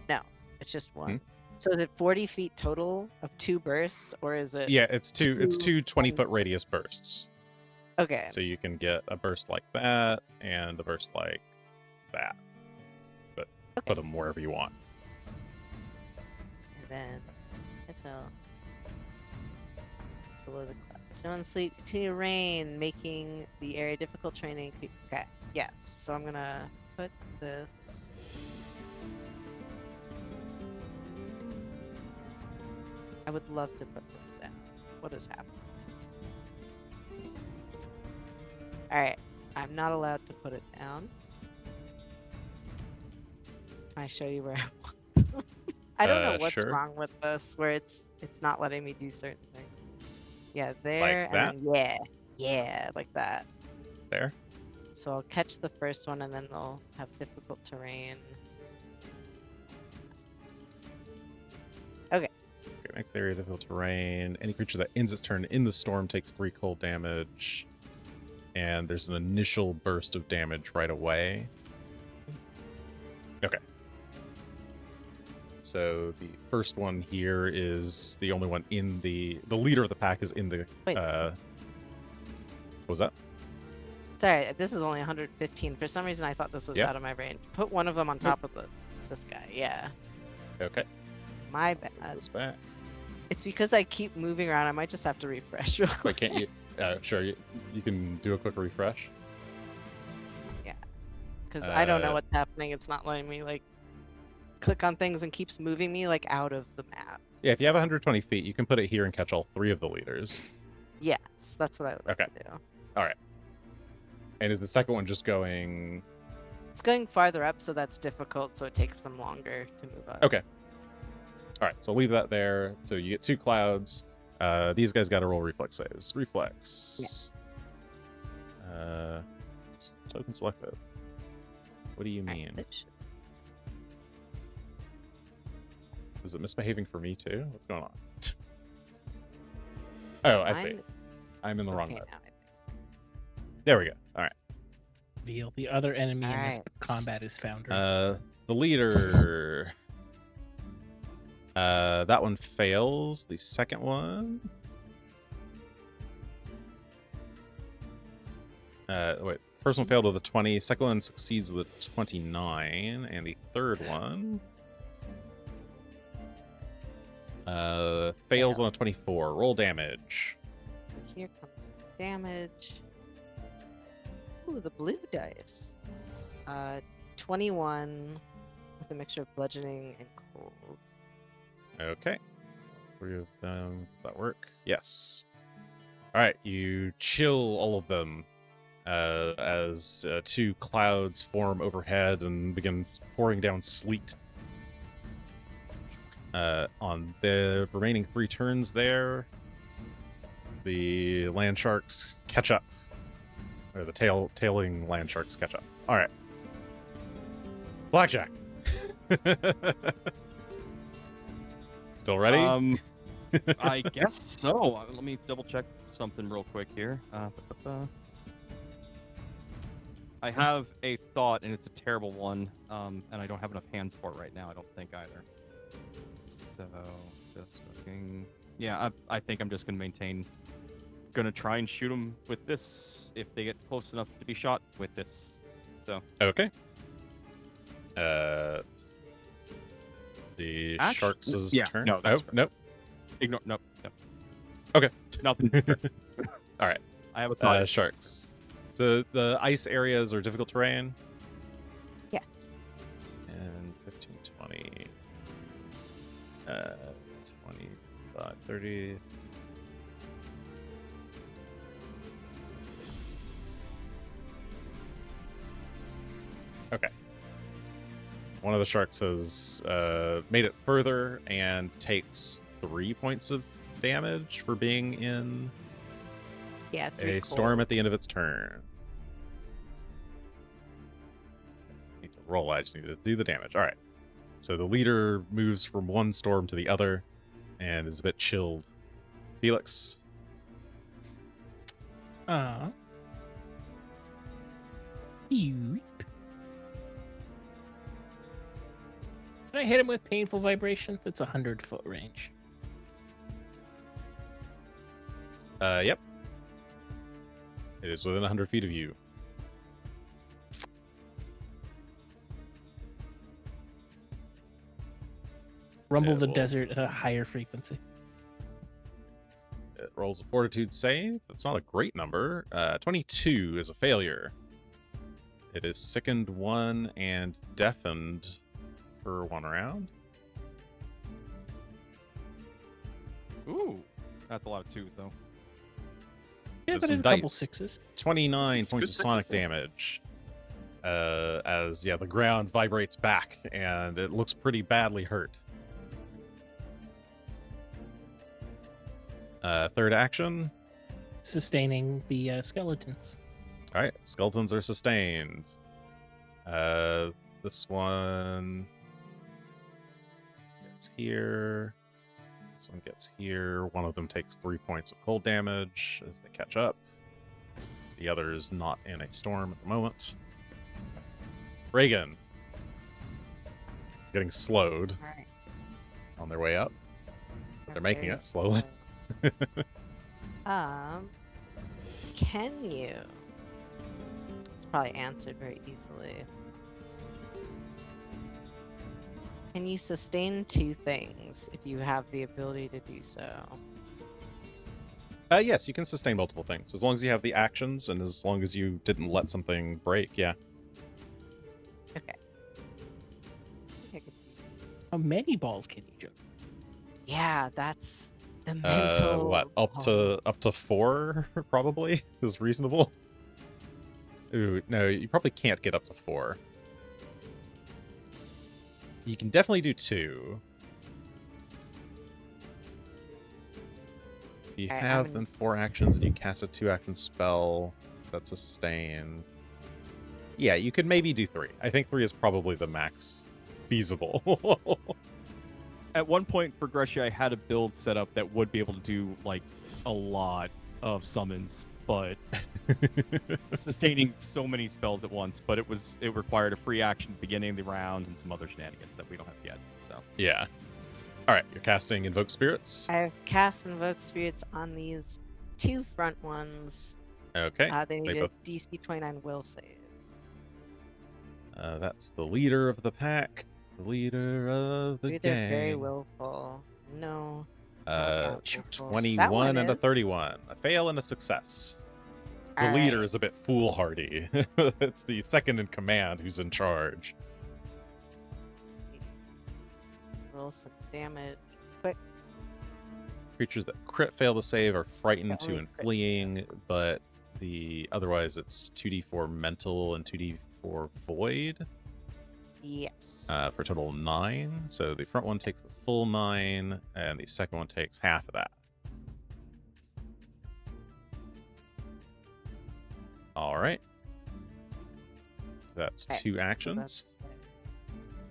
No, it's just 1. So is it 40 feet total of 2 bursts, or is it? Yeah, it's two 2 20-foot radius bursts. Okay. So you can get a burst like that and a burst like that. But put them wherever you want. And then, so below the cloud, snow and sleet continue to rain, making the area difficult training. Okay, yes. So I'm gonna put this. I would love to put this down. What is happening? All right, I'm not allowed to put it down. Can I show you where I want? I don't know what's Sure. wrong with this, where it's not letting me do certain things. Yeah, there, that? and then yeah, like that. There. So I'll catch the first one, and then they'll have difficult terrain. Okay, next area difficult terrain. Any creature that ends its turn in the storm takes 3 cold damage. And there's an initial burst of damage right away. Okay. So the first one here is the only one in the leader of the pack is in the Wait, what was that? sorry, this is only 115. For some reason, I thought this was Yeah. out of my range. Put one of them on top of this guy. Yeah, Okay. my bad. Goes back. It's because I keep moving around. I might just have to refresh real Wait, quick. can't you? Sure, you can do a quick refresh. Because I don't know Uh, what's happening. It's not letting me like click on things and keeps moving me like out of the map. Yeah, if you have 120 feet, you can put it here and catch all 3 of the leaders. Yes, that's what I would like Okay. to do. And is the second one just going It's going farther up, so that's difficult, so it takes them longer to move up. Okay. All right, so leave that there. So you get 2 clouds. These guys got to roll reflex saves. Reflex. Token selected. What do you Alright, mean? it should- Is it misbehaving for me too? What's going on? Oh, I see. mine I'm in is the wrong okay mode. now, I think. There we go. All right. Veal, the other enemy in this Alright. combat is Founder. The leader. That one fails. The second one. Wait. First one failed with a 20. Second one succeeds with a 29, and the third one fails on a 24. Roll damage. Here comes damage. Ooh, the blue dice. 21 with a mixture of bludgeoning and cold. Okay. 3 of them. Does that work? Yes. All right. You chill all of them as 2 clouds form overhead and begin pouring down sleet. On the remaining 3 turns there, the land sharks catch up. Or the tailing land sharks catch up. All right. Blackjack. Still ready? I guess so. Let me double check something real quick here. I have a thought, and it's a terrible one, and I don't have enough hands for it right now. I don't think either. So, just looking. Yeah, I think I'm just gonna maintain. Gonna try and shoot them with this if they get close enough to be shot with this. So. Okay. The sharks' yeah, turn. no, that's right. Nope. Ignore. Nope. Nope. Okay. Nothing. All right. I have a thought. Sharks. So the ice areas are difficult terrain. Yes. And 15, 20, 25, 30. Okay. One of the sharks has made it further and takes 3 points of damage for being in Yeah, 3 a cold. storm at the end of its turn. I just need to roll. I just need to do the damage. All right. So the leader moves from one storm to the other and is a bit chilled. Felix. Yeep. Can I hit him with painful vibration? That's 100-foot range. Yep. It is within 100 feet of you. Rumble the will- desert at a higher frequency. It rolls a fortitude save. That's not a great number. 22 is a failure. It is sickened 1 and deafened for 1 round. Ooh, that's a lot of 2s though. Yeah, With but some it's a couple dice. 6s. 29 It's points good of sonic sixes, though. damage. As the ground vibrates back and it looks pretty badly hurt. Third action. Sustaining the skeletons. All right, skeletons are sustained. This one gets here. This one gets here. One of them takes 3 points of cold damage as they catch up. The other is not in a storm at the moment. Regan. Getting slowed All right. on their way up. They're making Very it slowly. Can you? It's probably answered very easily. Can you sustain 2 things if you have the ability to do so? Yes, you can sustain multiple things as long as you have the actions and as long as you didn't let something break. Yeah. Okay. I think I could do- How many balls can you juggle? Yeah, that's the mental. What up to 4 probably is reasonable. Ooh, no, you probably can't get up to 4. You can definitely do 2. If you Alright, have I'm then 4 actions and you cast a 2-action spell that's sustained. Yeah, you could maybe do 3. I think 3 is probably the max feasible. At one point for Greshia, I had a build set up that would be able to do like a lot of summons, but sustaining so many spells at once. But it required a free action at the beginning of the round and some other shenanigans that we don't have yet. So Yeah. All right, you're casting Invoke Spirits. I've cast Invoke Spirits on these 2 front ones. Okay. They need a both- DC 29 will save. That's the leader of the pack. The leader of the Dude, they're very gang. willful. No. Uh, not willful. That 21 one and a is. 31. A fail and a success. The All leader right. is a bit foolhardy. It's the second in command who's in charge. Let's see. Roll some damage. Quick. Creatures that crit fail to save are frightened Yeah, to only and crit fleeing, but otherwise it's 2d4 mental and 2d4 void Yes. for a total of 9. So the front one takes the full 9, and the second one takes half of that. All right. That's Okay, 2 so actions.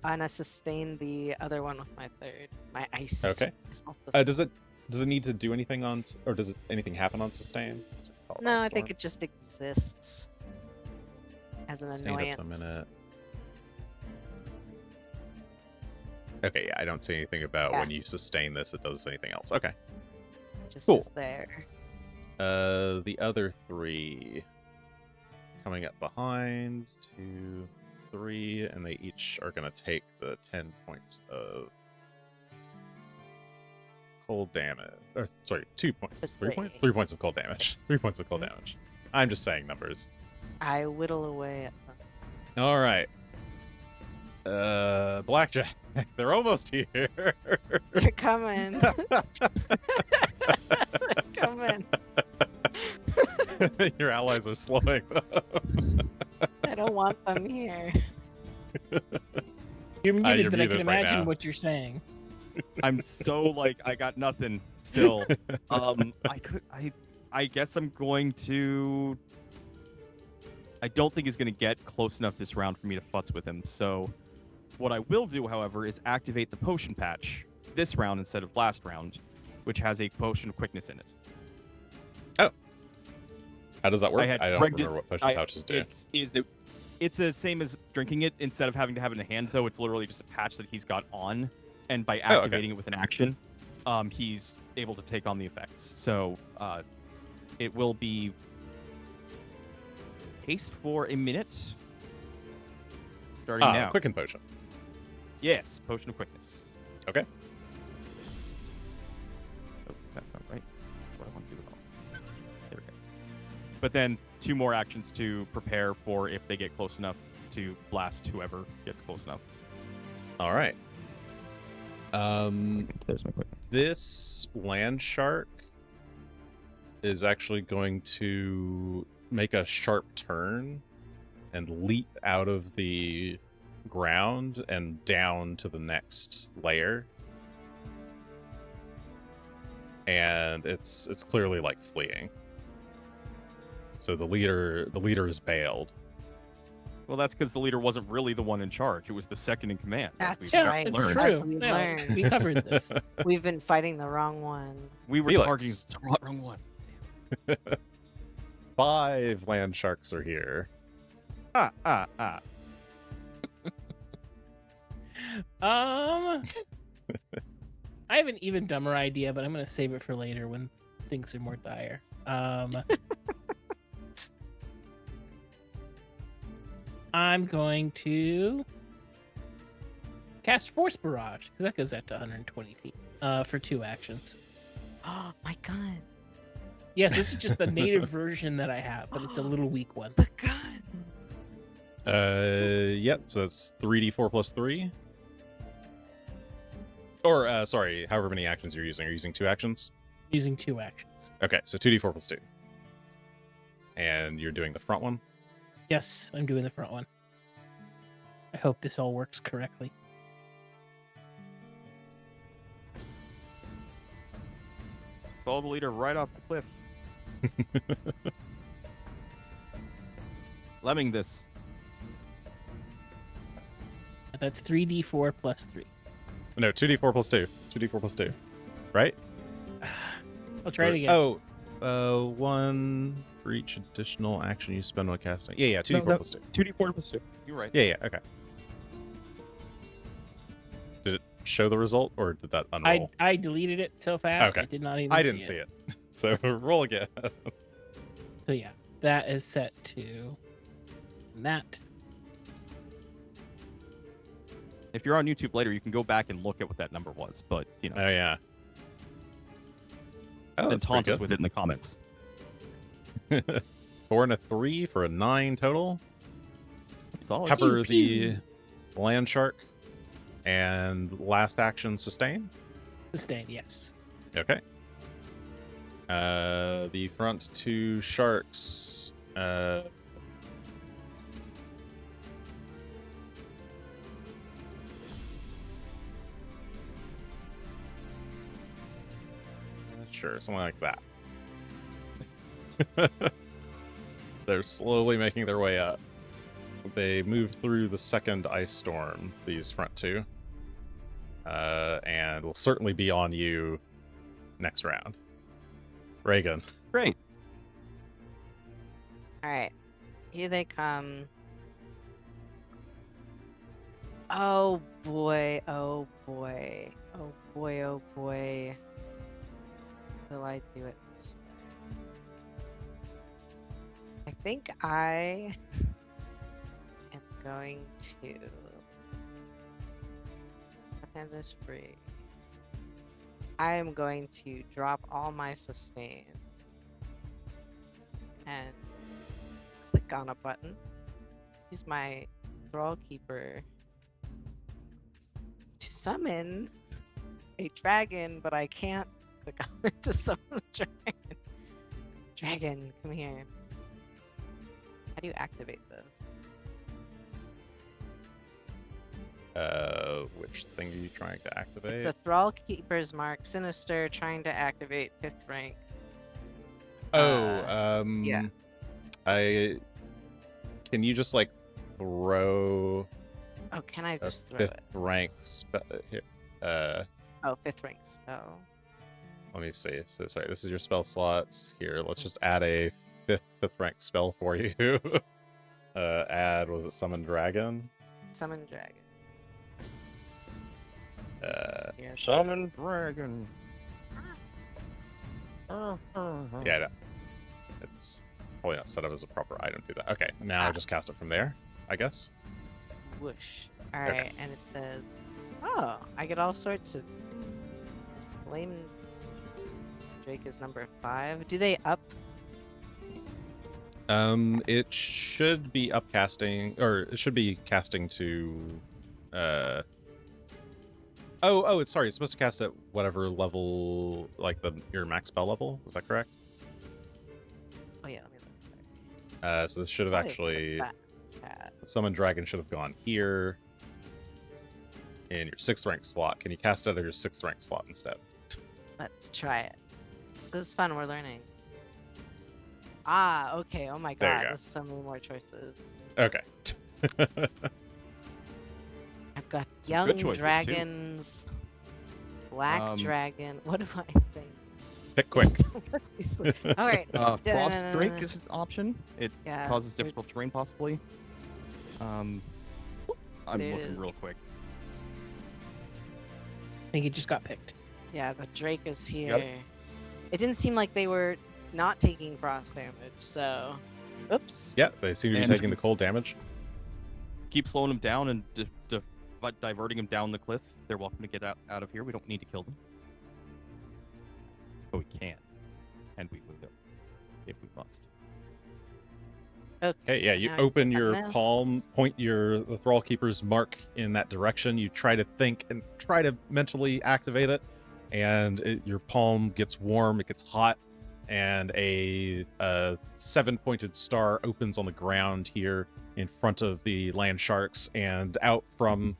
And I sustained the other one with my 3rd. My ice. Okay. is also Does it need to do anything on, or does anything happen on sustain? What's it called? No, I Storm? think it just exists as an Sustained up a annoyance. minute. Okay, yeah, I don't see anything about Yeah. when you sustain this, it does anything else. Okay. It just Cool. is there. The other 3 coming up behind, 2, 3, and they each are going to take the 10 points of cold damage. Or, sorry, 2 points. Just 3 three. points? 3 points of cold damage. 3 points of cold damage. I'm just saying numbers. I whittle away at them. All right. Blackjack. They're almost here. They're coming. They're coming. Your allies are slowing. I don't want them here. You're muted, you're but I can muted right imagine now. what you're saying. I'm so like I got nothing still. I guess I'm going to. I don't think he's going to get close enough this round for me to futz with him. So, what I will do, however, is activate the potion patch this round instead of last round, which has a potion of quickness in it. How does that work? had I don't regged it- remember what potion pouches do. It's the same as drinking it. Instead of having to have it in hand, though, it's literally just a patch that he's got on, and by okay. activating it with an action, he's able to take on the effects. So, it will be haste for a minute. Starting now. Quicken potion. Yes, potion of quickness. Okay. Oh, that's not right. What I want to do at all. There we go. But then 2 more actions to prepare for if they get close enough to blast whoever gets close enough. All right. There's my quick. This land shark is actually going to make a sharp turn and leap out of the ground and down to the next layer. And it's clearly like fleeing. So the leader is bailed. Well, that's because the leader wasn't really the one in charge. It was the second in command. as That's we've right. It's learned. That's true. what we No, learned. we covered this. We've been fighting the wrong one. We were Felix. targeting the wrong one. 5 land sharks are here. Ah. I have an even dumber idea, but I'm gonna save it for later when things are more dire. I'm going to cast Force Barrage because that goes out to 120 feet for 2 actions. Oh my god. Yes, this is just the native version that I have, but it's a little weak one. The gun. Yep, so that's 3d4 plus 3. Or, sorry, however many actions you're using. Are you using 2 actions? Using 2 actions. Okay, so 2d4 plus 2. And you're doing the front one? Yes, I'm doing the front one. I hope this all works correctly. Follow the leader right off the cliff. Lemming this. That's 3d4 plus 3. No, 2d4 plus 2. 2d4 plus 2. Right? I'll try it again. Oh, 1 for each additional action you spend while casting. Yeah, 2d4 No, plus 2. 2d4 plus 2. You're right. Yeah, okay. Did it show the result, or did that unroll? I deleted it so fast, Okay. I did not even I didn't see it. So roll again. So yeah, that is set to that. If you're on YouTube later, you can go back and look at what that number was. But, you know, Oh, yeah. Oh, then that's taunt pretty us with it in the comments. good. 4 and a 3 for a 9 total. That's solid. Pepper Pew, the land shark. And last action sustain. Sustain, yes. Okay. The front 2 sharks. Sure, something like that. They're slowly making their way up. They move through the second ice storm, these front 2. And will certainly be on you next round. Regan. Great. All right, here they come. Oh boy! Oh boy! Oh boy! Oh boy! Will I do it? I think I am going to. Panda's free. I am going to drop all my sustains and click on a button. Use my Thrall Keeper to summon a dragon, but I can't click on it to summon a dragon. Dragon, come here. How do you activate this? Which thing are you trying to activate? It's the Thrall Keeper's Mark, Sinister, trying to activate 5th rank. Yeah. Can you just like throw Oh, can I a just throw 5th it? rank here? Oh, 5th rank spell. Let me see. So sorry, this is your spell slots. Here, let's just add a 5th rank spell for you. Was it summon dragon? Summon dragon. Here. Summon dragon. Yeah, no. It's probably not set up as a proper item to do that. Okay, now I just cast it from there, I guess. Whoosh. Alright, and it says, oh, I get all sorts of flame. Drake is number 5. Do they up? It should be upcasting, or it should be casting to, it's sorry, it's supposed to cast at whatever level, like your max spell level. Is that correct? Oh yeah, let me look. Sorry. So this should have actually, the summon dragon should have gone here in your 6th rank slot. Can you cast it out of your 6th rank slot instead? Let's try it. This is fun. We're learning. Ah, okay. Oh my There you god, go. there's so many more choices. Okay. I've got Some young good choices, too. dragons, black dragon. What do I think? Pick quick. All right. Frost Drake is an option. It Yeah, causes there- difficult terrain, possibly. I'm There looking is. real quick. I think it just got picked. Yeah, the Drake is here. Got it. It didn't seem like they were not taking frost damage, so. Oops. Yeah, they seem to be And- taking the cold damage. Keep slowing them down and diverting them down the cliff. They're welcome to get out of here. We don't need to kill them. But we can. And we will, if we must. Okay, yeah, you Now open I your missed. palm, point the Thrall Keeper's mark in that direction. You try to think and try to mentally activate it, and your palm gets warm, it gets hot, and a 7-pointed star opens on the ground here in front of the land sharks, and out from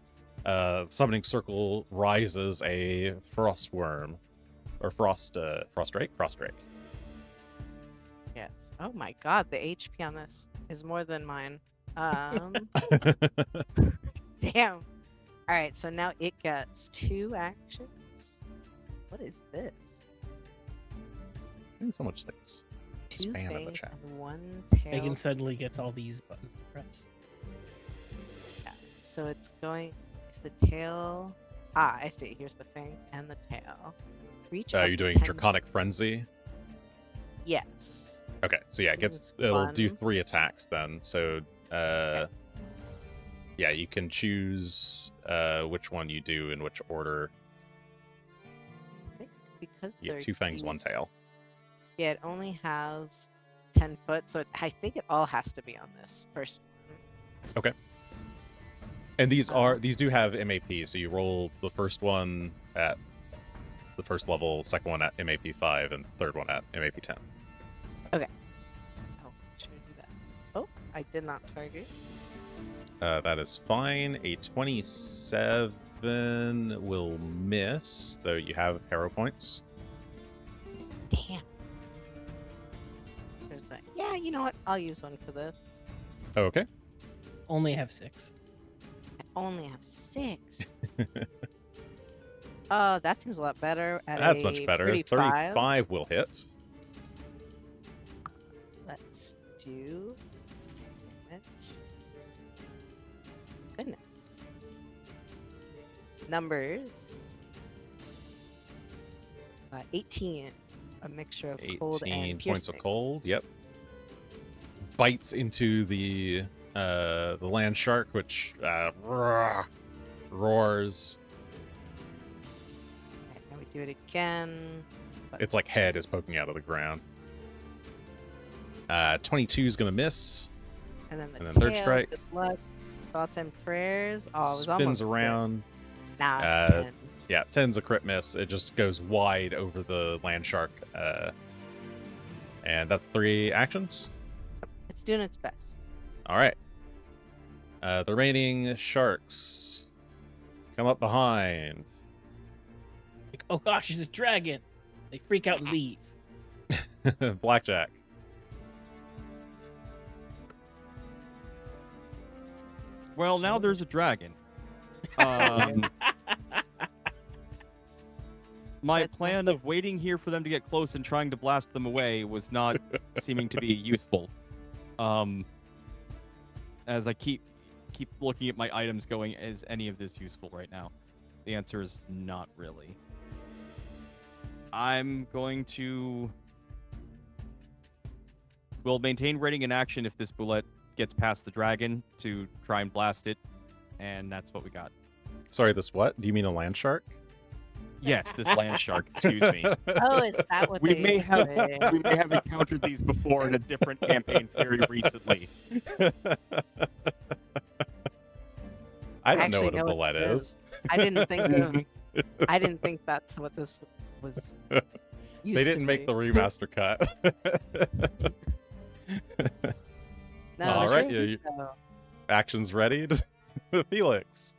summoning circle rises a frost worm. or frost drake. Yes. Oh my god, the HP on this is more than mine. Damn. All right, so now it gets 2 actions. What is this? So much things. 2 Spam in the fangs chat. and 1 tail. Regan suddenly gets all these buttons to press. Yeah. So it's going. It's the tail. Ah, I see. Here's the fangs and the tail. Reach. Are up you to doing 10 Draconic Frenzy? Yes. Okay, so yeah, Seems it'll do fun. 3 attacks then. So yeah, you can choose which one you do in which order. I think because You they're get 2 fangs, huge, 1 tail. Yeah, it only has 10 foot, so I think it all has to be on this first one. And these do have MAP, so you roll the first one at the first level, second one at MAP 5, and third one at MAP 10. Oh, should I do that? Oh, I did not target. That is fine. A 27 will miss, though you have hero points. Damn. There's a, yeah, you know what? I'll use one for this. Oh, okay. Only have 6. I only have 6. Oh, that seems a lot better. At That's a much better. 35. 35 will hit. Let's do damage. Goodness. Numbers. 18. A mixture of cold 18 and points of piercing. cold. Yep. Bites into the land shark, which roars. Alright, now we do it again. But Its like head is poking out of the ground. 22 is gonna miss. and then the and then tail, third strike. good luck, thoughts and prayers. Oh, it was Spins almost a crit. around. Now it's 10. Yeah, 10's a crit miss. It just goes wide over the land shark. And that's 3 actions. It's doing its best. All right. The remaining sharks come up behind. Like, oh gosh, she's a dragon. They freak out and leave. Blackjack. Well, now there's a dragon. My That's plan of waiting here for them to get close and trying to blast them away was not seeming to be useful. As I keep looking at my items going, is any of this useful right now? The answer is not really. I'm going to... We'll maintain raiding in action if this bullet gets past the dragon to try and blast it, and that's what we got. Sorry, this what? Do you mean a land shark? Yes, this land shark, excuse me. Oh, is that what We they may have say? we may have encountered these before in a different campaign very recently. I don't know actually what a know what bullet it is. I didn't think of. I didn't think that's what this was. Used They to didn't make be. the remaster cut. No, All there right, shouldn't yeah, be, you- though. Actions ready? Felix.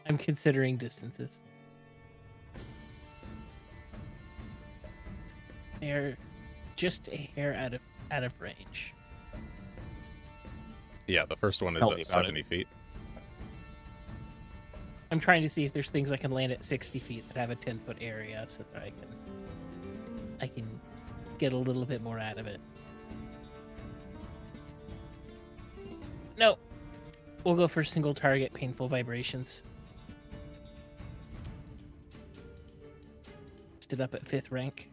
I'm considering distances. They're just a hair out of range. Yeah, the first one is Tell me at about 70 feet. I'm trying to see if there's things I can land at 60 feet that have a 10-foot area so that I can get a little bit more out of it. No. We'll go for single target painful vibrations. Stood up at 5th rank.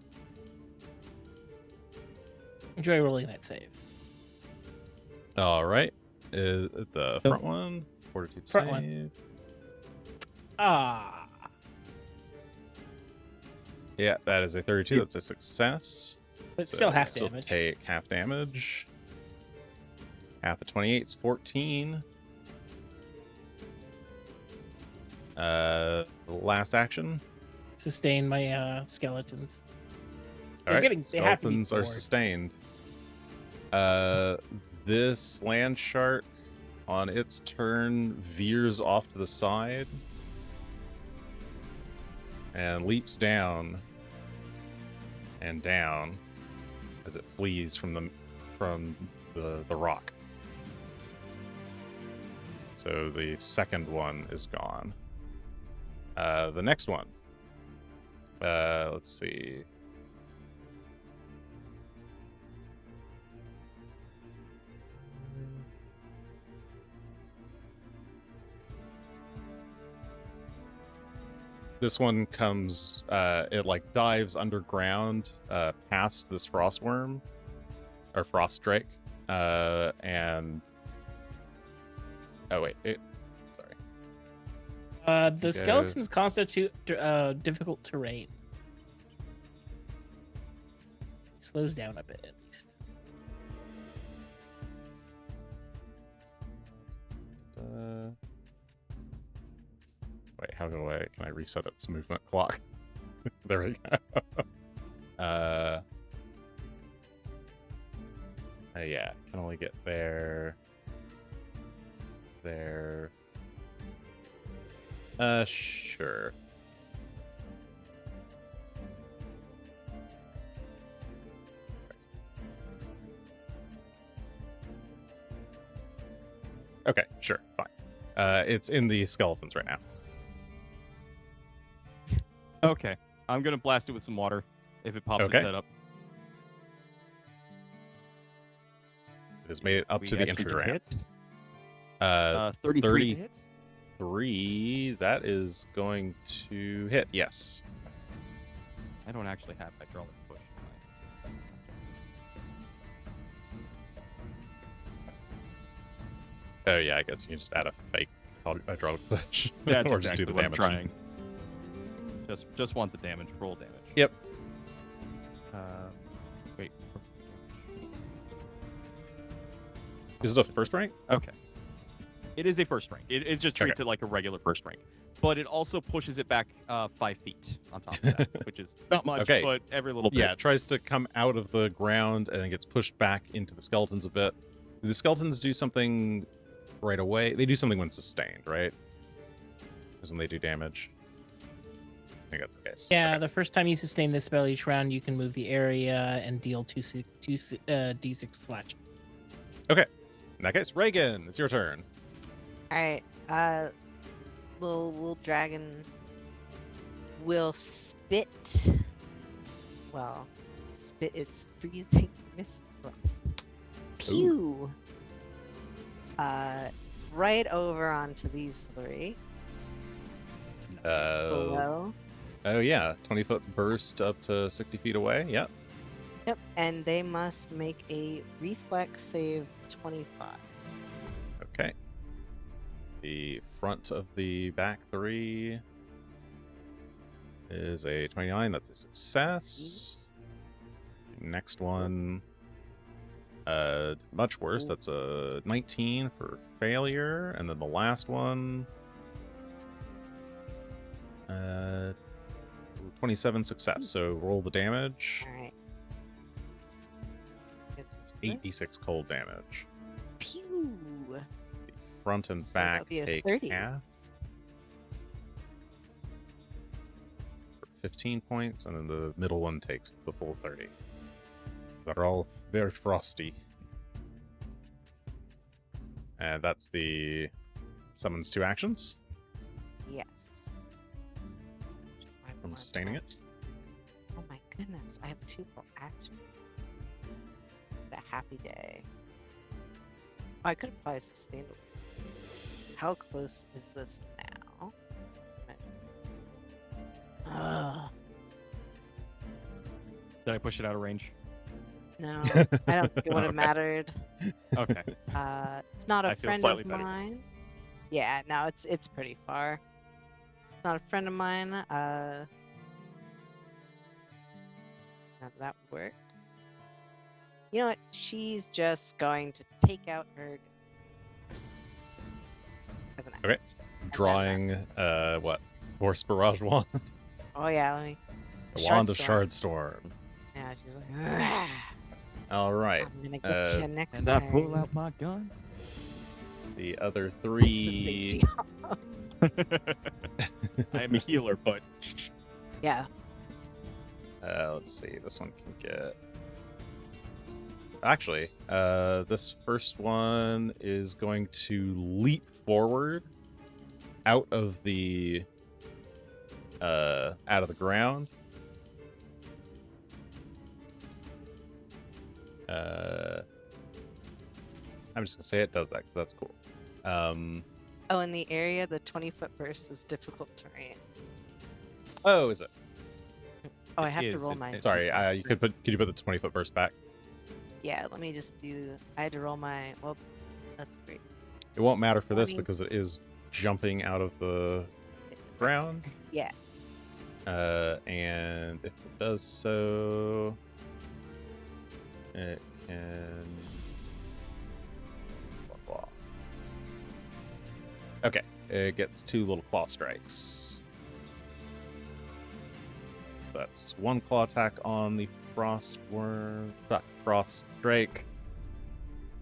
Enjoy rolling that save. All right. Is it the front one? Fortitude Front save. one. Ah. Yeah, that is a 32. That's a success. But So still half still damage. Take half damage. Half of 28 is 14. Last action. Sustain my skeletons. All They're right. they have to be Skeletons are bored. sustained. This land shark on its turn, veers off to the side and leaps down and down as it flees from the rock. So the second one is gone. The next one. Let's see. This one comes, it like dives underground past this frost worm or frost drake, and oh wait, sorry. The skeletons constitute difficult terrain. Slows down a bit at least. Wait, can I reset its movement clock? There we go. Yeah, can only get there. There. Sure. Okay, sure, fine. It's in the skeletons right now. Okay, I'm gonna blast it with some water if it pops its head up. It has made it up to the entry ramp. 33 to hit? 3, that is going to hit, yes. I don't actually have hydraulic push. Oh yeah, I guess you can just add a fake hydraulic push. That's or exactly just do the what I'm damage. trying. Just want the damage. Roll damage. Yep. Wait. Is it a first rank? Okay. It is a first rank. It just treats it like a regular first rank. But it also pushes it back 5 feet on top of that, which is not much, but every little bit. Yeah, it tries to come out of the ground and then gets pushed back into the skeletons a bit. Do the skeletons do something right away? They do something when sustained, right? Because when they do damage. I think that's the case. Yeah, the first time you sustain this spell each round, you can move the area and deal 2 d6 slash. Okay. In that case, Regan, it's your turn. All right. Little dragon will spit. Well, spit its freezing mist breath. Pew. Right over onto these 3. Slow. Oh yeah, 20-foot burst up to 60 feet away. Yep. Yep, and they must make a reflex save 25. Okay. The front of the back 3 is a 29. That's a success. Next one, much worse. That's a 19 for failure, and then the last one, 27 success. So roll the damage. All right. 8d6 cold damage. Pew. Front and So back that'll be a take 30. half. For 15 points, and then the middle one takes the full 30. So they're all very frosty. And that's the summons 2 actions Yes. from sustaining it. Oh my goodness, I have 2 full actions. What a happy day. Oh, I could have probably sustained it. How close is this now? Did I push it out of range? No, I don't think it would have Okay. mattered. Okay. It's not a I feel friend slightly of better. mine. Yeah, no, it's pretty far. It's not a friend of mine. Now that worked. You know what? She's just going to take out her. As an Okay. action. And then Drawing, what? Force Barrage Wand? Oh yeah, let me. The Wand of Shardstorm. Shardstorm. Yeah, she's like, "Ah, All right. I'm gonna get you next And I turn. pull out my gun. The other It's the three. safety off. I am a healer, but Yeah. Let's see. This one can get. Actually, this first one is going to leap forward out of the ground. I'm just gonna say it does that because that's cool. Oh, in the area, the 20-foot burst is difficult terrain. Oh, is it? Oh, I It have to is, roll it- mine. it- Sorry, could you put the 20-foot burst back? Yeah, let me just do. I had to roll my. Well, that's great. It won't matter for this 20. because it is jumping out of the ground. Yeah. And if it does so, it can. Blah, blah. Okay, it gets 2 little claw strikes. That's 1 claw attack on the frost drake,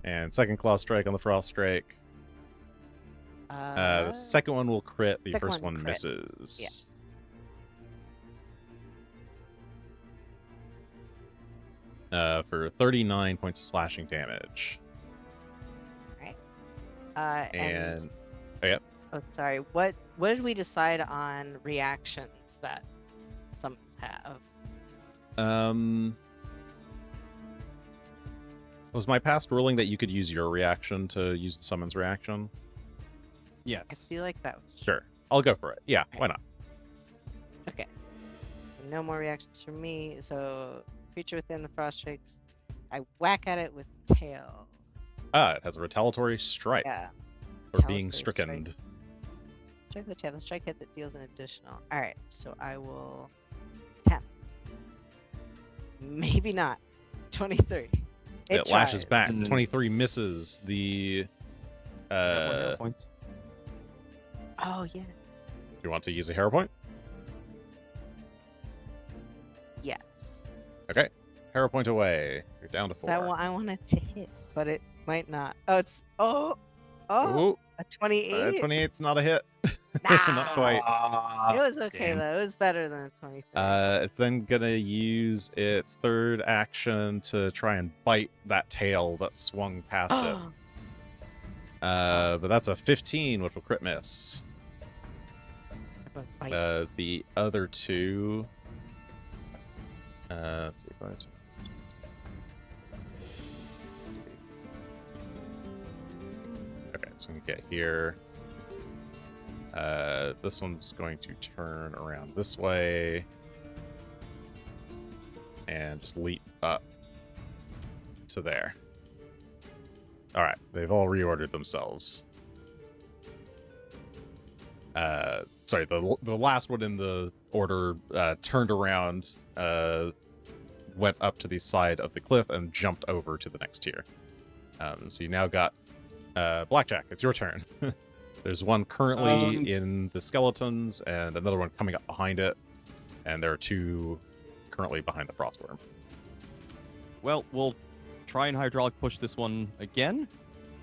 and 2nd claw strike on the frost drake. The second one will crit. The second first one one crits. misses. For 39 points of slashing damage. And And oh, sorry. What did we decide on reactions that summons have? was my past ruling that you could use your reaction to use the summon's reaction? I yes. feel like that was Sure, I'll go for it. Yeah, why not? Okay. So no more reactions from me. So creature within the frost strikes. I whack at it with tail. Ah, it has a retaliatory strike Yeah. for being retaliatory stricken. Strike with tail. The strike hit that deals an additional. All right. So I will attempt. Maybe not. 23. It lashes tries. back. Mm. 23 misses. The Got 1 hero points. Oh yeah. you want to use a hero point? Yes. Okay, hero point away. You're down to 4. So I want it to hit, but it might not. Oh, it's oh Ooh, a 28. 28's not a hit. Nah. Not quite. It was okay Damn. though. It was better than a 23. It's then gonna use its 3rd action to try and bite that tail that swung past it. But that's a 15, which will crit miss. The other 2. Let's see. Okay, so we get here. This one's going to turn around this way and just leap up to there. All right, they've all reordered themselves. Sorry, the last one in the order turned around, went up to the side of the cliff, and jumped over to the next tier. So you now got Blackjack. It's your turn. There's one currently in the skeletons, and another one coming up behind it, and there are 2 currently behind the frostworm. Well, we'll try and hydraulic push this one again.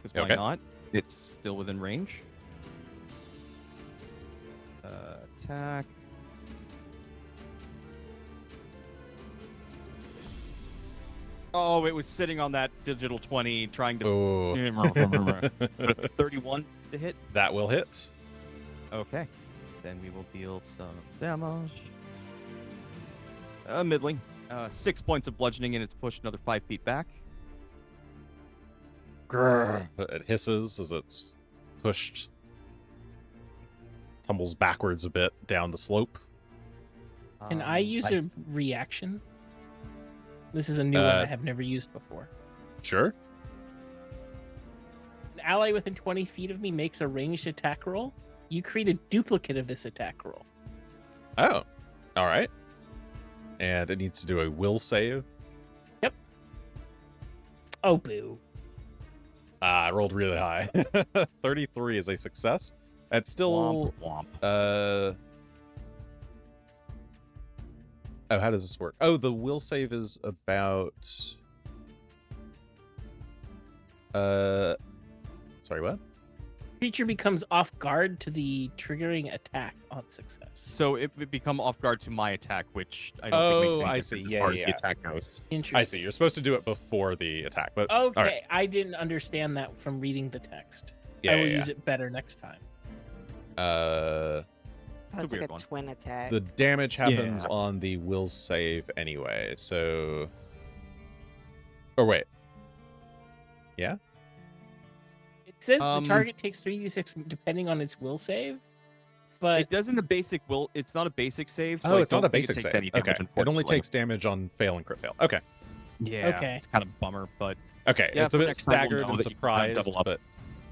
Because why Okay. not? It's still within range. Attack. Oh, it was sitting on that digital 20 trying to... Oh, 31 to hit. that will hit. Okay. Then we will deal some damage. Middling. 6 points of bludgeoning, and it's pushed another 5 feet back. It hisses as it's pushed, tumbles backwards a bit down the slope. Can I use a reaction? This is a new one I have never used before. Sure. An ally within 20 feet of me makes a ranged attack roll. You create a duplicate of this attack roll. Oh, all right. And it needs to do a will save. Oh, boo. I rolled really high. 33 is a success. It's still Womp, womp. Oh, how does this work? Oh, the will save is about sorry, what? Creature becomes off guard to the triggering attack on success. So it would become off guard to my attack, which I don't think makes any I difference see. as Yeah, far as yeah, the yeah. attack goes. Interesting. I see. You're supposed to do it before the attack, but Okay, all right. I didn't understand that from reading the text. Yeah, I will yeah, use it better next time. That's like weird a one. twin attack. The damage happens Yeah. on the will save anyway. So, or wait, yeah. It says the Um, target takes 3d6 depending on its will save, but It doesn't a basic will. It's not a basic save. So Oh, I it's not don't a think basic it takes save. any damage, Okay, it only unfortunately. takes damage on fail and crit fail. Okay, Yeah. Okay. It's kind of a bummer, but okay. Yeah, It's a for bit next time we'll staggered know and that you can have surprised, double up. but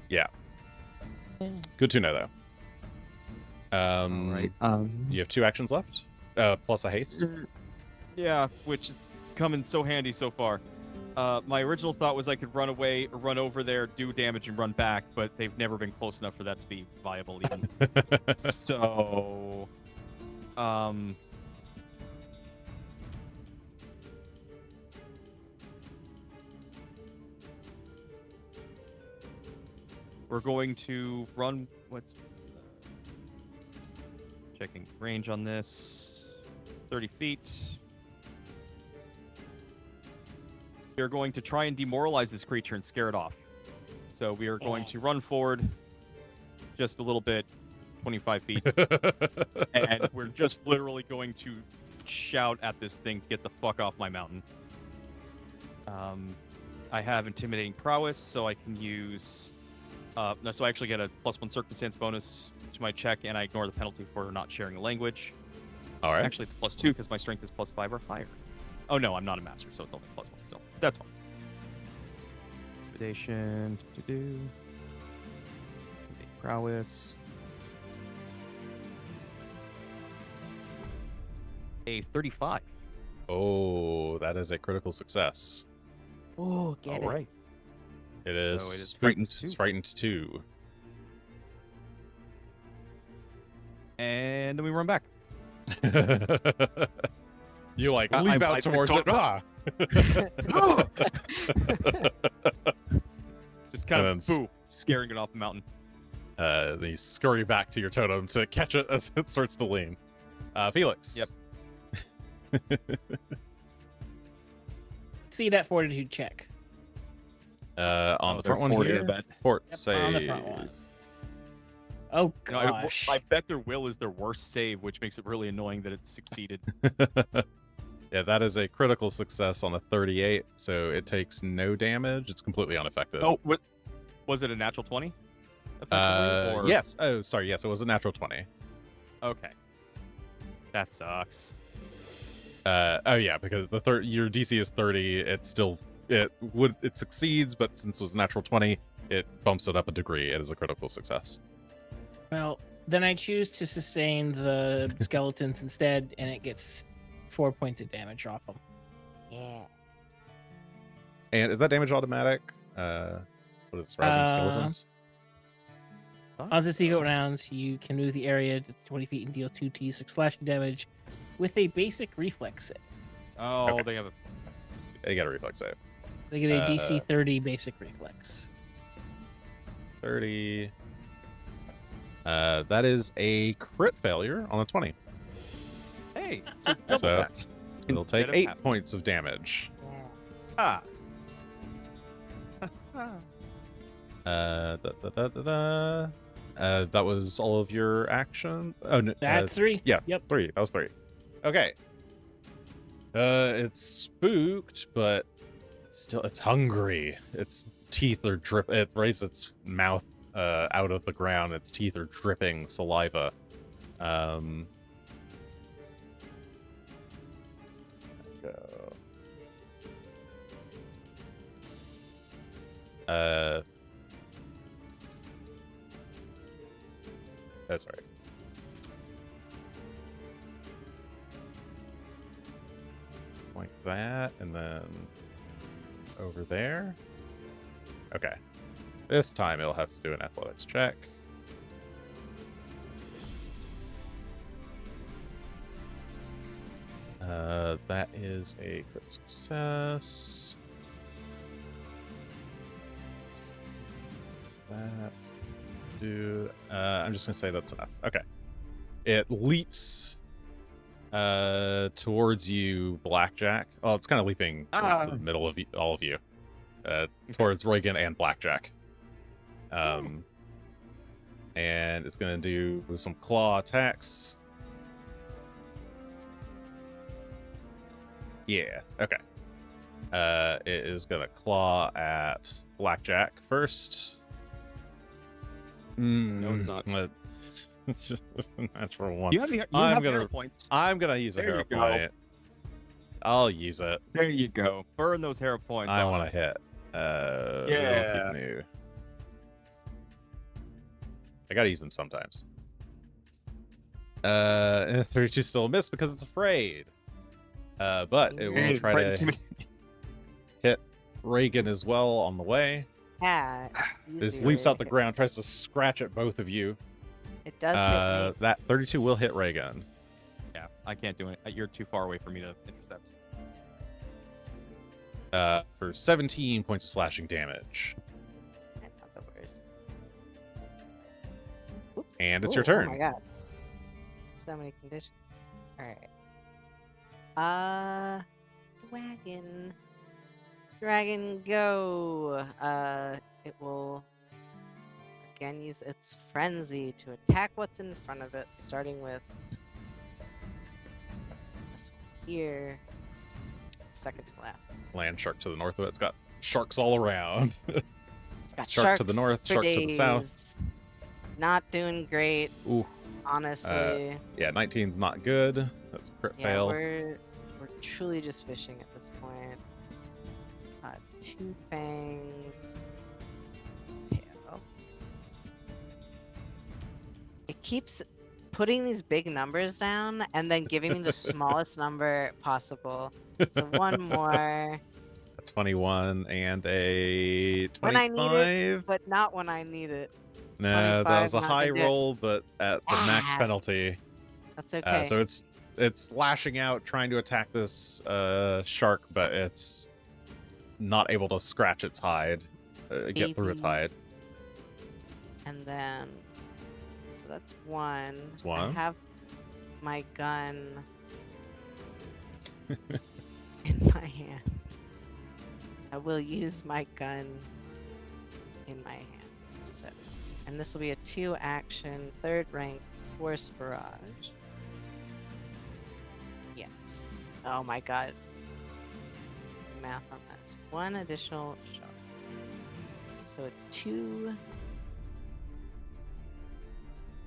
yeah, good to know though. all right. You have 2 actions left, plus a haste. Yeah, which is coming so handy so far. My original thought was I could run away, or run over there, do damage, and run back, but they've never been close enough for that to be viable even. So, we're going to run. What's checking range on this? 30 feet. We are going to try and demoralize this creature and scare it off. So we are going to run forward just a little bit, 25 feet, and we're just literally going to shout at this thing to get the fuck off my mountain. I have intimidating prowess, so I can use. No, so I actually get a +1 circumstance bonus to my check, and I ignore the penalty for not sharing a language. All right. Actually, it's +2 because my strength is +5 or higher. Oh no, I'm not a master, so it's only +1 still. That's fine. Intimidation. Intimidating prowess. A 35. Oh, that is a critical success. Oh, get it. All right. It is, So it is spooked. frightened It's 2. frightened 2. And then we run back. You like I- leap I- out I towards just it. Ah! Just kind And of then boo, scaring it off the mountain. Then you scurry back to your totem to catch it as it starts to lean. Felix. Yep. see that fortitude check. On the they're front one 40, I here. bet. Fort Yep, save. on the front one. Oh You know, gosh. I bet their will is their worst save, which makes it really annoying that it's succeeded. Yeah, that is a critical success on a 38, so it takes no damage. It's completely unaffected. Oh, what was it? A natural 20? Yes. Oh, sorry. Yes, it was a natural 20. Okay. That sucks. Oh yeah, because your DC is 30. It succeeds, but since it was a natural 20, it bumps it up a degree. It is a critical success. Well, then I choose to sustain the skeletons instead, and it gets 4 points of damage off them. Yeah. And is that damage automatic? What is this, rousing skeletons? On the secret rounds, you can move the area to 20 feet and deal 2d6 slashing damage with a basic reflex save. Oh, Okay. they have a. They got a reflex save. They get a DC 30 basic reflex. 30. That is a crit failure on a 20. Hey, so double So, that. It'll take Instead of 8 half. points of damage. Ah. That was all of your action. Oh no, That's 3. yeah. Yep. 3. That was 3. Okay. It's spooked, but it's hungry. Its teeth are drip. It raises its mouth out of the ground. Its teeth are dripping saliva. Go. That's right. Like that, and then over there. Okay. This time it'll have to do an athletics check. That is a crit success. That. I'm just gonna say that's enough. Okay. It leaps towards you, Blackjack. Oh, it's kind of leaping to the middle of all of you, towards Regan and Blackjack. And it's gonna do some claw attacks. Yeah. Okay. It is gonna claw at Blackjack first. No, it's not. It's just a natural one. You have hero points. I'm gonna use a There hero you go. point. I'll use it. There you go. Burn those hero points. I on want us. to hit. Yeah. New. I gotta use them sometimes. 32 still a miss because it's afraid. But it will try to hit Regan as well on the way. Yeah. This leaps out the ground, tries to scratch at both of you. It does hit me. That 32 will hit Regan. Yeah, I can't do it. You're too far away for me to intercept. For 17 points of slashing damage. That's not the worst. Oops. And it's your Ooh, turn. Oh my god. So many conditions. Alright. Dragon go. It will again use its frenzy to attack what's in front of it, starting with this one here. Second to last. Land shark to the north of it. It's got sharks all around. It's got Shark to the sharks north, for shark to the south. days. Not doing great, Ooh. honestly. Yeah, 19's not good. That's a crit Yeah, fail. we're truly just fishing at this point. It's two fangs. Tail. It keeps putting these big numbers down and then giving me the smallest number possible. So one more. A 21 and a 25. When I need it, but not when I need it. Nah, that 25, was a not high gonna do it. roll, but at the max Ah. penalty. That's okay. So it's lashing out, trying to attack this shark, but it's not able to scratch its hide, get through its Baby. hide. And then, so that's one. That's one. I have my gun in my hand. I will use my gun in my hand. So, and this will be a 2-action, 3rd rank force barrage. Yes. Oh my god. Math on that. It's 1 additional shot. So it's 2.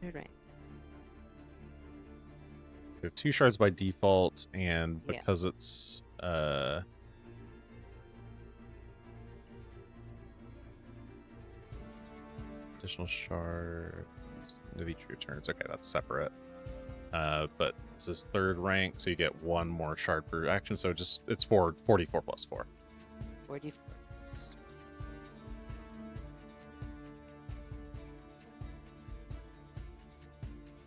3rd rank. So 2 shards by default, and Yeah. because it's additional shard of each of your turns. Okay, that's separate. But this is 3rd rank, so you get 1 more shard per action. So it's 44 plus 4. 44.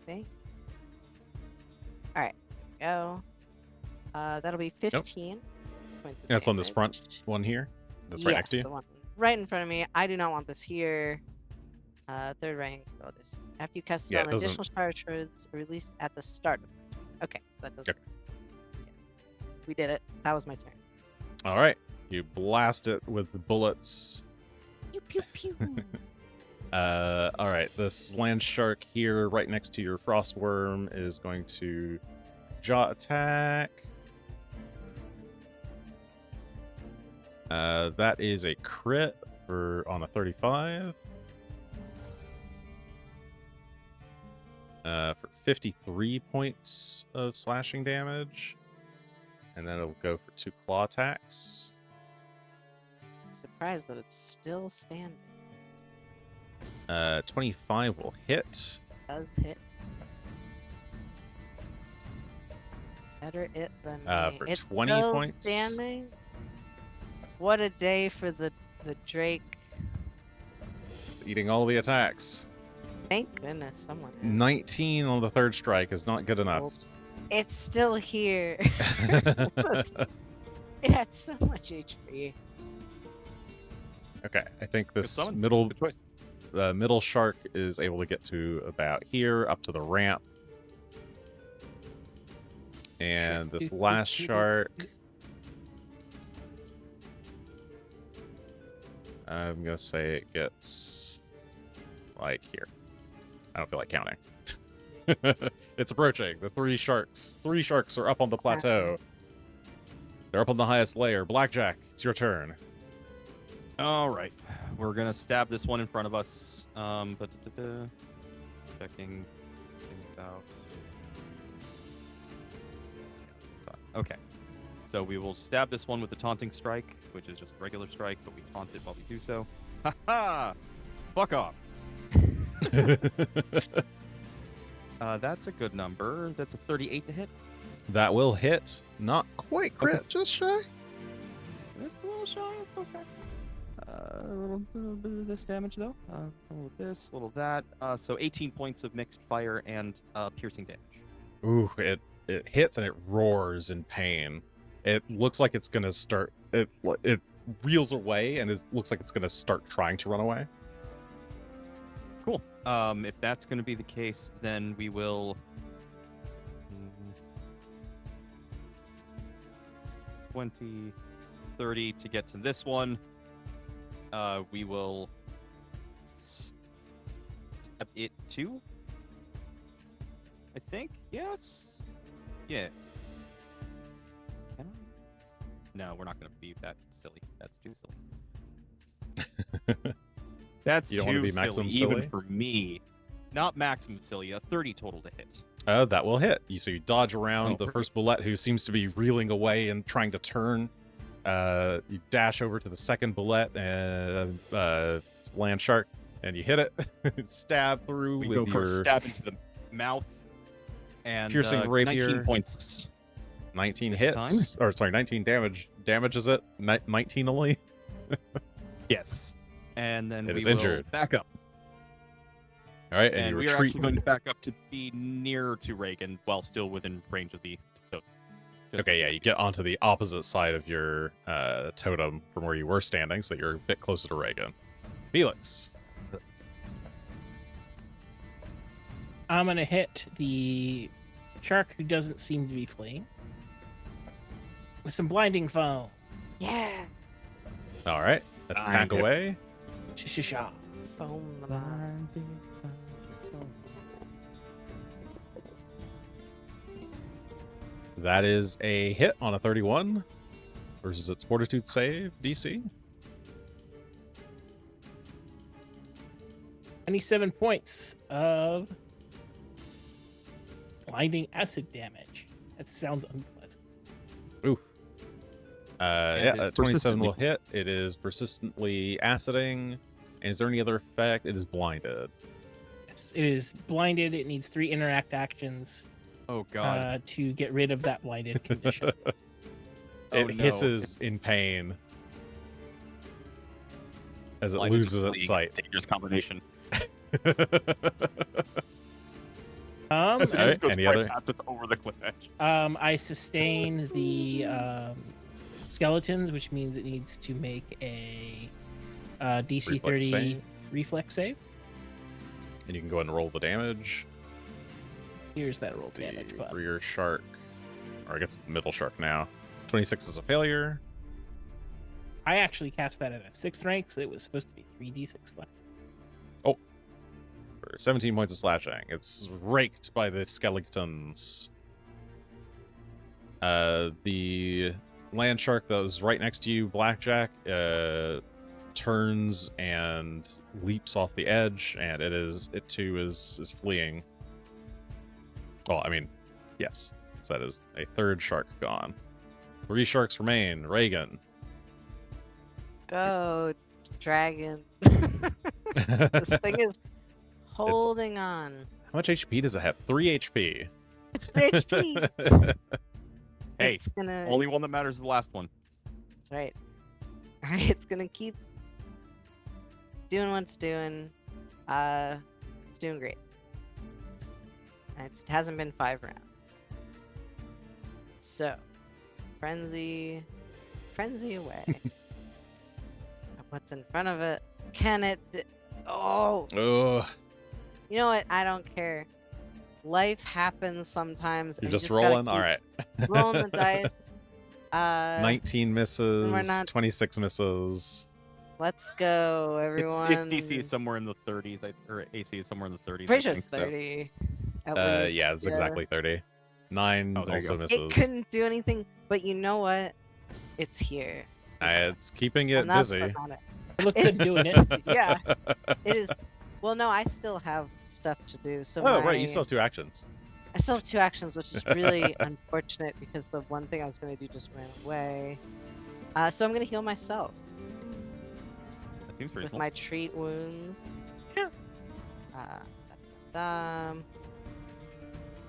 Okay. Alright, go. That'll be 15 points of That's on this front damage. one here. That's right next to Yes, you. the one right in front of me. I do not want this here. 3rd rank. After you cast a Yeah, spell, it an doesn't- additional charge is released at the start. Okay, so that doesn't. Okay. Yeah. We did it. That was my turn. All right, you blast it with the bullets. Pew pew pew. All right, this land shark here, right next to your frost worm, is going to jaw attack. That is a crit on a 35. For 53 points of slashing damage. And then it'll go for 2 claw attacks. Surprised that it's still standing. 25 will hit. Does hit. Better it than me. For It's 20 still points. standing. What a day for the Drake. It's eating all the attacks. Thank goodness someone. has. 19 on the 3rd strike is not good enough. Nope. It's still here. It had so much HP. Okay, I think this summon. middle Good choice. the middle shark is able to get to about here, up to the ramp. And this last shark, I'm going to say it gets like here. I don't feel like counting. It's approaching. The three sharks are up on the plateau. They're up on the highest layer. Blackjack, it's your turn. All right, we're gonna stab this one in front of us. Checking things out. Okay, so we will stab this one with the taunting strike, which is just regular strike, but we taunt it while we do so. Ha ha! Fuck off. That's a good number. That's a 38 to hit. That will hit. Not quite crit, just shy. It's a little shy. It's okay. A little bit of this damage though. A little this, a little that. So 18 points of mixed fire and piercing damage. Ooh, it hits and it roars in pain. It looks like it's gonna start. It reels away and looks like it's gonna start trying to run away. Cool. If that's gonna be the case, then we will. 20, 30 to get to this one. We will stab it too. I think. Yes. Yes. Can I? No, we're not going to be that silly. That's too silly. That's You don't too wanna be silly, maximum even silly? for me. Not maximum silly. A 30 total to hit. That will hit. So you dodge around Oh, the perfect. first bullet, who seems to be reeling away and trying to turn. You dash over to the second bullet and land shark, and you hit it. Stab through We with go for a your stab into the mouth. And piercing rapier. 19 points. 19 this hits. Or sorry, 19 damage. Damages it. 19 only. Yes. And then It we is will injured. back up. All right, And you we are retreat. actually going to back up to be nearer to Regan while still within range of the totem. Just- Okay, yeah, you get onto the opposite side of your totem from where you were standing, so you're a bit closer to Regan. Felix. I'm gonna hit the shark who doesn't seem to be fleeing with some blinding foam. Yeah. All right, attack Blinded. away. Sha. Foam the line. That is a hit on a 31 versus its fortitude save DC. 27 points of blinding acid damage. That sounds unpleasant. Oof. Yeah, it's 27 will persistently- hit. It is persistently aciding. And is there any other effect? It is blinded. Yes, it is blinded. It needs 3 interact actions Oh, God. to get rid of that blinded condition. It Oh, no. hisses in pain as it Blinded loses fleeing its is sight. a dangerous combination. Um, It Alright, just goes any right other- past us over the cliff edge. I sustain the skeletons, which means it needs to make a DC Reflex 30 save. reflex save. And you can go ahead and roll the damage. Here's that roll It's the damage button. rear shark, or I guess the middle shark now. 26 is a failure. I actually cast that at a 6th rank, so it was supposed to be 3d6 slash. For 17 points of slashing. It's raked by the skeletons. The land shark that was right next to you, Blackjack, turns and leaps off the edge, and it too is fleeing. Well, I mean, yes. So that is a third shark gone. 3 sharks remain. Regan. Go, dragon. This thing is holding on. How much HP does it have? 3 HP. It's HP. Hey, It's gonna. only one that matters is the last one. That's right. All right, it's gonna keep doing what it's doing. It's doing great. It hasn't been 5 rounds. So, frenzy away. What's in front of it? Can it Oh, Ugh. you know what? I don't care. Life happens sometimes. You're and you just gotta rolling? keep All right. rolling the dice. 19 misses, not- 26 misses. Let's go, everyone. Its DC is somewhere in the 30s, or AC is somewhere in the 30s. Pretty I sure think, it's 30. At Yeah, least. it's exactly 30. 9 Oh, there you also go. misses. It couldn't do anything, but you know what? It's here. It's keeping it And that's busy. what matters. I look good It's- doing it. Yeah, it is. Well, no, I still have stuff to do. So Oh, right. You my- still have 2 actions. I still have 2 actions, which is really unfortunate because the one thing I was going to do just ran away. So I'm going to heal myself That seems with reasonable. my treat wounds. Yeah.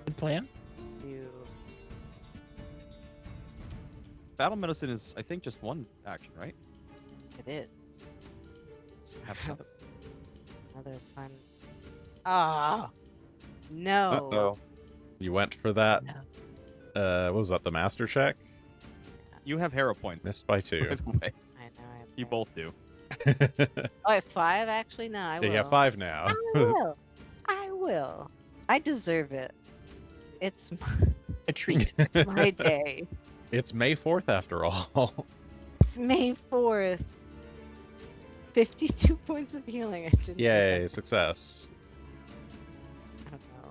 Good plan. Do Battle medicine is, I think, just one action, right? it is. So I Have have another. another fun. Ah, no. Uh-oh. You went for that. No. What was that? The master check? You have hero points. Missed by 2. By the way. I know. I have You five. both do. Oh, I have 5 actually. No, I will. you have 5 now. I will. I will. I deserve it. It's A treat. it's my day. It's May 4th after all. It's May 4th. 52 points of healing. I didn't Yay, get. success. I don't know.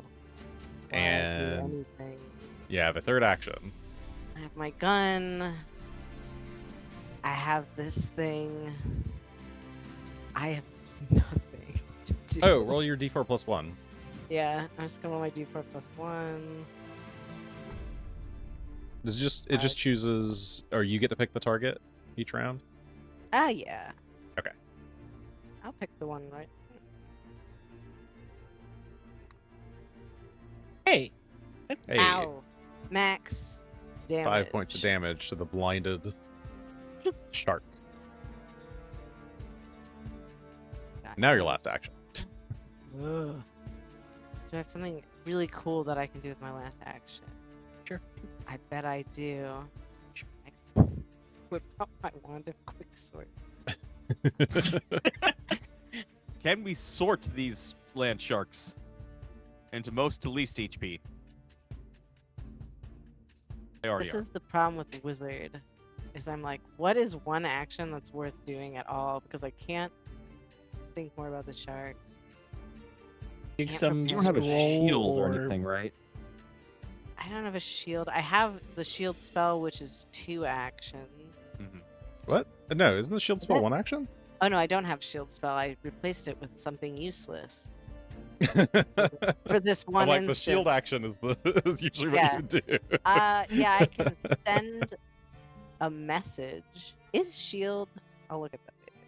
why I do And anything. yeah, the third action. I have my gun. I have this thing. I have nothing to do. Oh, roll your d4 plus 1. Yeah, I'm just gonna roll my d4 plus 1. Does it just chooses, or you get to pick the target each round? Ah, yeah. Okay. I'll pick the one right. Hey. Hey, Ow. Max damage. 5 points of damage to the blinded shark. Got Now your this. last action. Ugh. Do I have something really cool that I can do with my last action? Sure. I bet I do. Sure. I whip up my wand of quick sort. Can we sort these land sharks into most to least HP? They already This are. is the problem with the wizard. Is I'm like, what is one action that's worth doing at all? Because I can't think more about the sharks. Take Can't some You don't have a scroll shield or or anything, right? I don't have a shield. I have the shield spell, which is 2 actions. Mm-hmm. What? No, isn't the shield spell Yeah. 1 action? Oh no, I don't have shield spell. I replaced it with something useless for this one I'm like, the instant. shield action is is usually what Yeah. you do. Yeah, I can send a message. Is shield? I'll look at that later.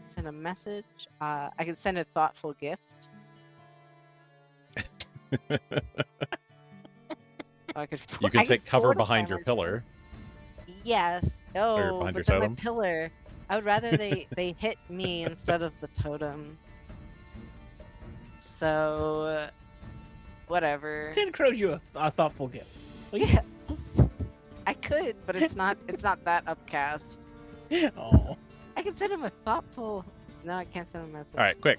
Send a message. I can send a thoughtful gift. I could. You I can could take cover fortify behind your myself. pillar. Yes. Oh, behind your but then my totem. pillar. I would rather they hit me instead of the totem. So, whatever. Santa Crow's you a thoughtful gift. Well, Yeah, I could, but it's not. It's not that upcast. Oh. I can send him a thoughtful. No, I can't send him a message. All right, quick.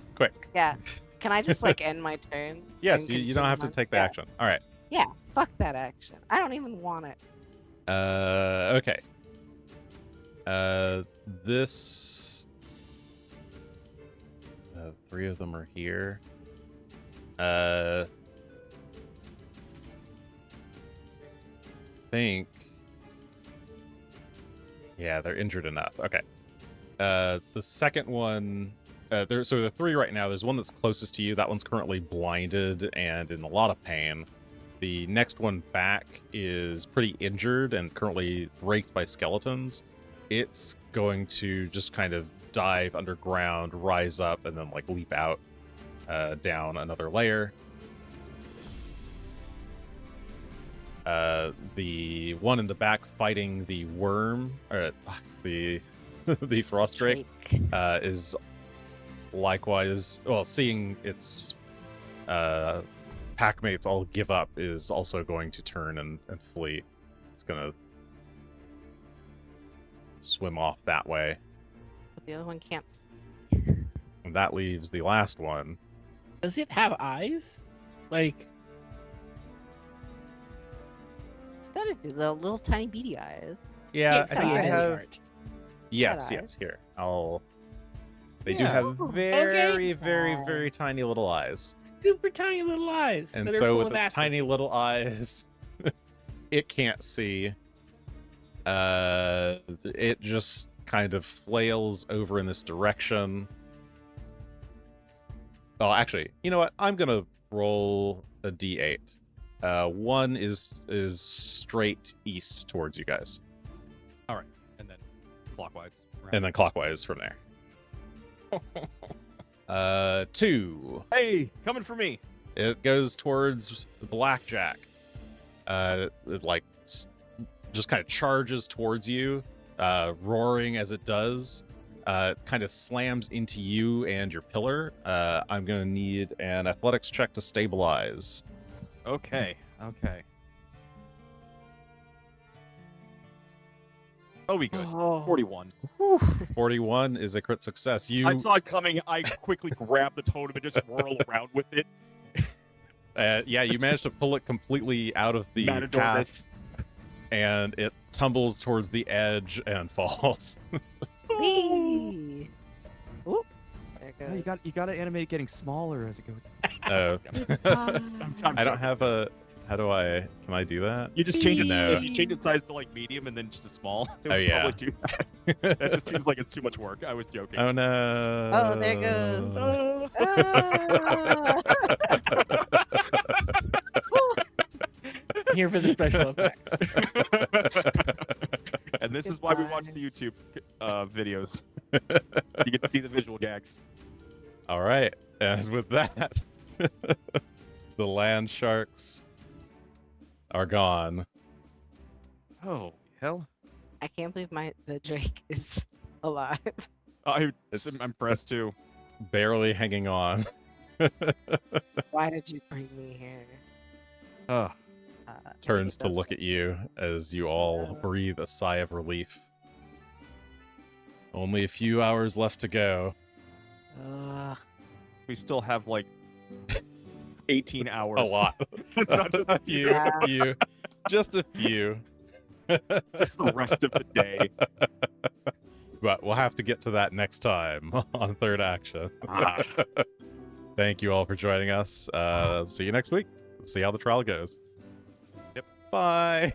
Yeah. Can I just like end my turn? Yes, and you don't have to continue take the my- action. All right. Yeah. Fuck that action. I don't even want it. Okay. This 3 of them are here. Think. Yeah, they're injured enough. Okay. The second one, so there are 3 right now. There's one that's closest to you. That one's currently blinded and in a lot of pain. The next one back is pretty injured and currently raked by skeletons. It's going to just kind of dive underground, rise up, and then like leap out down another layer. The one in the back fighting the worm, or the the frost drake, is likewise, well, seeing its packmates all give up, is also going to turn and flee. It's gonna swim off that way. But the other one can't. And that leaves the last one. Does it have eyes? Like, Gotta do the little tiny beady eyes. Yeah, I can't see think it they in the have. art. Yes, Got yes. Here, They do Yeah. have Oh, very, very, Aw. very tiny little eyes, Super tiny little eyes. and that are so full with of its acid. tiny little eyes, it can't see. It just kind of flails over in this direction. Oh, actually, you know what? I'm gonna roll a d8. One is straight east towards you guys, All right, and then clockwise. Right. and then clockwise from there. 2. Hey, coming for me. It goes towards Blackjack. It like just kind of charges towards you, roaring as it does. Kind of slams into you and your pillar. I'm gonna need an athletics check to stabilize. Okay. Oh, we good. Oh. 41. 41 is a crit success. I saw it coming. I quickly grabbed the totem and just whirl around with it. Yeah, you managed to pull it completely out of the path, Matadorness. and it tumbles towards the edge and falls. Whee! Oop. There it Yeah, goes. you got to animate it getting smaller as it goes. I don't have a. How do I? Can I do that? You just change it. No. If you change its size to like medium and then just a small, it would Oh, yeah. probably do that. That just seems like it's too much work. I was joking. Oh no! Oh, there goes. I'm here for the special effects. And this is why we watch the YouTube videos. You get to see the visual gags. All right, and with that, the land sharks are gone. Oh hell! I can't believe the Drake is alive. I'm It's- impressed too. Barely hanging on. Why did you bring me here? Turns It to does- look at you as you all No. breathe a sigh of relief. Only a few hours left to go. Ugh. We still have like 18 hours. A lot. It's not just a few. Yeah. A few. Just a few. Just the rest of the day. But we'll have to get to that next time on Third Action. Ah. Thank you all for joining us. See you next week. Let's see how the trial goes. Yep. Bye.